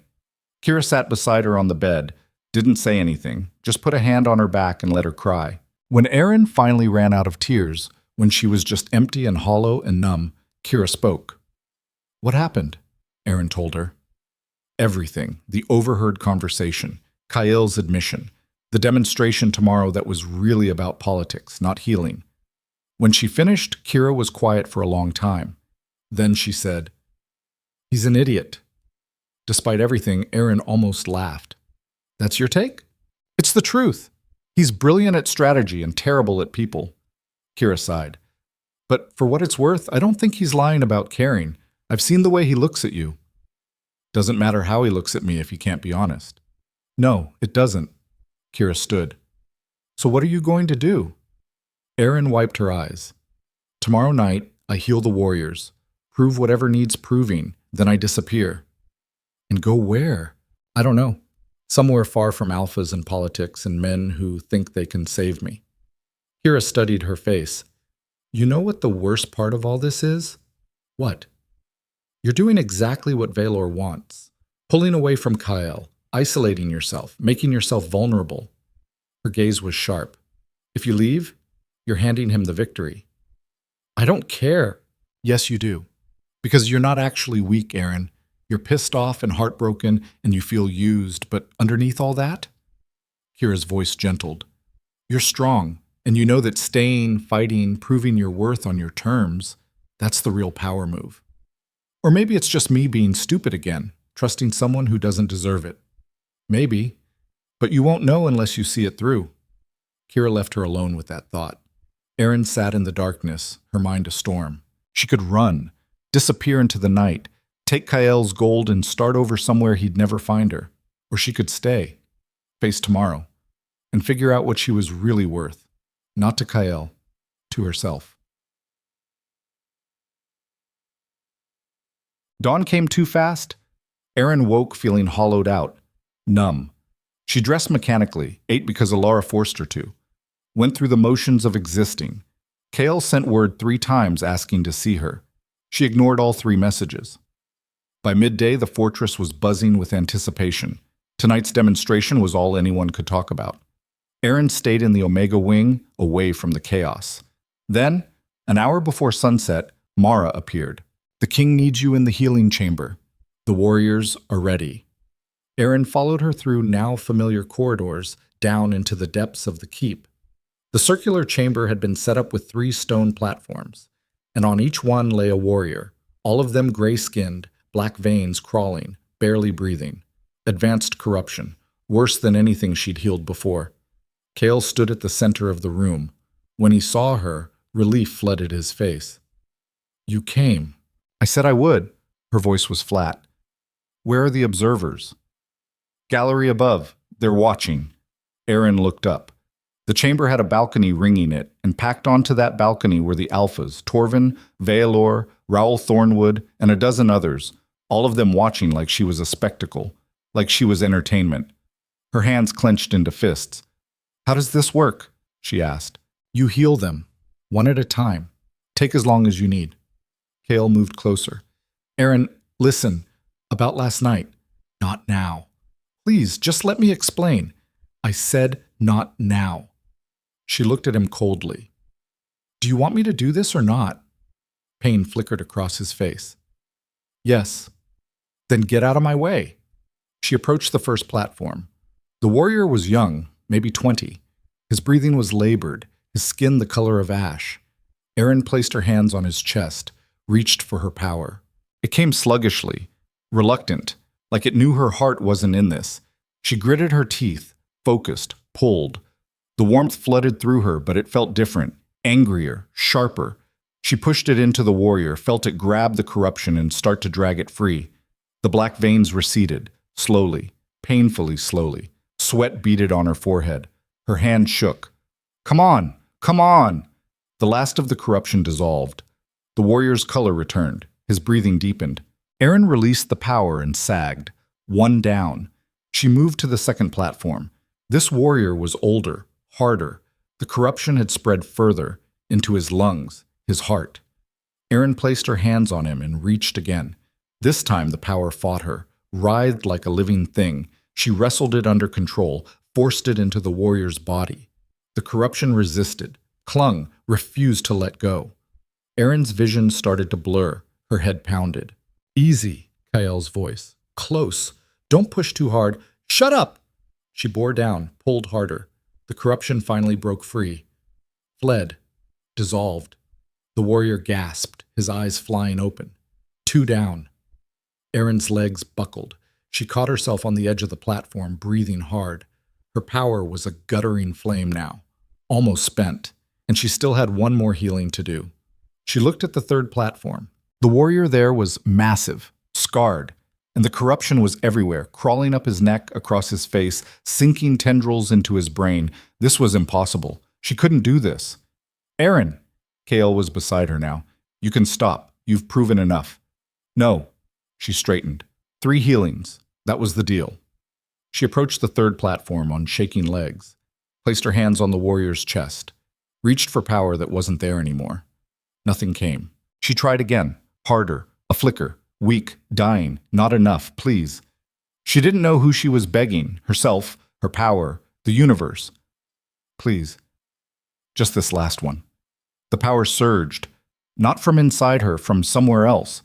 Kira sat beside her on the bed, didn't say anything, just put a hand on her back and let her cry. When Erin finally ran out of tears, when she was just empty and hollow and numb, Kira spoke. What happened? Erin told her. Everything. The overheard conversation. Kael's admission. The demonstration tomorrow that was really about politics, not healing. When she finished, Kira was quiet for a long time. Then she said, He's an idiot. Despite everything, Erin almost laughed. That's your take? It's the truth. He's brilliant at strategy and terrible at people. Kira sighed. But for what it's worth, I don't think he's lying about caring. I've seen the way he looks at you. Doesn't matter how he looks at me if he can't be honest. No, it doesn't. Kira stood. So what are you going to do? Erin wiped her eyes. Tomorrow night, I heal the warriors, prove whatever needs proving, then I disappear. And go where? I don't know. Somewhere far from alphas and politics and men who think they can save me. Kira studied her face. You know what the worst part of all this is? What? You're doing exactly what Valor wants. Pulling away from Kael, isolating yourself, making yourself vulnerable. Her gaze was sharp. If you leave, you're handing him the victory. I don't care. Yes, you do. Because you're not actually weak, Erin. You're pissed off and heartbroken, and you feel used, but underneath all that? Kira's voice gentled. You're strong, and you know that staying, fighting, proving your worth on your terms, that's the real power move. Or maybe it's just me being stupid again, trusting someone who doesn't deserve it. Maybe, but you won't know unless you see it through. Kira left her alone with that thought. Erin sat in the darkness, her mind a storm. She could run, disappear into the night, take Kael's gold and start over somewhere he'd never find her. Or she could stay, face tomorrow, and figure out what she was really worth. Not to Kael, to herself. Dawn came too fast. Erin woke feeling hollowed out, numb. She dressed mechanically, ate because Alara forced her to. Went through the motions of existing. Kael sent word 3 times asking to see her. She ignored all 3 messages. By midday, the fortress was buzzing with anticipation. Tonight's demonstration was all anyone could talk about. Erin stayed in the Omega Wing, away from the chaos. Then, an hour before sunset, Mara appeared. The king needs you in the healing chamber. The warriors are ready. Erin followed her through now familiar corridors down into the depths of the keep. The circular chamber had been set up with 3 stone platforms, and on each one lay a warrior, all of them gray-skinned, black veins crawling, barely breathing. Advanced corruption, worse than anything she'd healed before. Kael stood at the center of the room. When he saw her, relief flooded his face. You came. I said I would. Her voice was flat. Where are the observers? Gallery above. They're watching. Erin looked up. The chamber had a balcony ringing it, and packed onto that balcony were the Alphas, Torvin, Veilor, Raoul Thornwood, and a dozen others, all of them watching like she was a spectacle, like she was entertainment. Her hands clenched into fists. How does this work? She asked. You heal them, one at a time. Take as long as you need. Kael moved closer. Erin, listen, about last night. Not now. Please, just let me explain. I said not now. She looked at him coldly. Do you want me to do this or not? Pain flickered across his face. Yes. Then get out of my way. She approached the first platform. The warrior was young, maybe 20. His breathing was labored, his skin the color of ash. Erin placed her hands on his chest, reached for her power. It came sluggishly, reluctant, like it knew her heart wasn't in this. She gritted her teeth, focused, pulled. The warmth flooded through her, but it felt different, angrier, sharper. She pushed it into the warrior, felt it grab the corruption and start to drag it free. The black veins receded, slowly, painfully slowly. Sweat beaded on her forehead. Her hand shook. Come on, come on! The last of the corruption dissolved. The warrior's color returned. His breathing deepened. Aaron released the power and sagged. One down. She moved to the second platform. This warrior was older, harder. The corruption had spread further, into his lungs, his heart. Aaron placed her hands on him and reached again. This time the power fought her, writhed like a living thing. She wrestled it under control, forced it into the warrior's body. The corruption resisted, clung, refused to let go. Aaron's vision started to blur. Her head pounded. "Easy," Kael's voice. "Close. Don't push too hard. Shut up!" She bore down, pulled harder. The corruption finally broke free. Fled. Dissolved. The warrior gasped, his eyes flying open. Two down. Aaron's legs buckled. She caught herself on the edge of the platform, breathing hard. Her power was a guttering flame now, almost spent, and she still had one more healing to do. She looked at the third platform. The warrior there was massive, scarred, and the corruption was everywhere, crawling up his neck, across his face, sinking tendrils into his brain. This was impossible. She couldn't do this. "Aaron!" Kael was beside her now. "You can stop. You've proven enough." "No." She straightened. 3 healings. That was the deal. She approached the third platform on shaking legs, placed her hands on the warrior's chest, reached for power that wasn't there anymore. Nothing came. She tried again, harder, a flicker, weak, dying, not enough, please. She didn't know who she was begging, herself, her power, the universe. Please. Just this last one. The power surged, not from inside her, from somewhere else,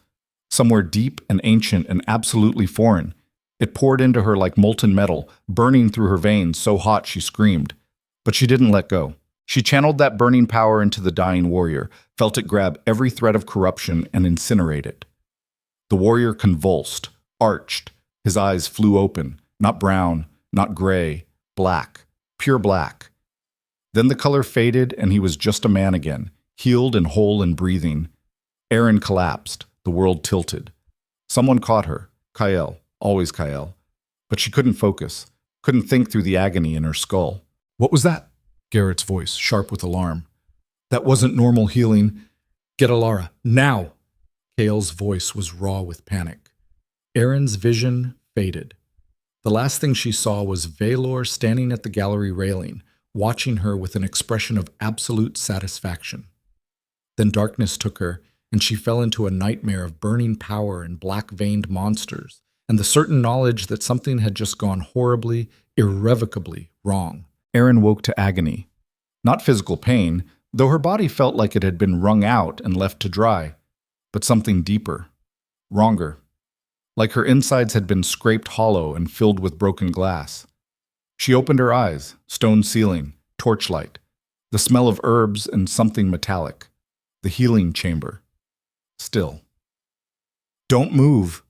somewhere deep and ancient and absolutely foreign. It poured into her like molten metal, burning through her veins, so hot she screamed. But she didn't let go. She channeled that burning power into the dying warrior, felt it grab every thread of corruption and incinerate it. The warrior convulsed, arched. His eyes flew open, not brown, not gray, black, pure black. Then the color faded and he was just a man again, healed and whole and breathing. Aaron collapsed, the world tilted. Someone caught her, Kael, always Kael. But she couldn't focus, couldn't think through the agony in her skull. "What was that?" Garrett's voice, sharp with alarm. "That wasn't normal healing. Get Alara, now!" Kael's voice was raw with panic. Aaron's vision faded. The last thing she saw was Valor standing at the gallery railing, watching her with an expression of absolute satisfaction. Then darkness took her, and she fell into a nightmare of burning power and black-veined monsters, and the certain knowledge that something had just gone horribly, irrevocably wrong. Aaron woke to agony. Not physical pain, though her body felt like it had been wrung out and left to dry, but something deeper, wronger, like her insides had been scraped hollow and filled with broken glass. She opened her eyes, stone ceiling, torchlight, the smell of herbs and something metallic, the healing chamber. Still. "Don't move."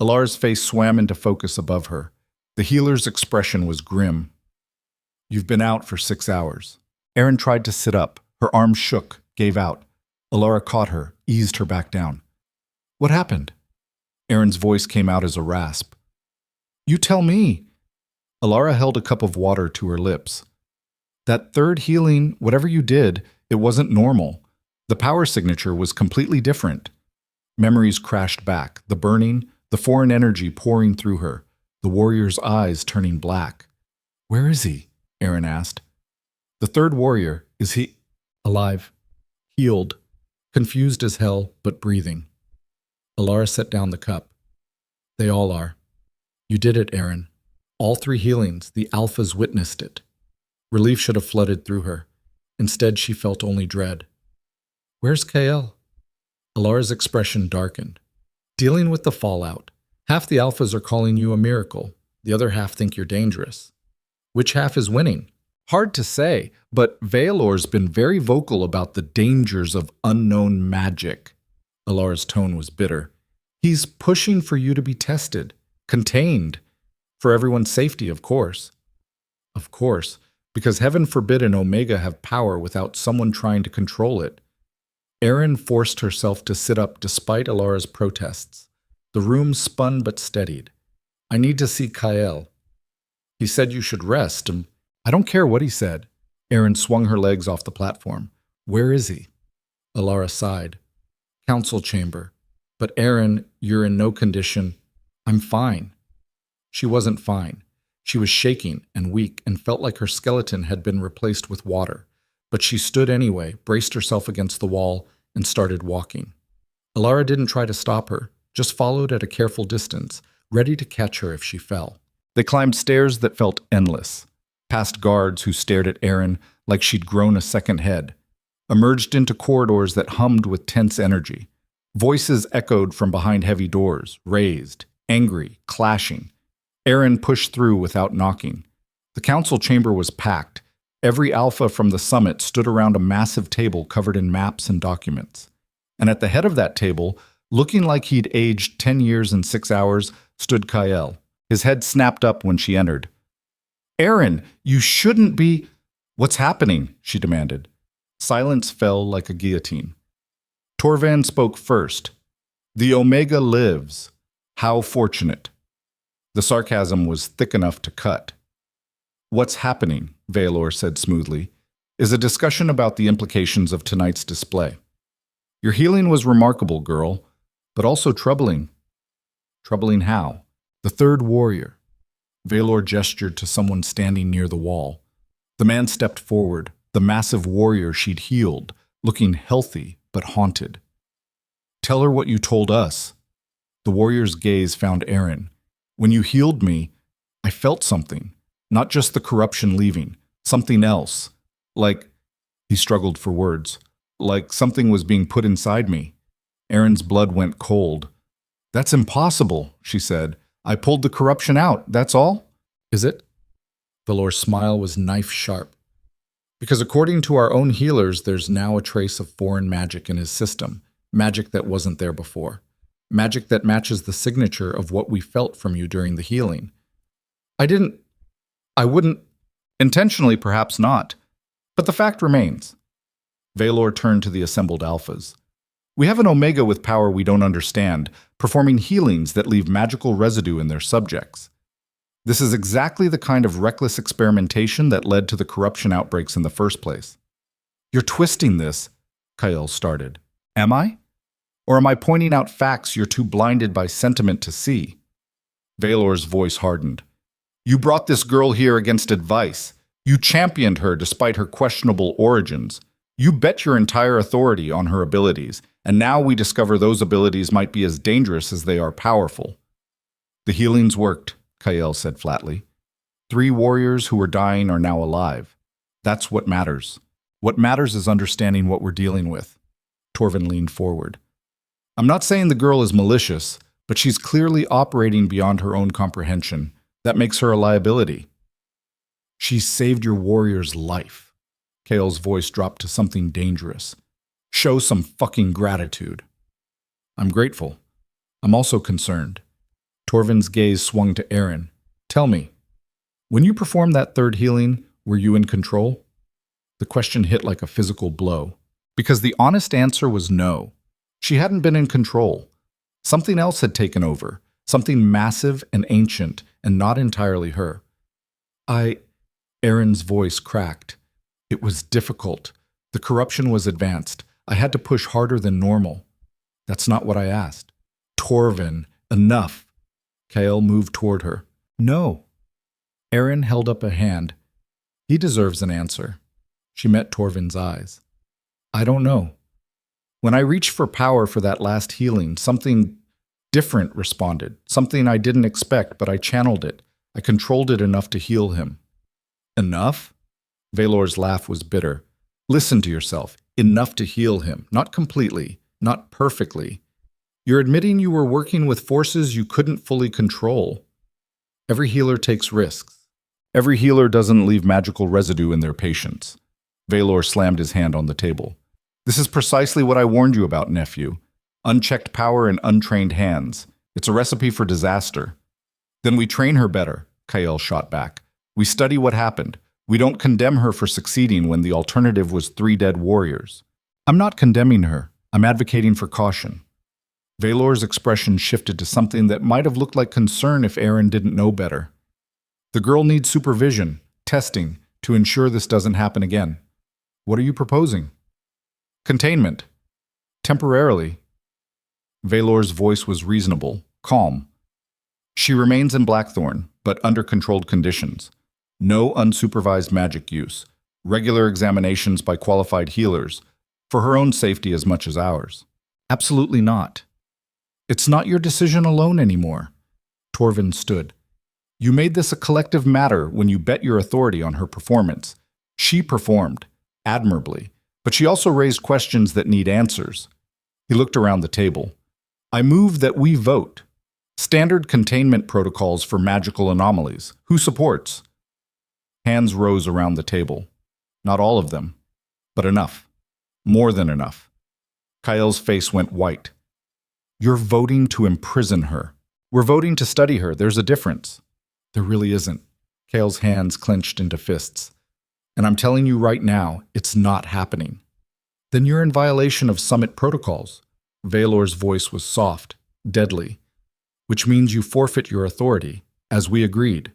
Alara's face swam into focus above her. The healer's expression was grim. "You've been out for 6 hours." Aaron tried to sit up. Her arms shook, gave out. Alara caught her, eased her back down. "What happened?" Aaron's voice came out as a rasp. "You tell me." Alara held a cup of water to her lips. "That third healing, whatever you did, it wasn't normal. The power signature was completely different." Memories crashed back, the burning, the foreign energy pouring through her, the warrior's eyes turning black. "Where is he?" Aaron asked. "The third warrior, is he alive?" "Healed. Confused as hell, but breathing." Alara set down the cup. "They all are. You did it, Aaron. All 3 healings, the alphas witnessed it." Relief should have flooded through her. Instead, she felt only dread. "Where's Kael?" Alara's expression darkened. "Dealing with the fallout. Half the alphas are calling you a miracle. The other half think you're dangerous. Which half is winning?" "Hard to say, but Valor's been very vocal about the dangers of unknown magic." Alara's tone was bitter. "He's pushing for you to be tested, contained. For everyone's safety, of course." "Of course, because heaven forbid an Omega have power without someone trying to control it." Aaron forced herself to sit up despite Alara's protests. The room spun but steadied. "I need to see Kael. He said you should rest." "I don't care what he said." Aaron swung her legs off the platform. Where is he? Alara sighed. Council chamber. But Aaron, you're in no condition. I'm fine. She wasn't fine. She was shaking and weak and felt like her skeleton had been replaced with water. But she stood anyway, braced herself against the wall, and started walking. Alara didn't try to stop her, just followed at a careful distance, ready to catch her if she fell. They climbed stairs that felt endless, past guards who stared at Aaron like she'd grown a second head, emerged into corridors that hummed with tense energy. Voices echoed from behind heavy doors, raised, angry, clashing. Aaron pushed through without knocking. The council chamber was packed. Every alpha from the summit stood around a massive table covered in maps and documents. And at the head of that table, looking like he'd aged 10 years and 6 hours, stood Kyle. His head snapped up when she entered. Aaron, you shouldn't be— What's happening? She demanded. Silence fell like a guillotine. Torvan spoke first. The Omega lives. How fortunate. The sarcasm was thick enough to cut. What's happening, Valor said smoothly, is a discussion about the implications of tonight's display. Your healing was remarkable, girl, but also troubling. Troubling how? The third warrior. Valor gestured to someone standing near the wall. The man stepped forward, the massive warrior she'd healed, looking healthy but haunted. Tell her what you told us. The warrior's gaze found Aaron. When you healed me, I felt something. Not just the corruption leaving, something else. Like, he struggled for words, like something was being put inside me. Aaron's blood went cold. That's impossible, she said. I pulled the corruption out, that's all? Is it? Valor's smile was knife-sharp. Because according to our own healers, there's now a trace of foreign magic in his system, magic that wasn't there before. Magic that matches the signature of what we felt from you during the healing. I wouldn't, intentionally perhaps not, but the fact remains. Valor turned to the assembled alphas. We have an Omega with power we don't understand, performing healings that leave magical residue in their subjects. This is exactly the kind of reckless experimentation that led to the corruption outbreaks in the first place. You're twisting this, Kyle started. Am I? Or am I pointing out facts you're too blinded by sentiment to see? Valor's voice hardened. You brought this girl here against advice. You championed her despite her questionable origins. You bet your entire authority on her abilities, and now we discover those abilities might be as dangerous as they are powerful. The healings worked, Kyle said flatly. 3 warriors who were dying are now alive. That's what matters. What matters is understanding what we're dealing with. Torvin leaned forward. I'm not saying the girl is malicious, but she's clearly operating beyond her own comprehension. That makes her a liability. She saved your warrior's life. Kale's voice dropped to something dangerous. Show some fucking gratitude. I'm grateful. I'm also concerned. Torvin's gaze swung to Aaron. Tell me, when you performed that third healing, were you in control? The question hit like a physical blow, because the honest answer was no. She hadn't been in control. Something else had taken over, something massive and ancient, and not entirely her. Aaron's voice cracked. It was difficult. The corruption was advanced. I had to push harder than normal. That's not what I asked. Torvin, enough. Kale moved toward her. No. Aaron held up a hand. He deserves an answer. She met Torvin's eyes. I don't know. When I reached for power for that last healing, something different responded. Something I didn't expect, but I channeled it. I controlled it enough to heal him. Enough? Valor's laugh was bitter. Listen to yourself. Enough to heal him. Not completely. Not perfectly. You're admitting you were working with forces you couldn't fully control. Every healer takes risks. Every healer doesn't leave magical residue in their patients. Valor slammed his hand on the table. This is precisely what I warned you about, nephew. Unchecked power in untrained hands. It's a recipe for disaster. Then we train her better, Kyle shot back. We study what happened. We don't condemn her for succeeding when the alternative was 3 dead warriors. I'm not condemning her. I'm advocating for caution. Valor's expression shifted to something that might have looked like concern if Aaron didn't know better. The girl needs supervision, testing, to ensure this doesn't happen again. What are you proposing? Containment. Temporarily. Valor's voice was reasonable, calm. She remains in Blackthorn, but under controlled conditions. No unsupervised magic use. Regular examinations by qualified healers, for her own safety as much as ours. Absolutely not. It's not your decision alone anymore. Torvin stood. You made this a collective matter when you bet your authority on her performance. She performed, admirably, but she also raised questions that need answers. He looked around the table. I move that we vote. Standard containment protocols for magical anomalies. Who supports? Hands rose around the table. Not all of them, but enough. More than enough. Kyle's face went white. You're voting to imprison her. We're voting to study her. There's a difference. There really isn't. Kale's hands clenched into fists. And I'm telling you right now, it's not happening. Then you're in violation of summit protocols. Valor's voice was soft, deadly, which means you forfeit your authority, as we agreed.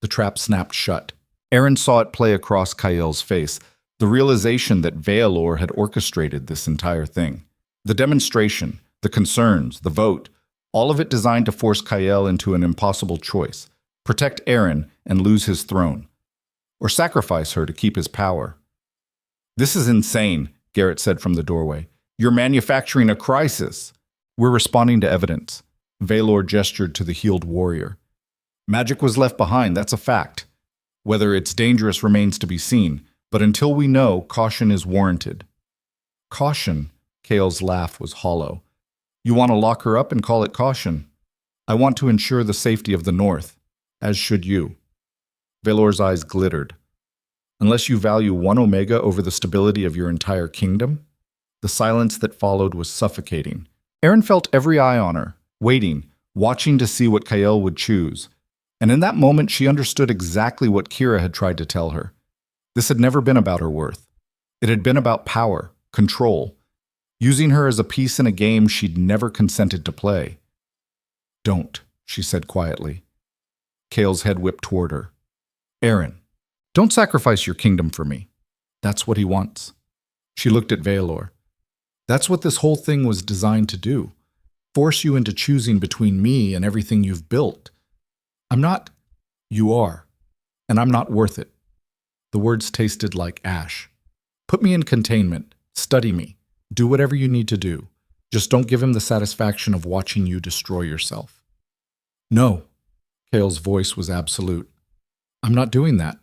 The trap snapped shut. Aaron saw it play across Kyle's face, the realization that Valor had orchestrated this entire thing. The demonstration, the concerns, the vote, all of it designed to force Kyle into an impossible choice. Protect Aaron and lose his throne. Or sacrifice her to keep his power. This is insane, Garrett said from the doorway. You're manufacturing a crisis. We're responding to evidence. Valor gestured to the healed warrior. Magic was left behind, that's a fact. Whether it's dangerous remains to be seen, but until we know, caution is warranted. Caution? Kale's laugh was hollow. You want to lock her up and call it caution? I want to ensure the safety of the North, as should you. Valor's eyes glittered. Unless you value one Omega over the stability of your entire kingdom? The silence that followed was suffocating. Aaron felt every eye on her, waiting, watching to see what Kyle would choose. And in that moment, she understood exactly what Kira had tried to tell her. This had never been about her worth. It had been about power, control, using her as a piece in a game she'd never consented to play. Don't, she said quietly. Kale's head whipped toward her. Aaron, don't sacrifice your kingdom for me. That's what he wants. She looked at Valor. That's what this whole thing was designed to do. Force you into choosing between me and everything you've built. I'm not. You are. And I'm not worth it. The words tasted like ash. Put me in containment. Study me. Do whatever you need to do. Just don't give him the satisfaction of watching you destroy yourself. No. Kale's voice was absolute. I'm not doing that.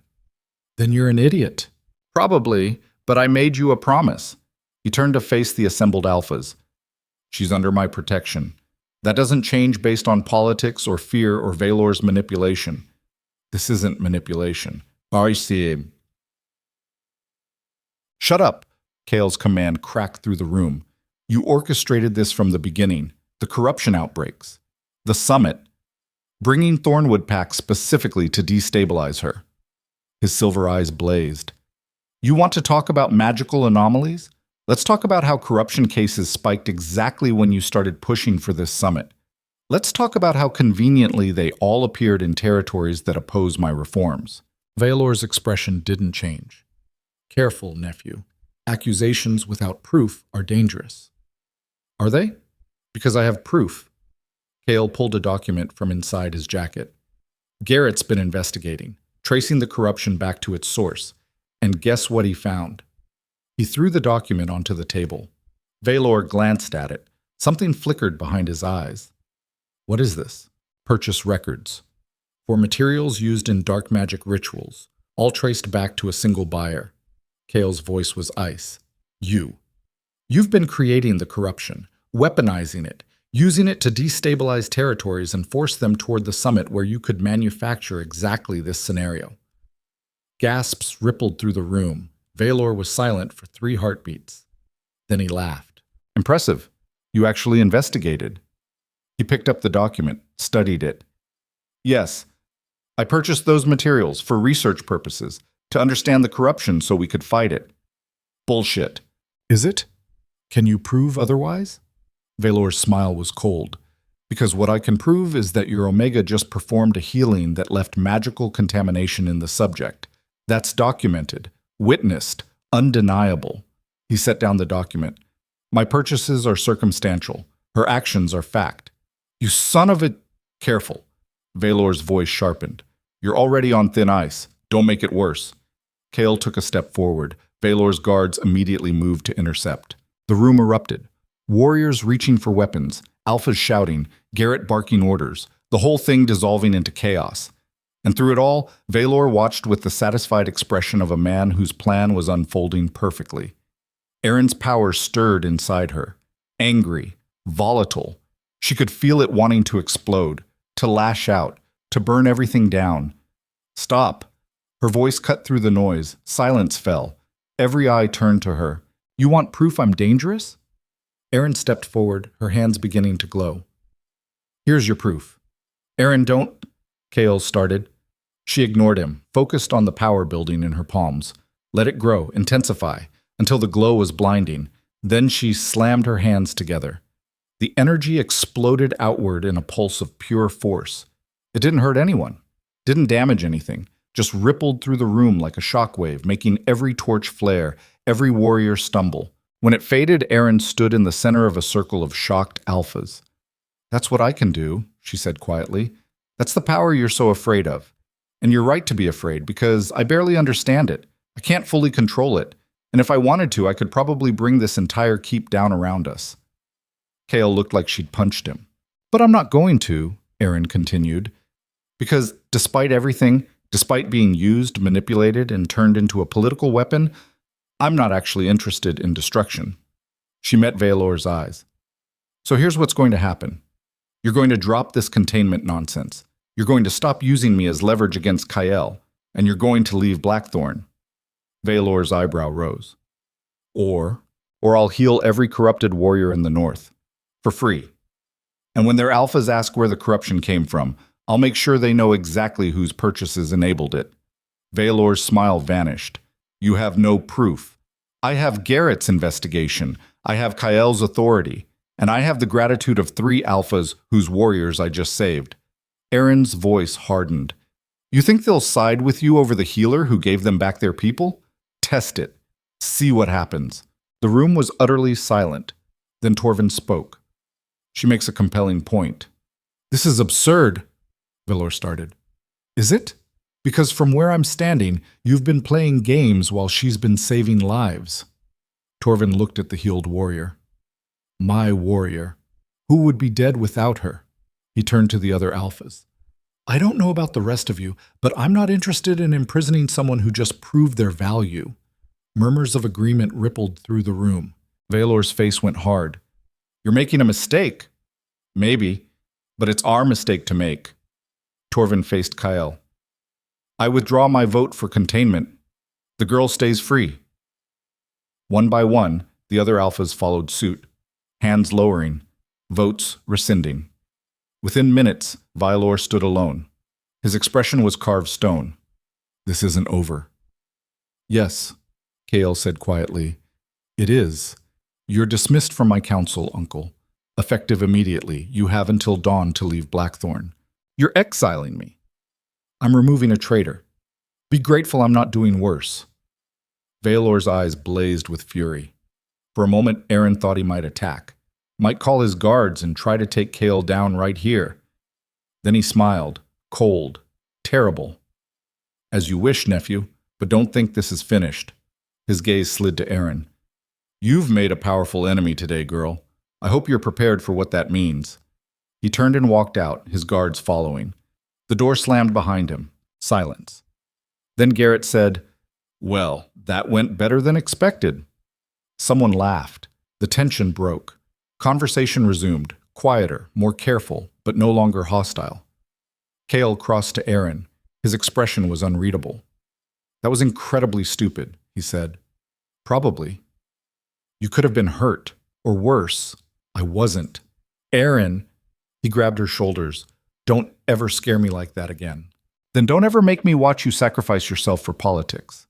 Then you're an idiot. Probably, but I made you a promise. He turned to face the assembled alphas. She's under my protection. That doesn't change based on politics or fear or Valor's manipulation. This isn't manipulation. I see him. Shut up, Kale's command cracked through the room. You orchestrated this from the beginning. The corruption outbreaks. The summit. Bringing Thornwood Pack specifically to destabilize her. His silver eyes blazed. You want to talk about magical anomalies? Let's talk about how corruption cases spiked exactly when you started pushing for this summit. Let's talk about how conveniently they all appeared in territories that oppose my reforms. Valor's expression didn't change. Careful, nephew. Accusations without proof are dangerous. Are they? Because I have proof. Kale pulled a document from inside his jacket. Garrett's been investigating, tracing the corruption back to its source. And guess what he found? He threw the document onto the table. Valor glanced at it. Something flickered behind his eyes. What is this? Purchase records. For materials used in dark magic rituals, all traced back to a single buyer. Kale's voice was ice. You've been creating the corruption, weaponizing it, using it to destabilize territories and force them toward the summit where you could manufacture exactly this scenario. Gasps rippled through the room. Valor was silent for 3 heartbeats. Then he laughed. Impressive. You actually investigated. He picked up the document, studied it. Yes, I purchased those materials for research purposes, to understand the corruption so we could fight it. Bullshit. Is it? Can you prove otherwise? Valor's smile was cold. Because what I can prove is that your Omega just performed a healing that left magical contamination in the subject. That's documented, witnessed, undeniable. He set down the document. My purchases are circumstantial. Her actions are fact. You son of a... Careful. Valor's voice sharpened. You're already on thin ice. Don't make it worse. Kale took a step forward. Valor's guards immediately moved to intercept. The room erupted. Warriors reaching for weapons, alphas shouting, Garrett barking orders, the whole thing dissolving into chaos. And through it all, Valor watched with the satisfied expression of a man whose plan was unfolding perfectly. Erin's power stirred inside her. Angry, volatile. She could feel it wanting to explode, to lash out, to burn everything down. Stop. Her voice cut through the noise. Silence fell. Every eye turned to her. You want proof I'm dangerous? Erin stepped forward, her hands beginning to glow. Here's your proof. Erin, don't... Kale started. She ignored him, focused on the power building in her palms. Let it grow, intensify, until the glow was blinding. Then she slammed her hands together. The energy exploded outward in a pulse of pure force. It didn't hurt anyone, didn't damage anything, just rippled through the room like a shockwave, making every torch flare, every warrior stumble. When it faded, Erin stood in the center of a circle of shocked alphas. That's what I can do, she said quietly. That's the power you're so afraid of. And you're right to be afraid, because I barely understand it. I can't fully control it. And if I wanted to, I could probably bring this entire keep down around us. Kale looked like she'd punched him. But I'm not going to, Erin continued. Because despite everything, despite being used, manipulated, and turned into a political weapon, I'm not actually interested in destruction. She met Valor's eyes. So here's what's going to happen. You're going to drop this containment nonsense. You're going to stop using me as leverage against Kyle, and you're going to leave Blackthorn. Valor's eyebrow rose. Or I'll heal every corrupted warrior in the north. For free. And when their alphas ask where the corruption came from, I'll make sure they know exactly whose purchases enabled it. Valor's smile vanished. You have no proof. I have Garrett's investigation. I have Kyle's authority. And I have the gratitude of 3 alphas whose warriors I just saved. Erin's voice hardened. You think they'll side with you over the healer who gave them back their people? Test it. See what happens. The room was utterly silent. Then Torvin spoke. She makes a compelling point. This is absurd, Valor started. Is it? Because from where I'm standing, you've been playing games while she's been saving lives. Torvin looked at the healed warrior. My warrior. Who would be dead without her? He turned to the other alphas. I don't know about the rest of you, but I'm not interested in imprisoning someone who just proved their value. Murmurs of agreement rippled through the room. Valor's face went hard. You're making a mistake. Maybe, but it's our mistake to make. Torvin faced Kyle. I withdraw my vote for containment. The girl stays free. One by one, the other alphas followed suit, hands lowering, votes rescinding. Within minutes, Valor stood alone. His expression was carved stone. This isn't over. Yes, Kale said quietly. It is. You're dismissed from my council, Uncle. Effective immediately. You have until dawn to leave Blackthorn. You're exiling me. I'm removing a traitor. Be grateful I'm not doing worse. Valor's eyes blazed with fury. For a moment, Erin thought he might attack. Might call his guards and try to take Kale down right here. Then he smiled, cold, terrible. As you wish, nephew, but don't think this is finished. His gaze slid to Erin. You've made a powerful enemy today, girl. I hope you're prepared for what that means. He turned and walked out, his guards following. The door slammed behind him. Silence. Then Garrett said, Well, that went better than expected. Someone laughed. The tension broke. Conversation resumed, quieter, more careful, but no longer hostile. Kale crossed to Erin. His expression was unreadable. That was incredibly stupid, he said. Probably. You could have been hurt, or worse. I wasn't. Erin, he grabbed her shoulders. Don't ever scare me like that again. Then don't ever make me watch you sacrifice yourself for politics.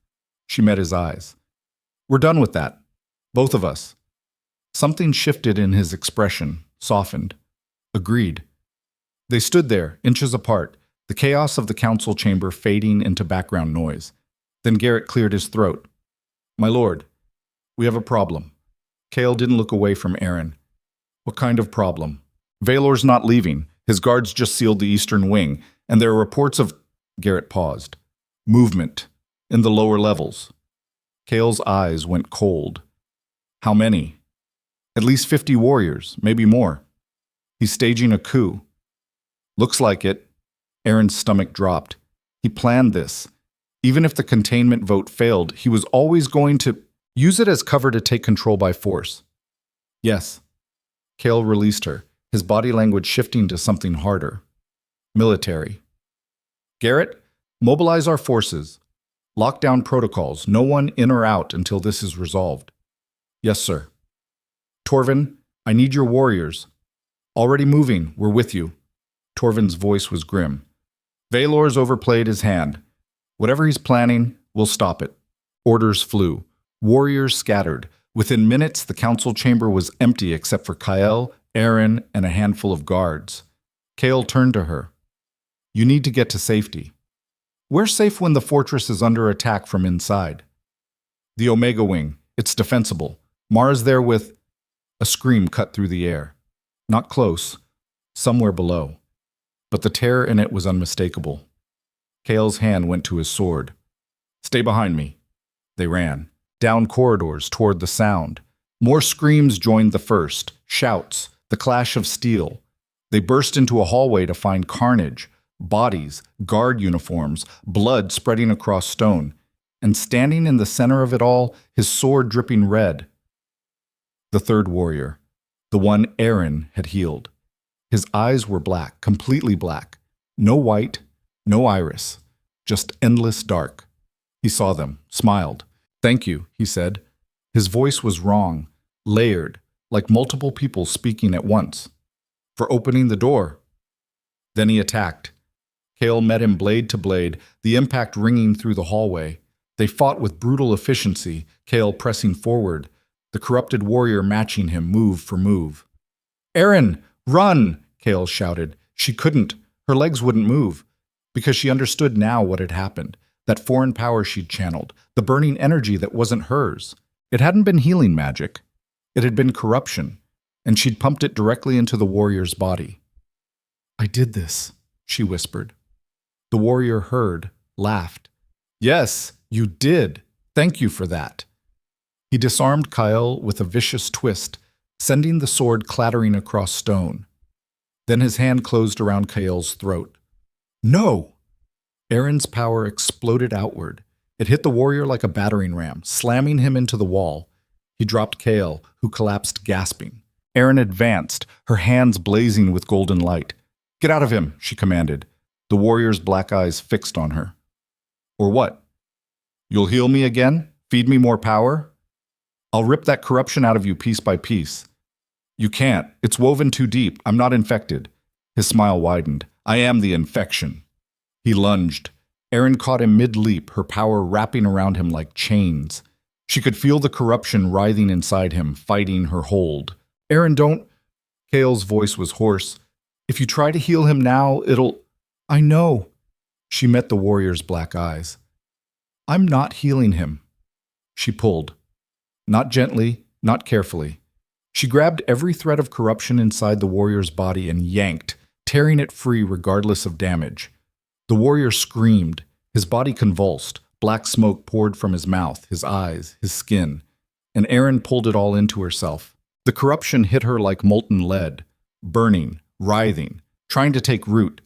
She met his eyes. We're done with that. Both of us. Something shifted in his expression, softened. Agreed. They stood there, inches apart, the chaos of the council chamber fading into background noise. Then Garrett cleared his throat. My lord, We have a problem. Kale didn't look away from Aaron. What kind of problem? Valor's not leaving. His guards just sealed the eastern wing, and there are reports of... Garrett paused. Movement. In the lower levels. Kale's eyes went cold. How many? At least 50 warriors, maybe more. He's staging a coup. Looks like it. Aaron's stomach dropped. He planned this. Even if the containment vote failed, he was always going to use it as cover to take control by force. Yes. Kale released her, his body language shifting to something harder. Military. Garrett, mobilize our forces. Lock down protocols, no one in or out until this is resolved. Yes, sir. Torvin, I need your warriors. Already moving, we're with you. Torvin's voice was grim. Valor's overplayed his hand. Whatever he's planning, we'll stop it. Orders flew. Warriors scattered. Within minutes, the council chamber was empty except for Kyle, Aaron, and a handful of guards. Kale turned to her. You need to get to safety. We're safe when the fortress is under attack from inside. The Omega Wing, it's defensible. Mara's there with... A scream cut through the air. Not close. Somewhere below. But the terror in it was unmistakable. Kale's hand went to his sword. Stay behind me. They ran. Down corridors toward the sound. More screams joined the first. Shouts. The clash of steel. They burst into a hallway to find carnage. Bodies, guard uniforms, blood spreading across stone. And standing in the center of it all, his sword dripping red. The third warrior. The one Aaron had healed. His eyes were black, completely black. No white, no iris. Just endless dark. He saw them, smiled. Thank you, he said. His voice was wrong, layered, like multiple people speaking at once. For opening the door. Then he attacked. Kale met him blade to blade, the impact ringing through the hallway. They fought with brutal efficiency, Kale pressing forward, the corrupted warrior matching him move for move. Aaron, run! Kale shouted. She couldn't. Her legs wouldn't move. Because she understood now what had happened. That foreign power she'd channeled. The burning energy that wasn't hers. It hadn't been healing magic. It had been corruption. And she'd pumped it directly into the warrior's body. I did this, she whispered. The warrior heard, laughed. Yes, you did. Thank you for that. He disarmed Kyle with a vicious twist, sending the sword clattering across stone. Then his hand closed around Kyle's throat. No! Aaron's power exploded outward. It hit the warrior like a battering ram, slamming him into the wall. He dropped Kale, who collapsed gasping. Aaron advanced, her hands blazing with golden light. Get out of him, she commanded, the warrior's black eyes fixed on her. Or what? You'll heal me again? Feed me more power? I'll rip that corruption out of you piece by piece. You can't. It's woven too deep. I'm not infected. His smile widened. I am the infection. He lunged. Aaron caught him mid-leap, her power wrapping around him like chains. She could feel the corruption writhing inside him, fighting her hold. Aaron, don't... Kale's voice was hoarse. If you try to heal him now, it'll... I know. She met the warrior's black eyes. I'm not healing him. She pulled. Not gently, not carefully. She grabbed every thread of corruption inside the warrior's body and yanked, tearing it free regardless of damage. The warrior screamed. His body convulsed. Black smoke poured from his mouth, his eyes, his skin. And Aaron pulled it all into herself. The corruption hit her like molten lead, burning, writhing, trying to take root.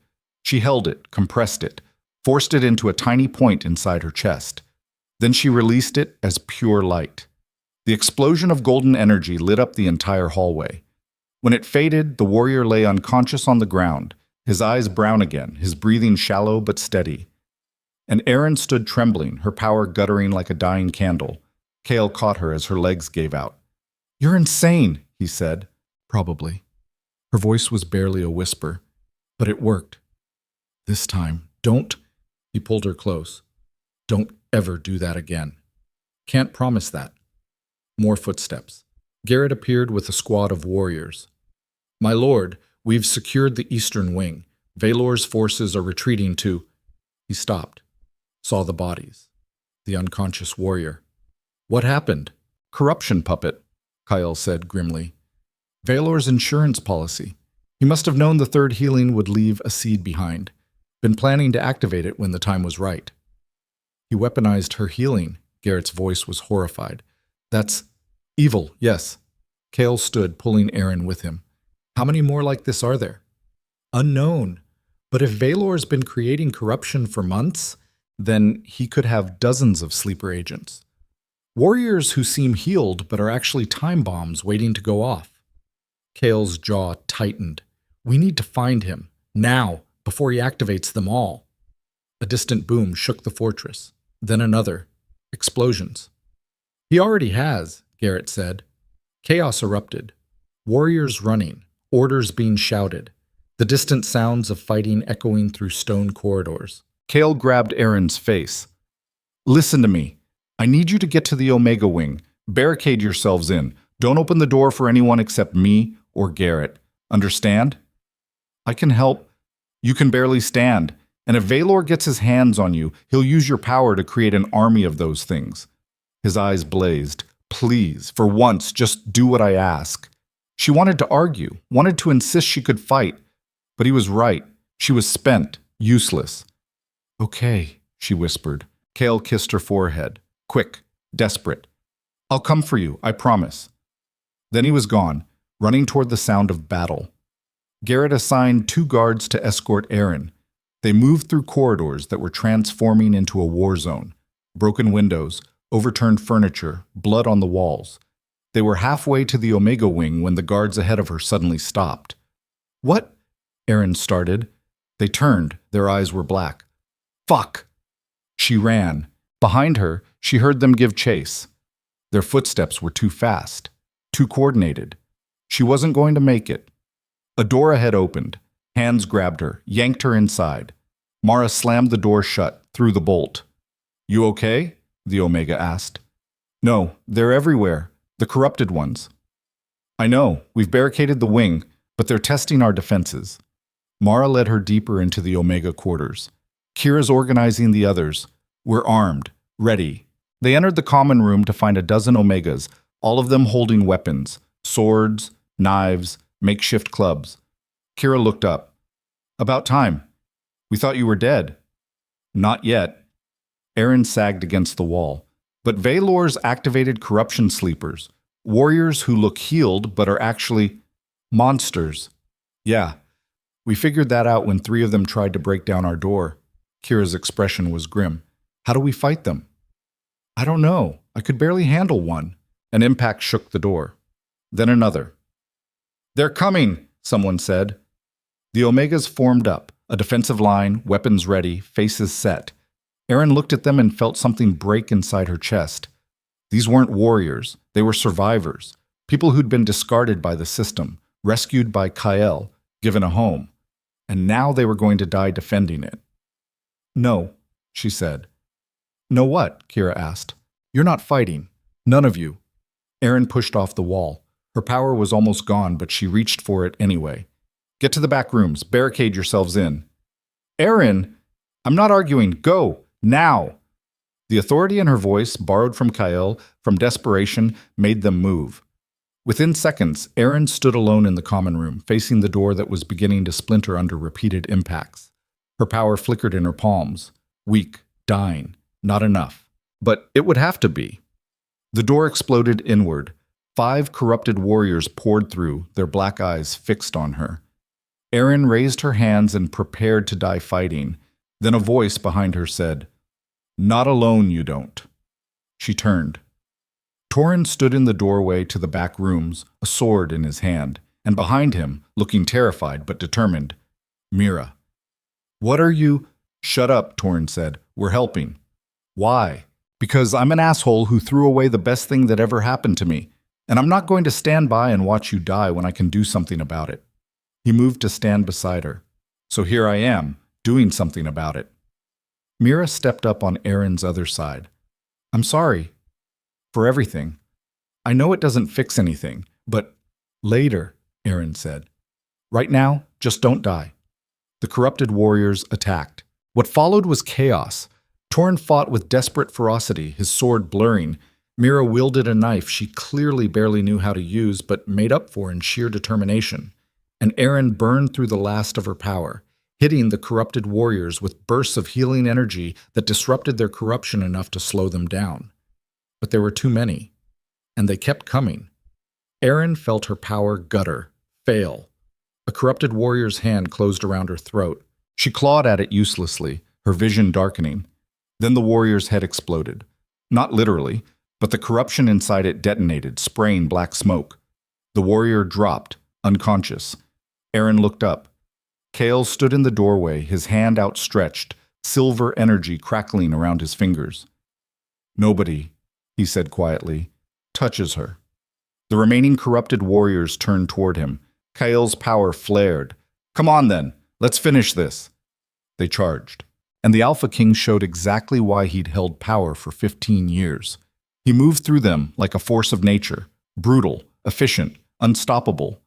She held it, compressed it, forced it into a tiny point inside her chest. Then she released it as pure light. The explosion of golden energy lit up the entire hallway. When it faded, the warrior lay unconscious on the ground, his eyes brown again, his breathing shallow but steady. And Aaron stood trembling, her power guttering like a dying candle. Kale caught her as her legs gave out. You're insane, he said. Probably. Her voice was barely a whisper, but it worked. This time, don't... He pulled her close. Don't ever do that again. Can't promise that. More footsteps. Garrett appeared with a squad of warriors. My lord, we've secured the eastern wing. Valor's forces are retreating to... He stopped. Saw the bodies. The unconscious warrior. What happened? Corruption puppet, Kyle said grimly. Valor's insurance policy. He must have known the third healing would leave a seed behind. Been planning to activate it when the time was right. He weaponized her healing. Garrett's voice was horrified. That's evil, yes. Kale stood, pulling Aaron with him. How many more like this are there? Unknown. But if Valor's been creating corruption for months, then he could have dozens of sleeper agents. Warriors who seem healed but are actually time bombs waiting to go off. Kale's jaw tightened. We need to find him, now, before he activates them all. A distant boom shook the fortress. Then another. Explosions. He already has, Garrett said. Chaos erupted. Warriors running, orders being shouted. The distant sounds of fighting echoing through stone corridors. Kale grabbed Aaron's face. Listen to me. I need you to get to the Omega Wing. Barricade yourselves in. Don't open the door for anyone except me or Garrett. Understand? I can help. You can barely stand. And if Valor gets his hands on you, he'll use your power to create an army of those things. His eyes blazed. Please, for once, just do what I ask. She wanted to argue, wanted to insist she could fight. But he was right. She was spent, useless. Okay, she whispered. Kale kissed her forehead. Quick, desperate. I'll come for you, I promise. Then he was gone, running toward the sound of battle. Garrett assigned 2 guards to escort Aaron. They moved through corridors that were transforming into a war zone. Broken windows, overturned furniture, blood on the walls. They were halfway to the Omega Wing when the guards ahead of her suddenly stopped. What? Aaron started. They turned. Their eyes were black. Fuck! She ran. Behind her, she heard them give chase. Their footsteps were too fast, too coordinated. She wasn't going to make it. A door ahead opened. Hands grabbed her, yanked her inside. Mara slammed the door shut, threw the bolt. You okay? The Omega asked. No, they're everywhere. The corrupted ones. I know, we've barricaded the wing, but they're testing our defenses. Mara led her deeper into the Omega quarters. Kira's organizing the others. We're armed, ready. They entered the common room to find a dozen Omegas, all of them holding weapons, swords, knives, makeshift clubs. Kira looked up. About time. We thought you were dead. Not yet. Aaron sagged against the wall. But Valor's activated corruption sleepers, warriors who look healed but are actually monsters. Yeah, we figured that out when 3 of them tried to break down our door. Kira's expression was grim. How do we fight them? I don't know. I could barely handle one. An impact shook the door. Then another. They're coming, someone said. The Omegas formed up, a defensive line, weapons ready, faces set. Aaron looked at them and felt something break inside her chest. These weren't warriors. They were survivors. People who'd been discarded by the system, rescued by Kyle, given a home. And now they were going to die defending it. No, she said. No what? Kira asked. You're not fighting. None of you. Aaron pushed off the wall. Her power was almost gone, but she reached for it anyway. Get to the back rooms. Barricade yourselves in. Aaron! I'm not arguing. Go! Now! The authority in her voice, borrowed from Kyle, from desperation, made them move. Within seconds, Aaron stood alone in the common room, facing the door that was beginning to splinter under repeated impacts. Her power flickered in her palms. Weak, dying, not enough. But it would have to be. The door exploded inward. 5 corrupted warriors poured through, their black eyes fixed on her. Aaron raised her hands and prepared to die fighting. Then a voice behind her said, Not alone, you don't. She turned. Torrin stood in the doorway to the back rooms, a sword in his hand, and behind him, looking terrified but determined, Mira. What are you? Shut up, Torrin said. We're helping. Why? Because I'm an asshole who threw away the best thing that ever happened to me, and I'm not going to stand by and watch you die when I can do something about it. He moved to stand beside her. So here I am, doing something about it. Mira stepped up on Aaron's other side. I'm sorry. For everything. I know it doesn't fix anything, but later, Aaron said. Right now, just don't die. The corrupted warriors attacked. What followed was chaos. Torrin fought with desperate ferocity, his sword blurring. Mira wielded a knife she clearly barely knew how to use but made up for in sheer determination. And Erin burned through the last of her power, hitting the corrupted warriors with bursts of healing energy that disrupted their corruption enough to slow them down. But there were too many, and they kept coming. Erin felt her power gutter, fail. A corrupted warrior's hand closed around her throat. She clawed at it uselessly, her vision darkening. Then the warrior's head exploded. Not literally, but the corruption inside it detonated, spraying black smoke. The warrior dropped, unconscious. Erin looked up. Kale stood in the doorway, his hand outstretched, silver energy crackling around his fingers. "Nobody," he said quietly, "touches her." The remaining corrupted warriors turned toward him. Kale's power flared. "Come on then, let's finish this." They charged. And the Alpha King showed exactly why he'd held power for 15 years. He moved through them like a force of nature, brutal, efficient, unstoppable.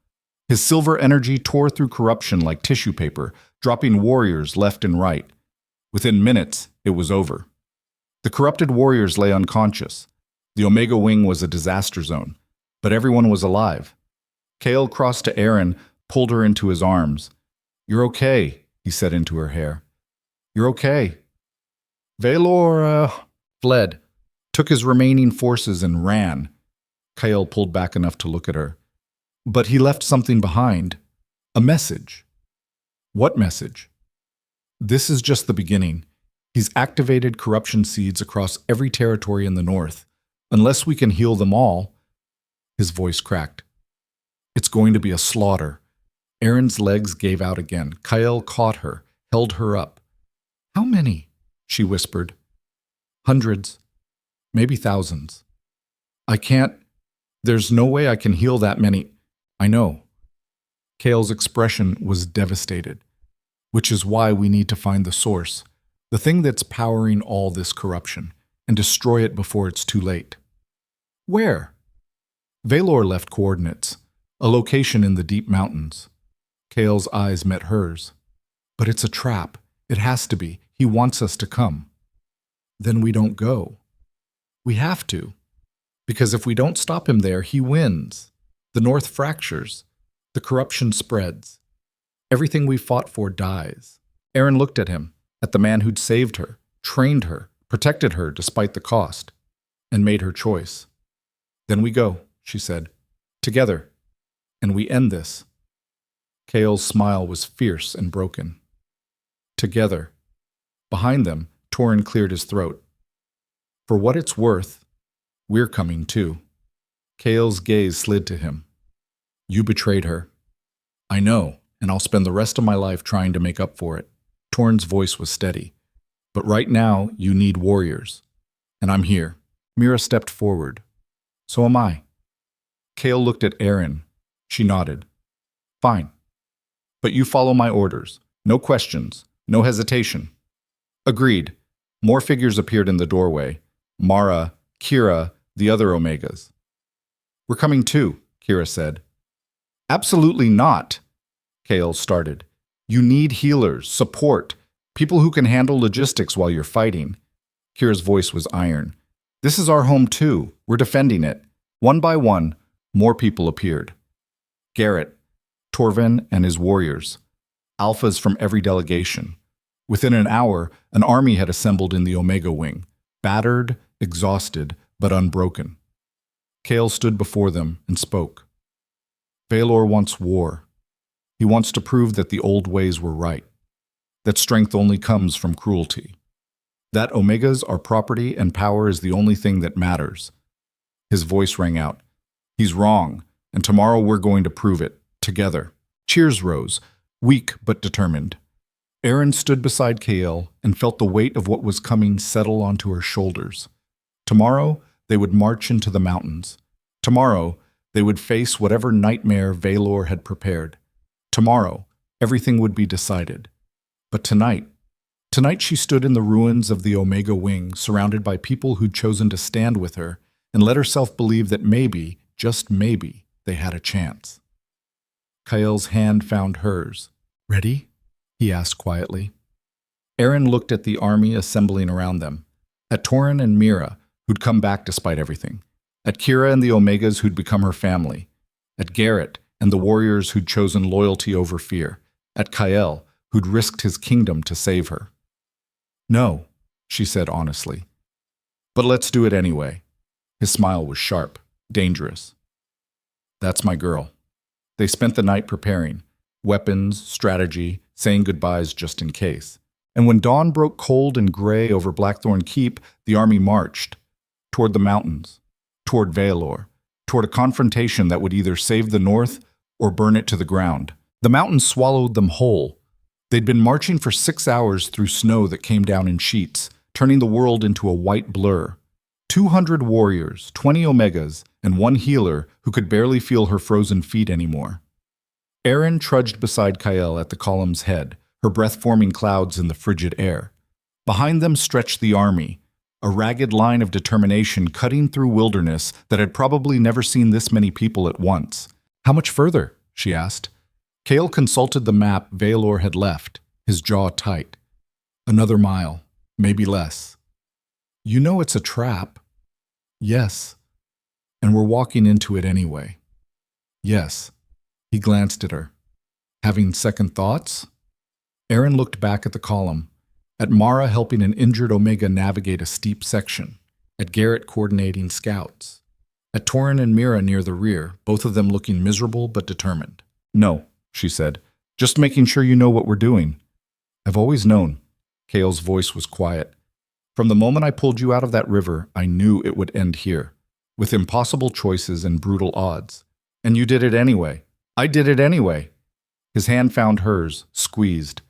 His silver energy tore through corruption like tissue paper, dropping warriors left and right. Within minutes, it was over. The corrupted warriors lay unconscious. The Omega Wing was a disaster zone, but everyone was alive. Kale crossed to Erin, pulled her into his arms. "You're okay," he said into her hair. "You're okay." Valor fled, took his remaining forces and ran. Kale pulled back enough to look at her. But he left something behind. A message. What message? This is just the beginning. He's activated corruption seeds across every territory in the north. Unless we can heal them all. His voice cracked. It's going to be a slaughter. Erin's legs gave out again. Kyle caught her, held her up. "How many?" she whispered. "Hundreds. Maybe thousands. I can't. There's no way I can heal that many." "I know." Kale's expression was devastated. "Which is why we need to find the source, the thing that's powering all this corruption, and destroy it before it's too late." "Where?" Valor left coordinates, a location in the deep mountains. Kale's eyes met hers. "But it's a trap. It has to be. He wants us to come." "Then we don't go." "We have to. Because if we don't stop him there, he wins. The North fractures. The corruption spreads. Everything we fought for dies." Erin looked at him, at the man who'd saved her, trained her, protected her despite the cost, and made her choice. "Then we go," she said. "Together. And we end this." Kale's smile was fierce and broken. "Together." Behind them, Torin cleared his throat. "For what it's worth, we're coming too." Kale's gaze slid to him. "You betrayed her." "I know, and I'll spend the rest of my life trying to make up for it." Torin's voice was steady. "But right now, you need warriors. And I'm here." Mira stepped forward. "So am I." Kale looked at Erin. She nodded. "Fine. But you follow my orders. No questions. No hesitation." "Agreed." More figures appeared in the doorway. Mara, Kira, the other Omegas. "We're coming too," Kira said. "Absolutely not," Kale started. "You need healers, support, people who can handle logistics while you're fighting." Kira's voice was iron. "This is our home too. We're defending it." One by one, more people appeared. Garrett, Torvin, and his warriors. Alphas from every delegation. Within an hour, an army had assembled in the Omega Wing, battered, exhausted, but unbroken. Kale stood before them and spoke. "Valor wants war. He wants to prove that the old ways were right, that strength only comes from cruelty, that Omegas are property and power is the only thing that matters." His voice rang out. "He's wrong, and tomorrow we're going to prove it, together." Cheers rose, weak but determined. Erin stood beside Kale and felt the weight of what was coming settle onto her shoulders. Tomorrow, they would march into the mountains. Tomorrow, they would face whatever nightmare Valor had prepared. Tomorrow, everything would be decided. But tonight she stood in the ruins of the Omega Wing, surrounded by people who'd chosen to stand with her, and let herself believe that maybe, just maybe, they had a chance. Kale's hand found hers. "Ready?" he asked quietly. Erin looked at the army assembling around them, at Torin and Mira, who'd come back despite everything. At Kira and the Omegas who'd become her family. At Garrett and the warriors who'd chosen loyalty over fear. At Kyle, who'd risked his kingdom to save her. "No," she said honestly. "But let's do it anyway." His smile was sharp, dangerous. "That's my girl." They spent the night preparing. Weapons, strategy, saying goodbyes just in case. And when dawn broke cold and gray over Blackthorn Keep, the army marched. Toward the mountains. Toward Valor. Toward a confrontation that would either save the North or burn it to the ground. The mountains swallowed them whole. They'd been marching for 6 hours through snow that came down in sheets, turning the world into a white blur. 200 warriors, 20 Omegas, and 1 healer who could barely feel her frozen feet anymore. Erin trudged beside Kyle at the column's head, her breath forming clouds in the frigid air. Behind them stretched the army, a ragged line of determination cutting through wilderness that had probably never seen this many people at once. "How much further?" she asked. Kale consulted the map Valor had left, his jaw tight. "Another mile, maybe less." "You know it's a trap." "Yes. And we're walking into it anyway." "Yes." He glanced at her. "Having second thoughts?" Erin looked back at the column, at Mara helping an injured Omega navigate a steep section, at Garrett coordinating scouts, at Torin and Mira near the rear, both of them looking miserable but determined. "No," she said. "Just making sure you know what we're doing." "I've always known." Kale's voice was quiet. "From the moment I pulled you out of that river, I knew it would end here, with impossible choices and brutal odds. And you did it anyway. I did it anyway." His hand found hers, squeezed.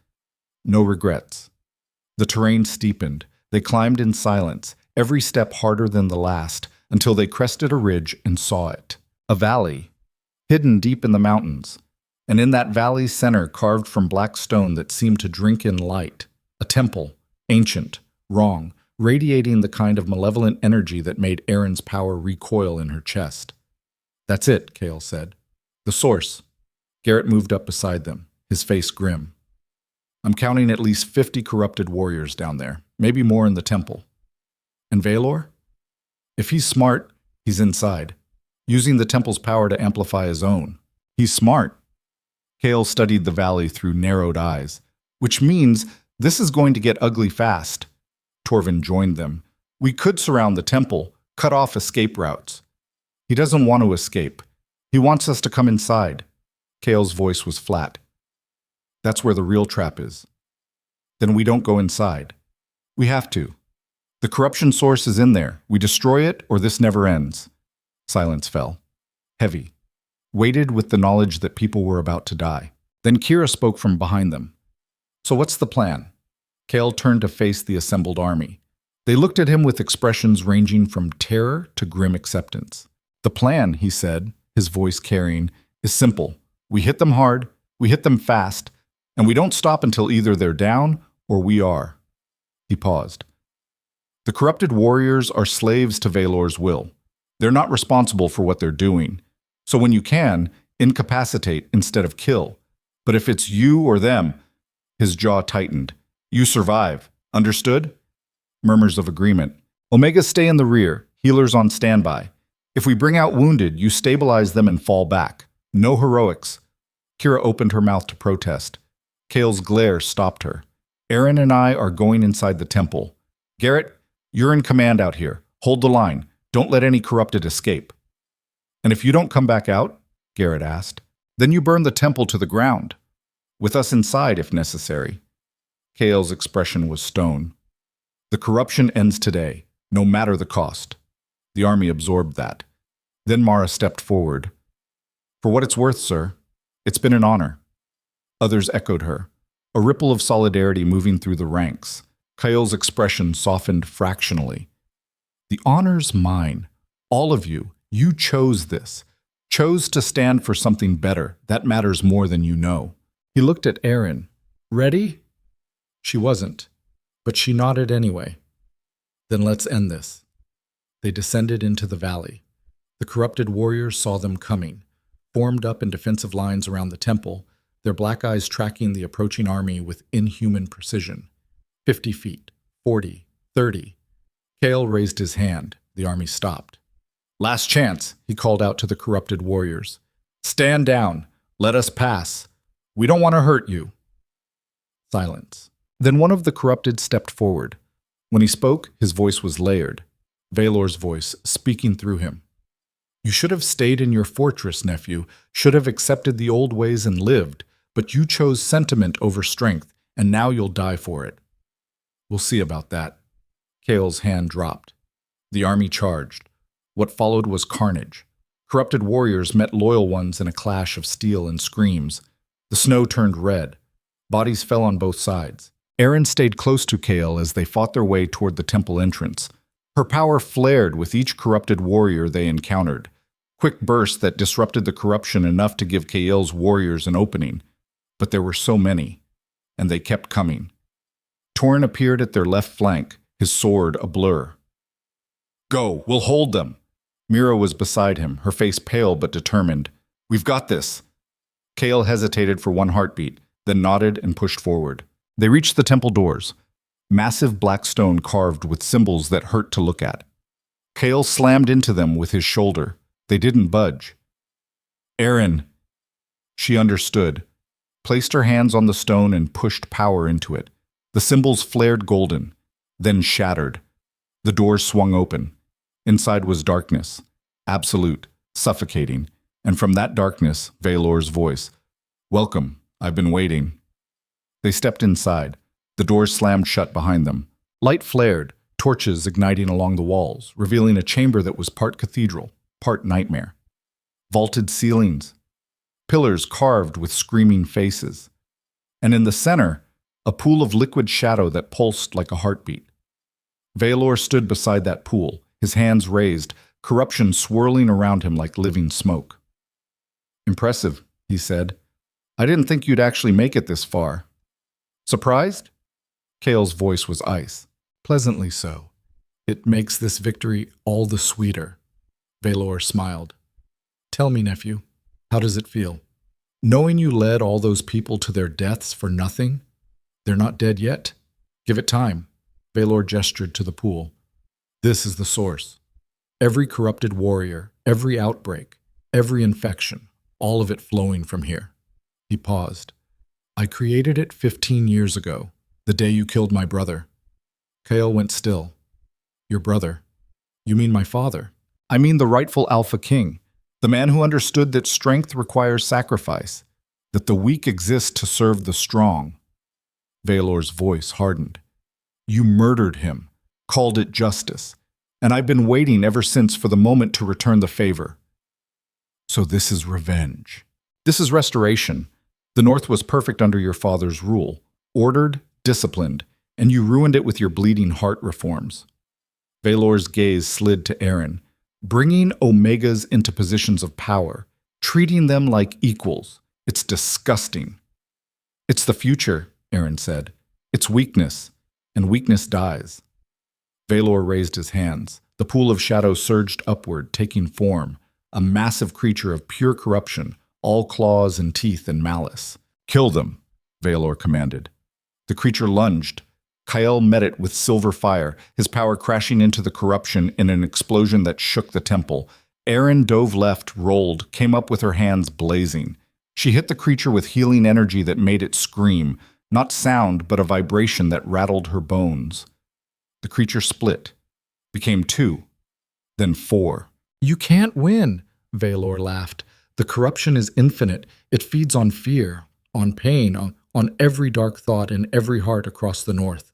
"No regrets." The terrain steepened. They climbed in silence, every step harder than the last, until they crested a ridge and saw it. A valley, hidden deep in the mountains. And in that valley's center, carved from black stone that seemed to drink in light, a temple, ancient, wrong, radiating the kind of malevolent energy that made Erin's power recoil in her chest. "That's it," Kale said. "The source." Garrett moved up beside them, his face grim. "I'm counting at least 50 corrupted warriors down there, maybe more in the temple." "And Valor?" "If he's smart, he's inside, using the temple's power to amplify his own. He's smart." Kale studied the valley through narrowed eyes. "Which means this is going to get ugly fast." Torvin joined them. "We could surround the temple, cut off escape routes." "He doesn't want to escape. He wants us to come inside." Kale's voice was flat. "That's where the real trap is." "Then we don't go inside." "We have to. The corruption source is in there. We destroy it, or this never ends." Silence fell. Heavy. Weighted with the knowledge that people were about to die. Then Kira spoke from behind them. "So what's the plan?" Kale turned to face the assembled army. They looked at him with expressions ranging from terror to grim acceptance. "The plan," he said, his voice carrying, "is simple. We hit them hard, we hit them fast, and we don't stop until either they're down or we are." He paused. "The corrupted warriors are slaves to Valor's will. They're not responsible for what they're doing. So when you can, incapacitate instead of kill. But if it's you or them," his jaw tightened, "you survive. Understood?" Murmurs of agreement. "Omegas stay in the rear, healers on standby. If we bring out wounded, you stabilize them and fall back. No heroics." Kira opened her mouth to protest. Kale's glare stopped her. "Erin and I are going inside the temple. Garrett, you're in command out here. Hold the line. Don't let any corrupted escape." "And if you don't come back out," Garrett asked, "then you burn the temple to the ground. With us inside, if necessary." Kale's expression was stone. "The corruption ends today, no matter the cost." The army absorbed that. Then Mara stepped forward. "For what it's worth, sir, it's been an honor." Others echoed her, a ripple of solidarity moving through the ranks. Kale's expression softened fractionally. "The honor's mine. All of you. You chose this. Chose to stand for something better. That matters more than you know." He looked at Erin. "Ready?" She wasn't, but she nodded anyway. "Then let's end this." They descended into the valley. The corrupted warriors saw them coming, formed up in defensive lines around the temple, their black eyes tracking the approaching army with inhuman precision. 50 feet, 40, 30. Kale raised his hand. The army stopped. "Last chance," he called out to the corrupted warriors. "Stand down. Let us pass. We don't want to hurt you." Silence. Then one of the corrupted stepped forward. When he spoke, his voice was layered. Valor's voice speaking through him. "You should have stayed in your fortress, nephew, should have accepted the old ways and lived, but you chose sentiment over strength, and now you'll die for it." "We'll see about that." Kael's hand dropped. The army charged. What followed was carnage. Corrupted warriors met loyal ones in a clash of steel and screams. The snow turned red. Bodies fell on both sides. Erin stayed close to Kael as they fought their way toward the temple entrance. Her power flared with each corrupted warrior they encountered. Quick bursts that disrupted the corruption enough to give Kael's warriors an opening. But there were so many, and they kept coming. Torrin appeared at their left flank, his sword a blur. "Go, we'll hold them." Mira was beside him, her face pale but determined. "We've got this." Kael hesitated for one heartbeat, then nodded and pushed forward. They reached the temple doors, massive black stone carved with symbols that hurt to look at. Kael slammed into them with his shoulder. They didn't budge. "Erin." She understood, placed her hands on the stone and pushed power into it. The symbols flared golden, then shattered. The doors swung open. Inside was darkness, absolute, suffocating, and from that darkness, Valor's voice. "Welcome, I've been waiting." They stepped inside. The doors slammed shut behind them. Light flared, torches igniting along the walls, revealing a chamber that was part cathedral, part nightmare. Vaulted ceilings, pillars carved with screaming faces. And in the center, a pool of liquid shadow that pulsed like a heartbeat. Valor stood beside that pool, his hands raised, corruption swirling around him like living smoke. "Impressive," he said. "I didn't think you'd actually make it this far." "Surprised?" Kael's voice was ice. "Pleasantly so. It makes this victory all the sweeter." Valor smiled. "Tell me, nephew, how does it feel? Knowing you led all those people to their deaths for nothing? They're not dead yet. Give it time." Valor gestured to the pool. "This is the source. Every corrupted warrior, every outbreak, every infection, all of it flowing from here." He paused. "I created it 15 years ago, the day you killed my brother." Kael went still. "Your brother? You mean my father?" "I mean the rightful Alpha King, the man who understood that strength requires sacrifice, that the weak exist to serve the strong." Valor's voice hardened. "You murdered him, called it justice, and I've been waiting ever since for the moment to return the favor." "So this is revenge." "This is restoration. The North was perfect under your father's rule, ordered, disciplined, and you ruined it with your bleeding heart reforms." Valor's gaze slid to Erin. "Bringing Omegas into positions of power, treating them like equals. It's disgusting." "It's the future," Erin said. "It's weakness, and weakness dies." Valor raised his hands. The pool of shadow surged upward, taking form, a massive creature of pure corruption, all claws and teeth and malice. "Kill them," Valor commanded. The creature lunged. Kael met it with silver fire, his power crashing into the corruption in an explosion that shook the temple. Erin dove left, rolled, came up with her hands blazing. She hit the creature with healing energy that made it scream, not sound, but a vibration that rattled her bones. The creature split, became 2, then 4. "You can't win," Valor laughed. "The corruption is infinite. It feeds on fear, on pain, on every dark thought in every heart across the North.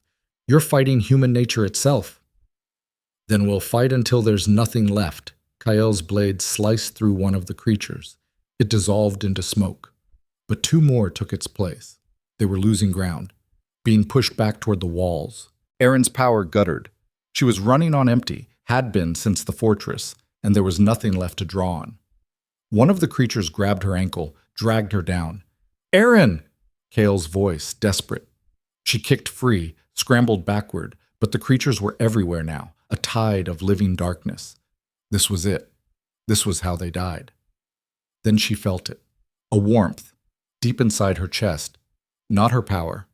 You're fighting human nature itself." "Then we'll fight until there's nothing left." Kael's blade sliced through one of the creatures. It dissolved into smoke. But 2 more took its place. They were losing ground, being pushed back toward the walls. Erin's power guttered. She was running on empty, had been since the fortress, and there was nothing left to draw on. One of the creatures grabbed her ankle, dragged her down. "Erin!" Kael's voice, desperate. She kicked free, scrambled backward, but the creatures were everywhere now, a tide of living darkness. This was it. This was how they died. Then she felt it. A warmth, deep inside her chest. Not her power.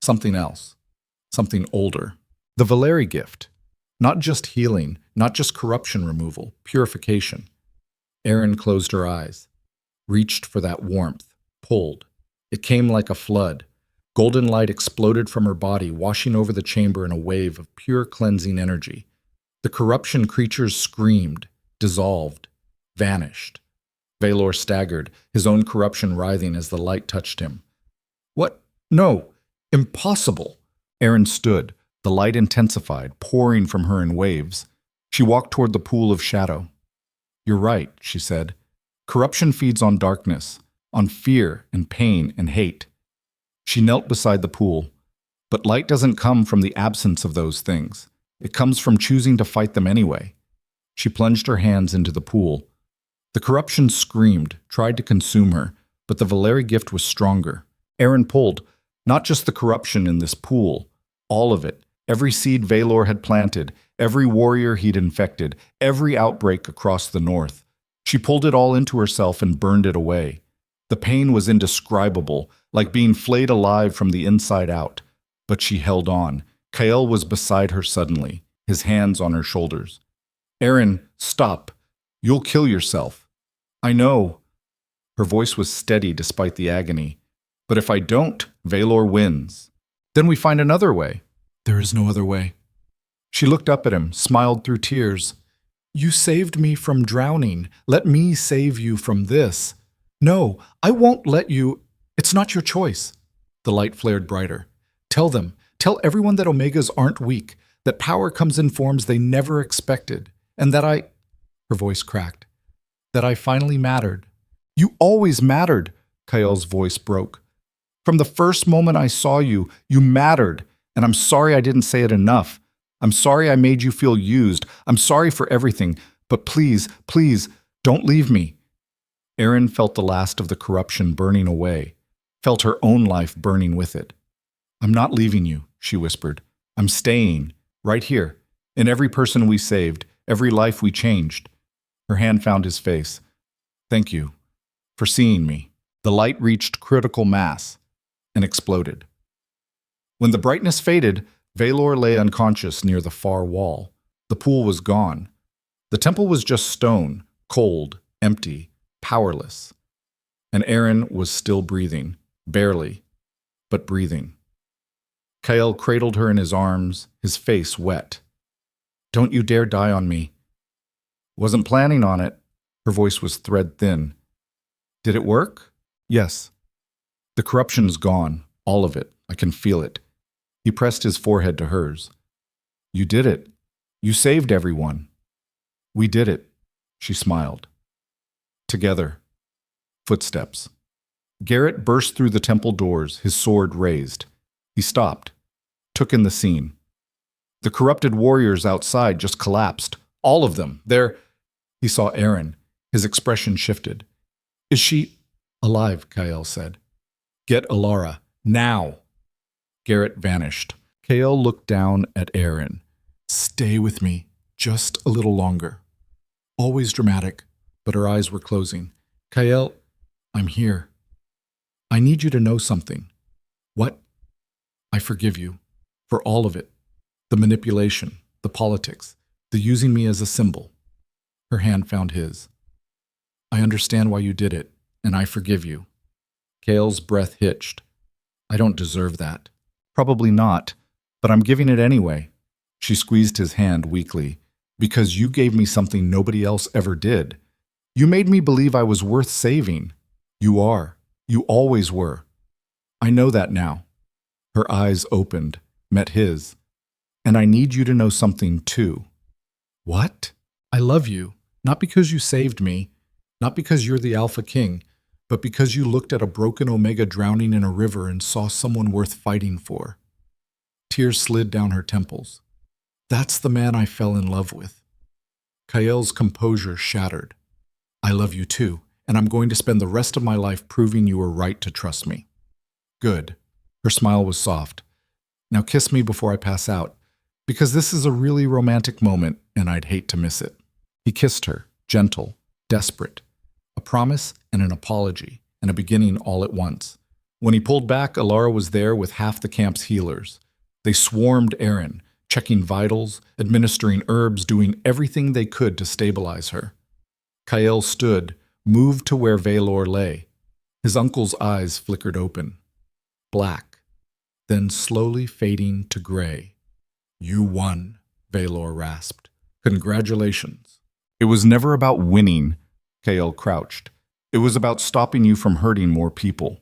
Something else. Something older. The Valeri gift. Not just healing, not just corruption removal, purification. Erin closed her eyes, reached for that warmth, pulled. It came like a flood. Golden light exploded from her body, washing over the chamber in a wave of pure cleansing energy. The corruption creatures screamed, dissolved, vanished. Valor staggered, his own corruption writhing as the light touched him. What? No! Impossible! Erin stood, the light intensified, pouring from her in waves. She walked toward the pool of shadow. You're right, she said. Corruption feeds on darkness, on fear and pain and hate. She knelt beside the pool. But light doesn't come from the absence of those things. It comes from choosing to fight them anyway. She plunged her hands into the pool. The corruption screamed, tried to consume her, but the Valeri gift was stronger. Erin pulled, not just the corruption in this pool, all of it, every seed Valor had planted, every warrior he'd infected, every outbreak across the north. She pulled it all into herself and burned it away. The pain was indescribable, like being flayed alive from the inside out. But she held on. Kael was beside her suddenly, his hands on her shoulders. Erin, stop. You'll kill yourself. I know. Her voice was steady despite the agony. But if I don't, Valor wins. Then we find another way. There is no other way. She looked up at him, smiled through tears. You saved me from drowning. Let me save you from this. No, I won't let you. It's not your choice. The light flared brighter. Tell them, tell everyone that Omegas aren't weak, that power comes in forms they never expected, and that her voice cracked, that I finally mattered. You always mattered, Kael's voice broke. From the first moment I saw you, you mattered, and I'm sorry I didn't say it enough. I'm sorry I made you feel used. I'm sorry for everything, but please, please, don't leave me. Erin felt the last of the corruption burning away, felt her own life burning with it. I'm not leaving you, she whispered. I'm staying, right here, in every person we saved, every life we changed. Her hand found his face. Thank you for seeing me. The light reached critical mass and exploded. When the brightness faded, Valor lay unconscious near the far wall. The pool was gone. The temple was just stone, cold, empty, powerless. And Erin was still breathing, barely, but breathing. Kael cradled her in his arms, his face wet. Don't you dare die on me. Wasn't planning on it. Her voice was thread thin. Did it work? Yes. The corruption's gone, all of it. I can feel it. He pressed his forehead to hers. You did it. You saved everyone. We did it, she smiled. Together. Footsteps. Garrett burst through the temple doors, his sword raised. He stopped, took in the scene. The corrupted warriors outside just collapsed. All of them. He saw Erin. His expression shifted. Is she alive? Kael said. Get Alara. Now. Garrett vanished. Kael looked down at Erin. Stay with me. Just a little longer. Always dramatic, but her eyes were closing. Kael, I'm here. I need you to know something. What? I forgive you. For all of it. The manipulation, the politics, the using me as a symbol. Her hand found his. I understand why you did it, and I forgive you. Kael's breath hitched. I don't deserve that. Probably not, but I'm giving it anyway. She squeezed his hand weakly. Because you gave me something nobody else ever did. You made me believe I was worth saving. You are. You always were. I know that now. Her eyes opened, met his. And I need you to know something too. What? I love you, not because you saved me, not because you're the Alpha King, but because you looked at a broken Omega drowning in a river and saw someone worth fighting for. Tears slid down her temples. That's the man I fell in love with. Kael's composure shattered. I love you too, and I'm going to spend the rest of my life proving you were right to trust me. Good. Her smile was soft. Now kiss me before I pass out, because this is a really romantic moment and I'd hate to miss it. He kissed her, gentle, desperate. A promise and an apology, and a beginning all at once. When he pulled back, Alara was there with half the camp's healers. They swarmed Erin, checking vitals, administering herbs, doing everything they could to stabilize her. Kael stood, moved to where Valor lay. His uncle's eyes flickered open. Black, then slowly fading to gray. "You won," Valor rasped. "Congratulations." "It was never about winning," Kael crouched. "It was about stopping you from hurting more people."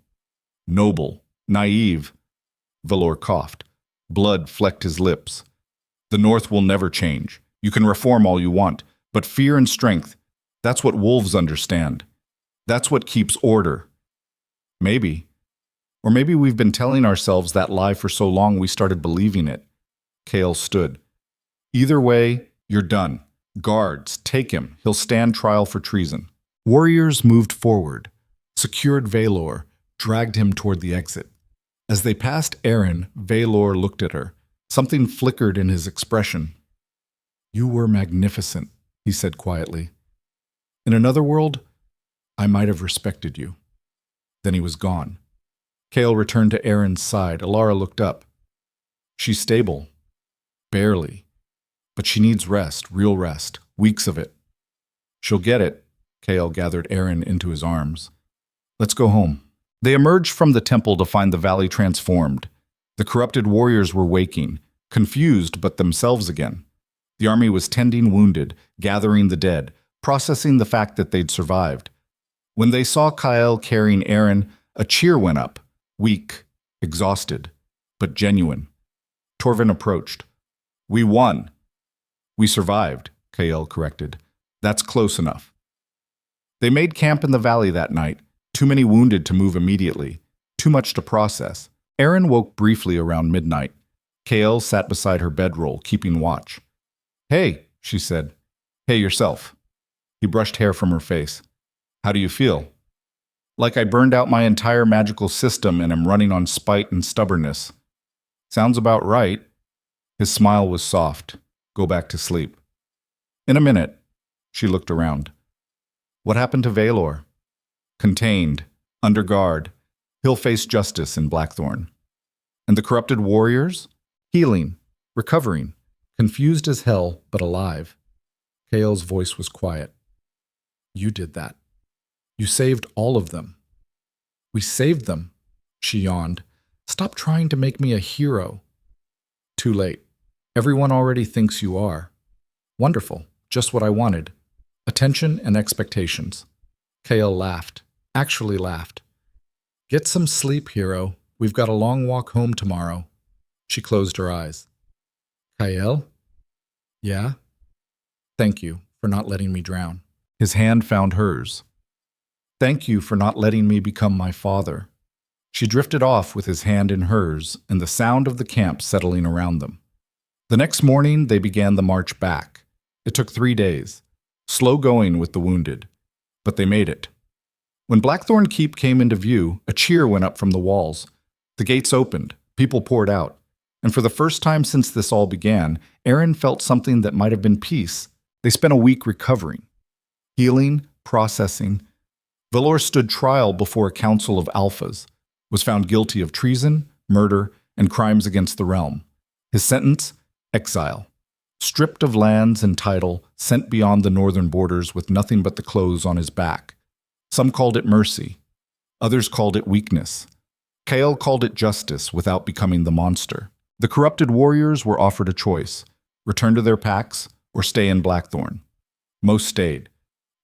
"Noble, naive," Valor coughed. Blood flecked his lips. "The North will never change. You can reform all you want, but fear and strength, that's what wolves understand. That's what keeps order." Maybe. Or maybe we've been telling ourselves that lie for so long we started believing it. Kael stood. "Either way, you're done. Guards, take him. He'll stand trial for treason." Warriors moved forward, secured Valor, dragged him toward the exit. As they passed Aaron, Valor looked at her. Something flickered in his expression. "You were magnificent," he said quietly. "In another world, I might have respected you." Then he was gone. Kael returned to Aaron's side. Alara looked up. "She's stable. Barely. But she needs rest, real rest, weeks of it." "She'll get it." Kael gathered Aaron into his arms. "Let's go home." They emerged from the temple to find the valley transformed. The corrupted warriors were waking, confused but themselves again. The army was tending wounded, gathering the dead, processing the fact that they'd survived. When they saw Kael carrying Aaron, a cheer went up, weak, exhausted, but genuine. Torvin approached. "We won." "We survived," Kael corrected. "That's close enough." They made camp in the valley that night. Too many wounded to move immediately. Too much to process. Aaron woke briefly around midnight. Kael sat beside her bedroll, keeping watch. "Hey," she said. "Hey yourself." He brushed hair from her face. "How do you feel?" "Like I burned out my entire magical system and am running on spite and stubbornness." "Sounds about right." His smile was soft. "Go back to sleep." "In a minute." She looked around. "What happened to Valor?" "Contained. Under guard. He'll face justice in Blackthorn." "And the corrupted warriors?" "Healing. Recovering. Confused as hell, but alive." Kael's voice was quiet. "You did that. You saved all of them." "We saved them," she yawned. "Stop trying to make me a hero." "Too late. Everyone already thinks you are." "Wonderful. Just what I wanted. Attention and expectations." Kael laughed. Actually laughed. "Get some sleep, hero. We've got a long walk home tomorrow." She closed her eyes. "Kael?" "Yeah?" "Thank you for not letting me drown." His hand found hers. "Thank you for not letting me become my father." She drifted off with his hand in hers and the sound of the camp settling around them. The next morning, they began the march back. It took 3 days, slow going with the wounded, but they made it. When Blackthorn Keep came into view, a cheer went up from the walls. The gates opened, people poured out, and for the first time since this all began, Aaron felt something that might have been peace. They spent a week recovering, healing, processing. Valor stood trial before a council of alphas, was found guilty of treason, murder, and crimes against the realm. His sentence? Exile. Stripped of lands and title, sent beyond the northern borders with nothing but the clothes on his back. Some called it mercy. Others called it weakness. Kael called it justice without becoming the monster. The corrupted warriors were offered a choice: return to their packs or stay in Blackthorn. Most stayed,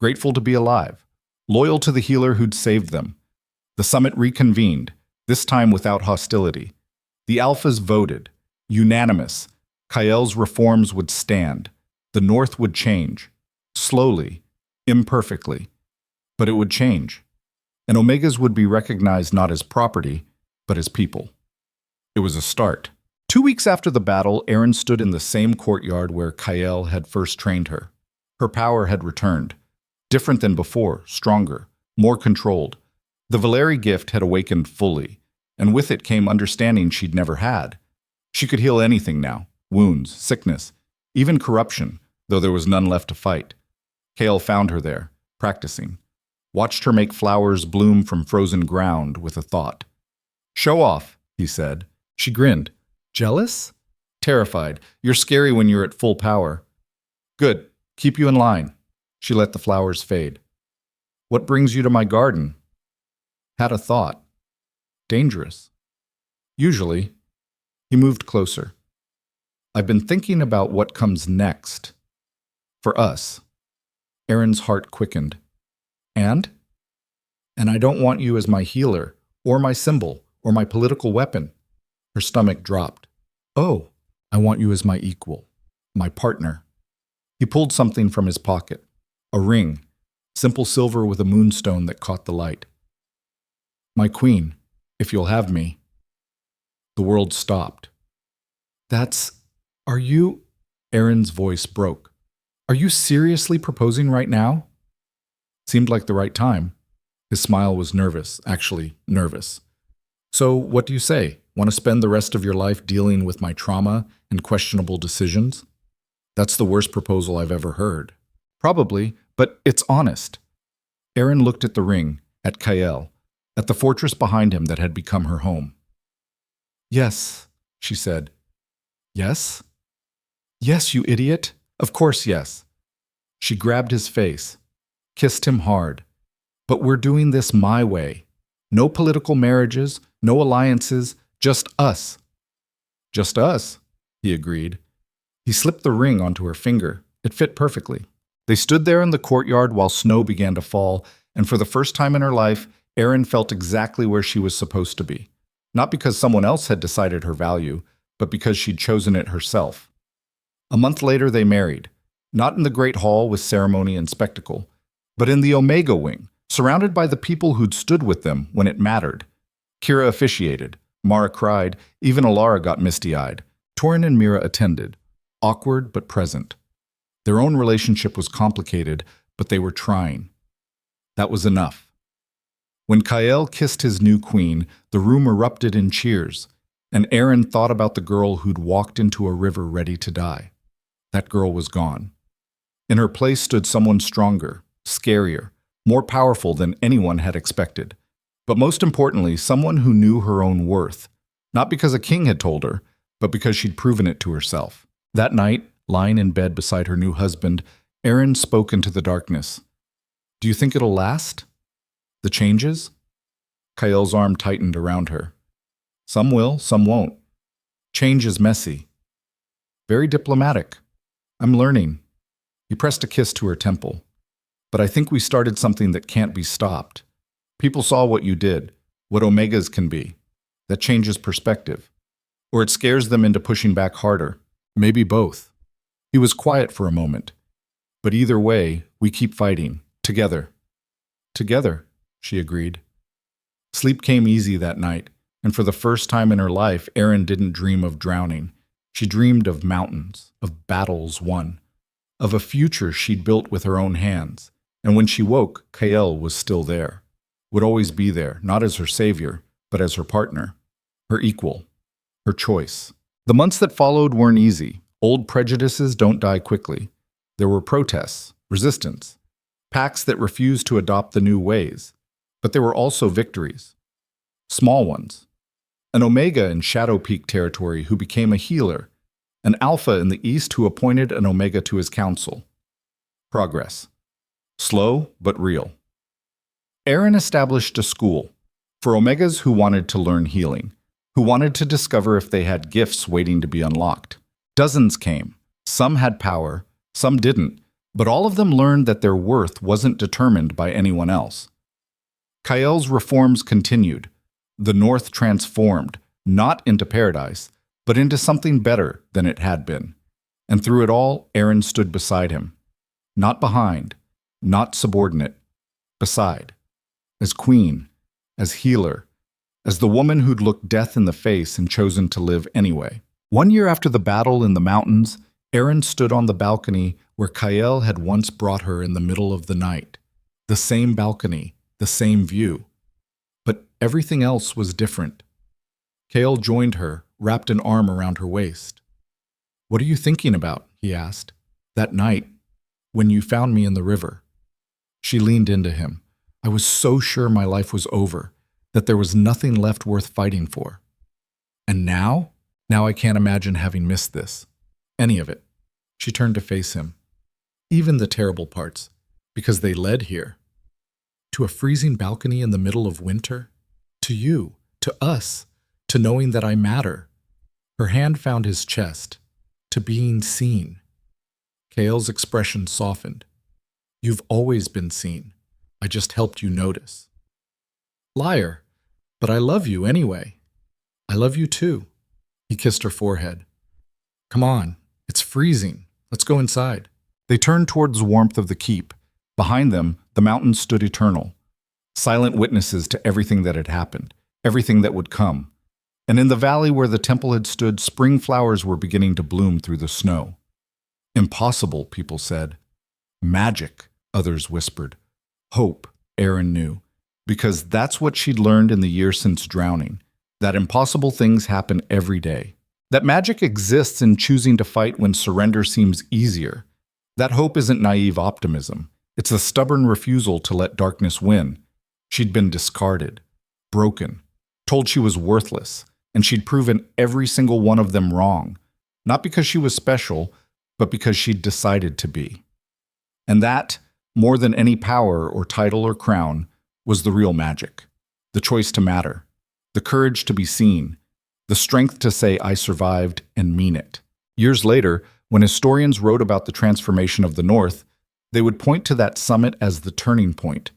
grateful to be alive, loyal to the healer who'd saved them. The summit reconvened, this time without hostility. The alphas voted, unanimous. Kael's reforms would stand. The North would change. Slowly, imperfectly. But it would change. And Omegas would be recognized not as property, but as people. It was a start. 2 weeks after the battle, Aaron stood in the same courtyard where Kael had first trained her. Her power had returned. Different than before, stronger, more controlled. The Valeri gift had awakened fully, and with it came understanding she'd never had. She could heal anything now: wounds, sickness, even corruption, though there was none left to fight. Kael found her there, practicing. Watched her make flowers bloom from frozen ground with a thought. "Show off," he said. She grinned. "Jealous? Terrified. You're scary when you're at full power. Good. Keep you in line. She let the flowers fade. What brings you to my garden? Had a thought. Dangerous. Usually. He moved closer. I've been thinking about what comes next. For us. Aaron's heart quickened. And? And I don't want you as my healer, or my symbol, or my political weapon. Her stomach dropped. Oh, I want you as my equal, my partner. He pulled something from his pocket. A ring, simple silver with a moonstone that caught the light. My queen, if you'll have me. The world stopped. Are you? Aaron's voice broke. Are you seriously proposing right now? Seemed like the right time. His smile was nervous, actually nervous. So, what do you say? Want to spend the rest of your life dealing with my trauma and questionable decisions? That's the worst proposal I've ever heard. Probably, but it's honest. Aaron looked at the ring, at Kael, at the fortress behind him that had become her home. Yes, she said. Yes? Yes, you idiot. Of course, yes. She grabbed his face, kissed him hard. But we're doing this my way. No political marriages, no alliances, just us. Just us, he agreed. He slipped the ring onto her finger. It fit perfectly. They stood there in the courtyard while snow began to fall, and for the first time in her life, Erin felt exactly where she was supposed to be. Not because someone else had decided her value, but because she'd chosen it herself. A month later, they married. Not in the Great Hall with ceremony and spectacle, but in the Omega Wing, surrounded by the people who'd stood with them when it mattered. Kira officiated. Mara cried. Even Alara got misty-eyed. Torin and Mira attended. Awkward but present. Their own relationship was complicated, but they were trying. That was enough. When Kael kissed his new queen, the room erupted in cheers, and Aaron thought about the girl who'd walked into a river ready to die. That girl was gone. In her place stood someone stronger, scarier, more powerful than anyone had expected. But most importantly, someone who knew her own worth, not because a king had told her, but because she'd proven it to herself. That night, lying in bed beside her new husband, Aaron spoke into the darkness. Do you think it'll last? The changes? Kael's arm tightened around her. Some will, some won't. Change is messy. Very diplomatic. I'm learning. He pressed a kiss to her temple. But I think we started something that can't be stopped. People saw what you did, what Omegas can be. That changes perspective. Or it scares them into pushing back harder. Maybe both. He was quiet for a moment. But either way, we keep fighting. Together. Together, she agreed. Sleep came easy that night, and for the first time in her life, Erin didn't dream of drowning. She dreamed of mountains, of battles won, of a future she'd built with her own hands. And when she woke, Kael was still there. Would always be there, not as her savior, but as her partner. Her equal. Her choice. The months that followed weren't easy. Old prejudices don't die quickly. There were protests, resistance, pacts that refused to adopt the new ways. But there were also victories. Small ones. An Omega in Shadow Peak territory who became a healer. An Alpha in the East who appointed an Omega to his council. Progress. Slow, but real. Aaron established a school for Omegas who wanted to learn healing, who wanted to discover if they had gifts waiting to be unlocked. Dozens came. Some had power, some didn't, but all of them learned that their worth wasn't determined by anyone else. Kael's reforms continued. The North transformed, not into paradise, but into something better than it had been. And through it all, Aaron stood beside him. Not behind, not subordinate, beside. As queen, as healer, as the woman who'd looked death in the face and chosen to live anyway. 1 year after the battle in the mountains, Aaron stood on the balcony where Kael had once brought her in the middle of the night. The same balcony, the same view. But everything else was different. Kael joined her, wrapped an arm around her waist. What are you thinking about? He asked. That night, when you found me in the river. She leaned into him. I was so sure my life was over, that there was nothing left worth fighting for. And now? Now I can't imagine having missed this. Any of it. She turned to face him. Even the terrible parts, because they led here. To a freezing balcony in the middle of winter. To you, to us, to knowing that I matter. Her hand found his chest. To being seen. Kale's expression softened. You've always been seen. I just helped you notice. Liar, but I love you anyway. I love you too. He kissed her forehead. Come on, it's freezing. Let's go inside. They turned towards the warmth of the keep. Behind them, the mountains stood eternal, silent witnesses to everything that had happened, everything that would come. And in the valley where the temple had stood, spring flowers were beginning to bloom through the snow. Impossible, people said. Magic, others whispered. Hope, Aaron knew, because that's what she'd learned in the year since drowning, that impossible things happen every day. That magic exists in choosing to fight when surrender seems easier. That hope isn't naive optimism. It's a stubborn refusal to let darkness win. She'd been discarded, broken, told she was worthless, and she'd proven every single one of them wrong, not because she was special, but because she'd decided to be. And that, more than any power or title or crown, was the real magic. The choice to matter, the courage to be seen, the strength to say I survived and mean it. Years later, when historians wrote about the transformation of the North, they would point to that summit as the turning point,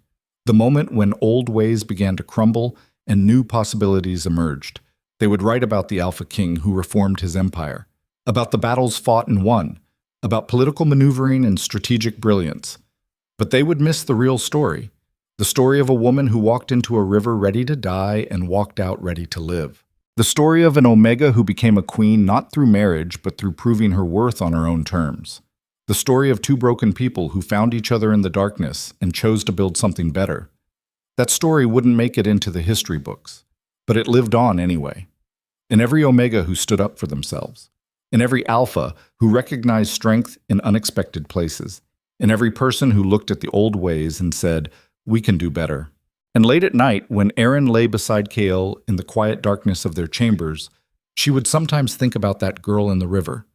the moment when old ways began to crumble and new possibilities emerged. They would write about the Alpha King who reformed his empire, about the battles fought and won, about political maneuvering and strategic brilliance. But they would miss the real story, the story of a woman who walked into a river ready to die and walked out ready to live. The story of an Omega who became a queen not through marriage but through proving her worth on her own terms. The story of two broken people who found each other in the darkness and chose to build something better. That story wouldn't make it into the history books, but it lived on anyway. In every Omega who stood up for themselves. In every Alpha who recognized strength in unexpected places. In every person who looked at the old ways and said, we can do better. And late at night, when Aaron lay beside Kale in the quiet darkness of their chambers, she would sometimes think about that girl in the river,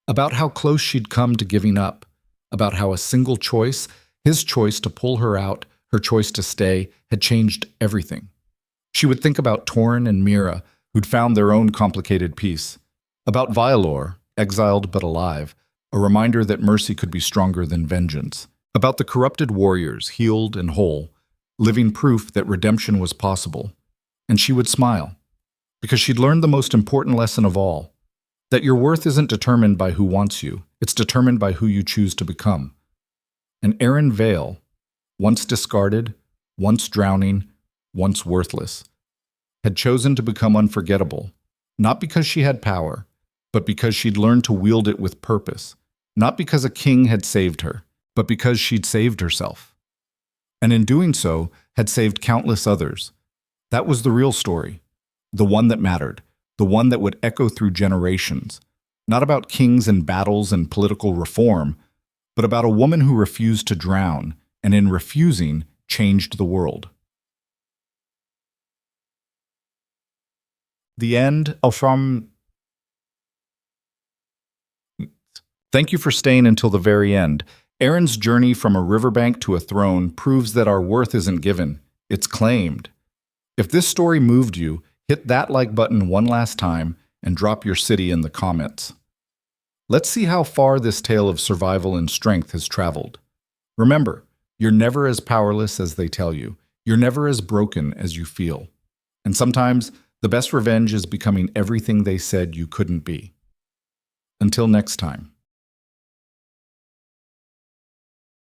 about how close she'd come to giving up, about how a single choice, his choice to pull her out, her choice to stay, had changed everything. She would think about Torin and Mira, who'd found their own complicated peace, about Violor, exiled but alive, a reminder that mercy could be stronger than vengeance, about the corrupted warriors, healed and whole, living proof that redemption was possible. And she would smile, because she'd learned the most important lesson of all, that your worth isn't determined by who wants you, it's determined by who you choose to become. And Aaron Vale, once discarded, once drowning, once worthless, had chosen to become unforgettable, not because she had power, but because she'd learned to wield it with purpose, not because a king had saved her, but because she'd saved herself. And in doing so, had saved countless others. That was the real story, the one that mattered, the one that would echo through generations, not about kings and battles and political reform, but about a woman who refused to drown, and in refusing, changed the world. The end from... Thank you for staying until the very end. Aaron's journey from a riverbank to a throne proves that our worth isn't given, it's claimed. If this story moved you, hit that like button one last time and drop your city in the comments. Let's see how far this tale of survival and strength has traveled. Remember, you're never as powerless as they tell you. You're never as broken as you feel. And sometimes, the best revenge is becoming everything they said you couldn't be. Until next time.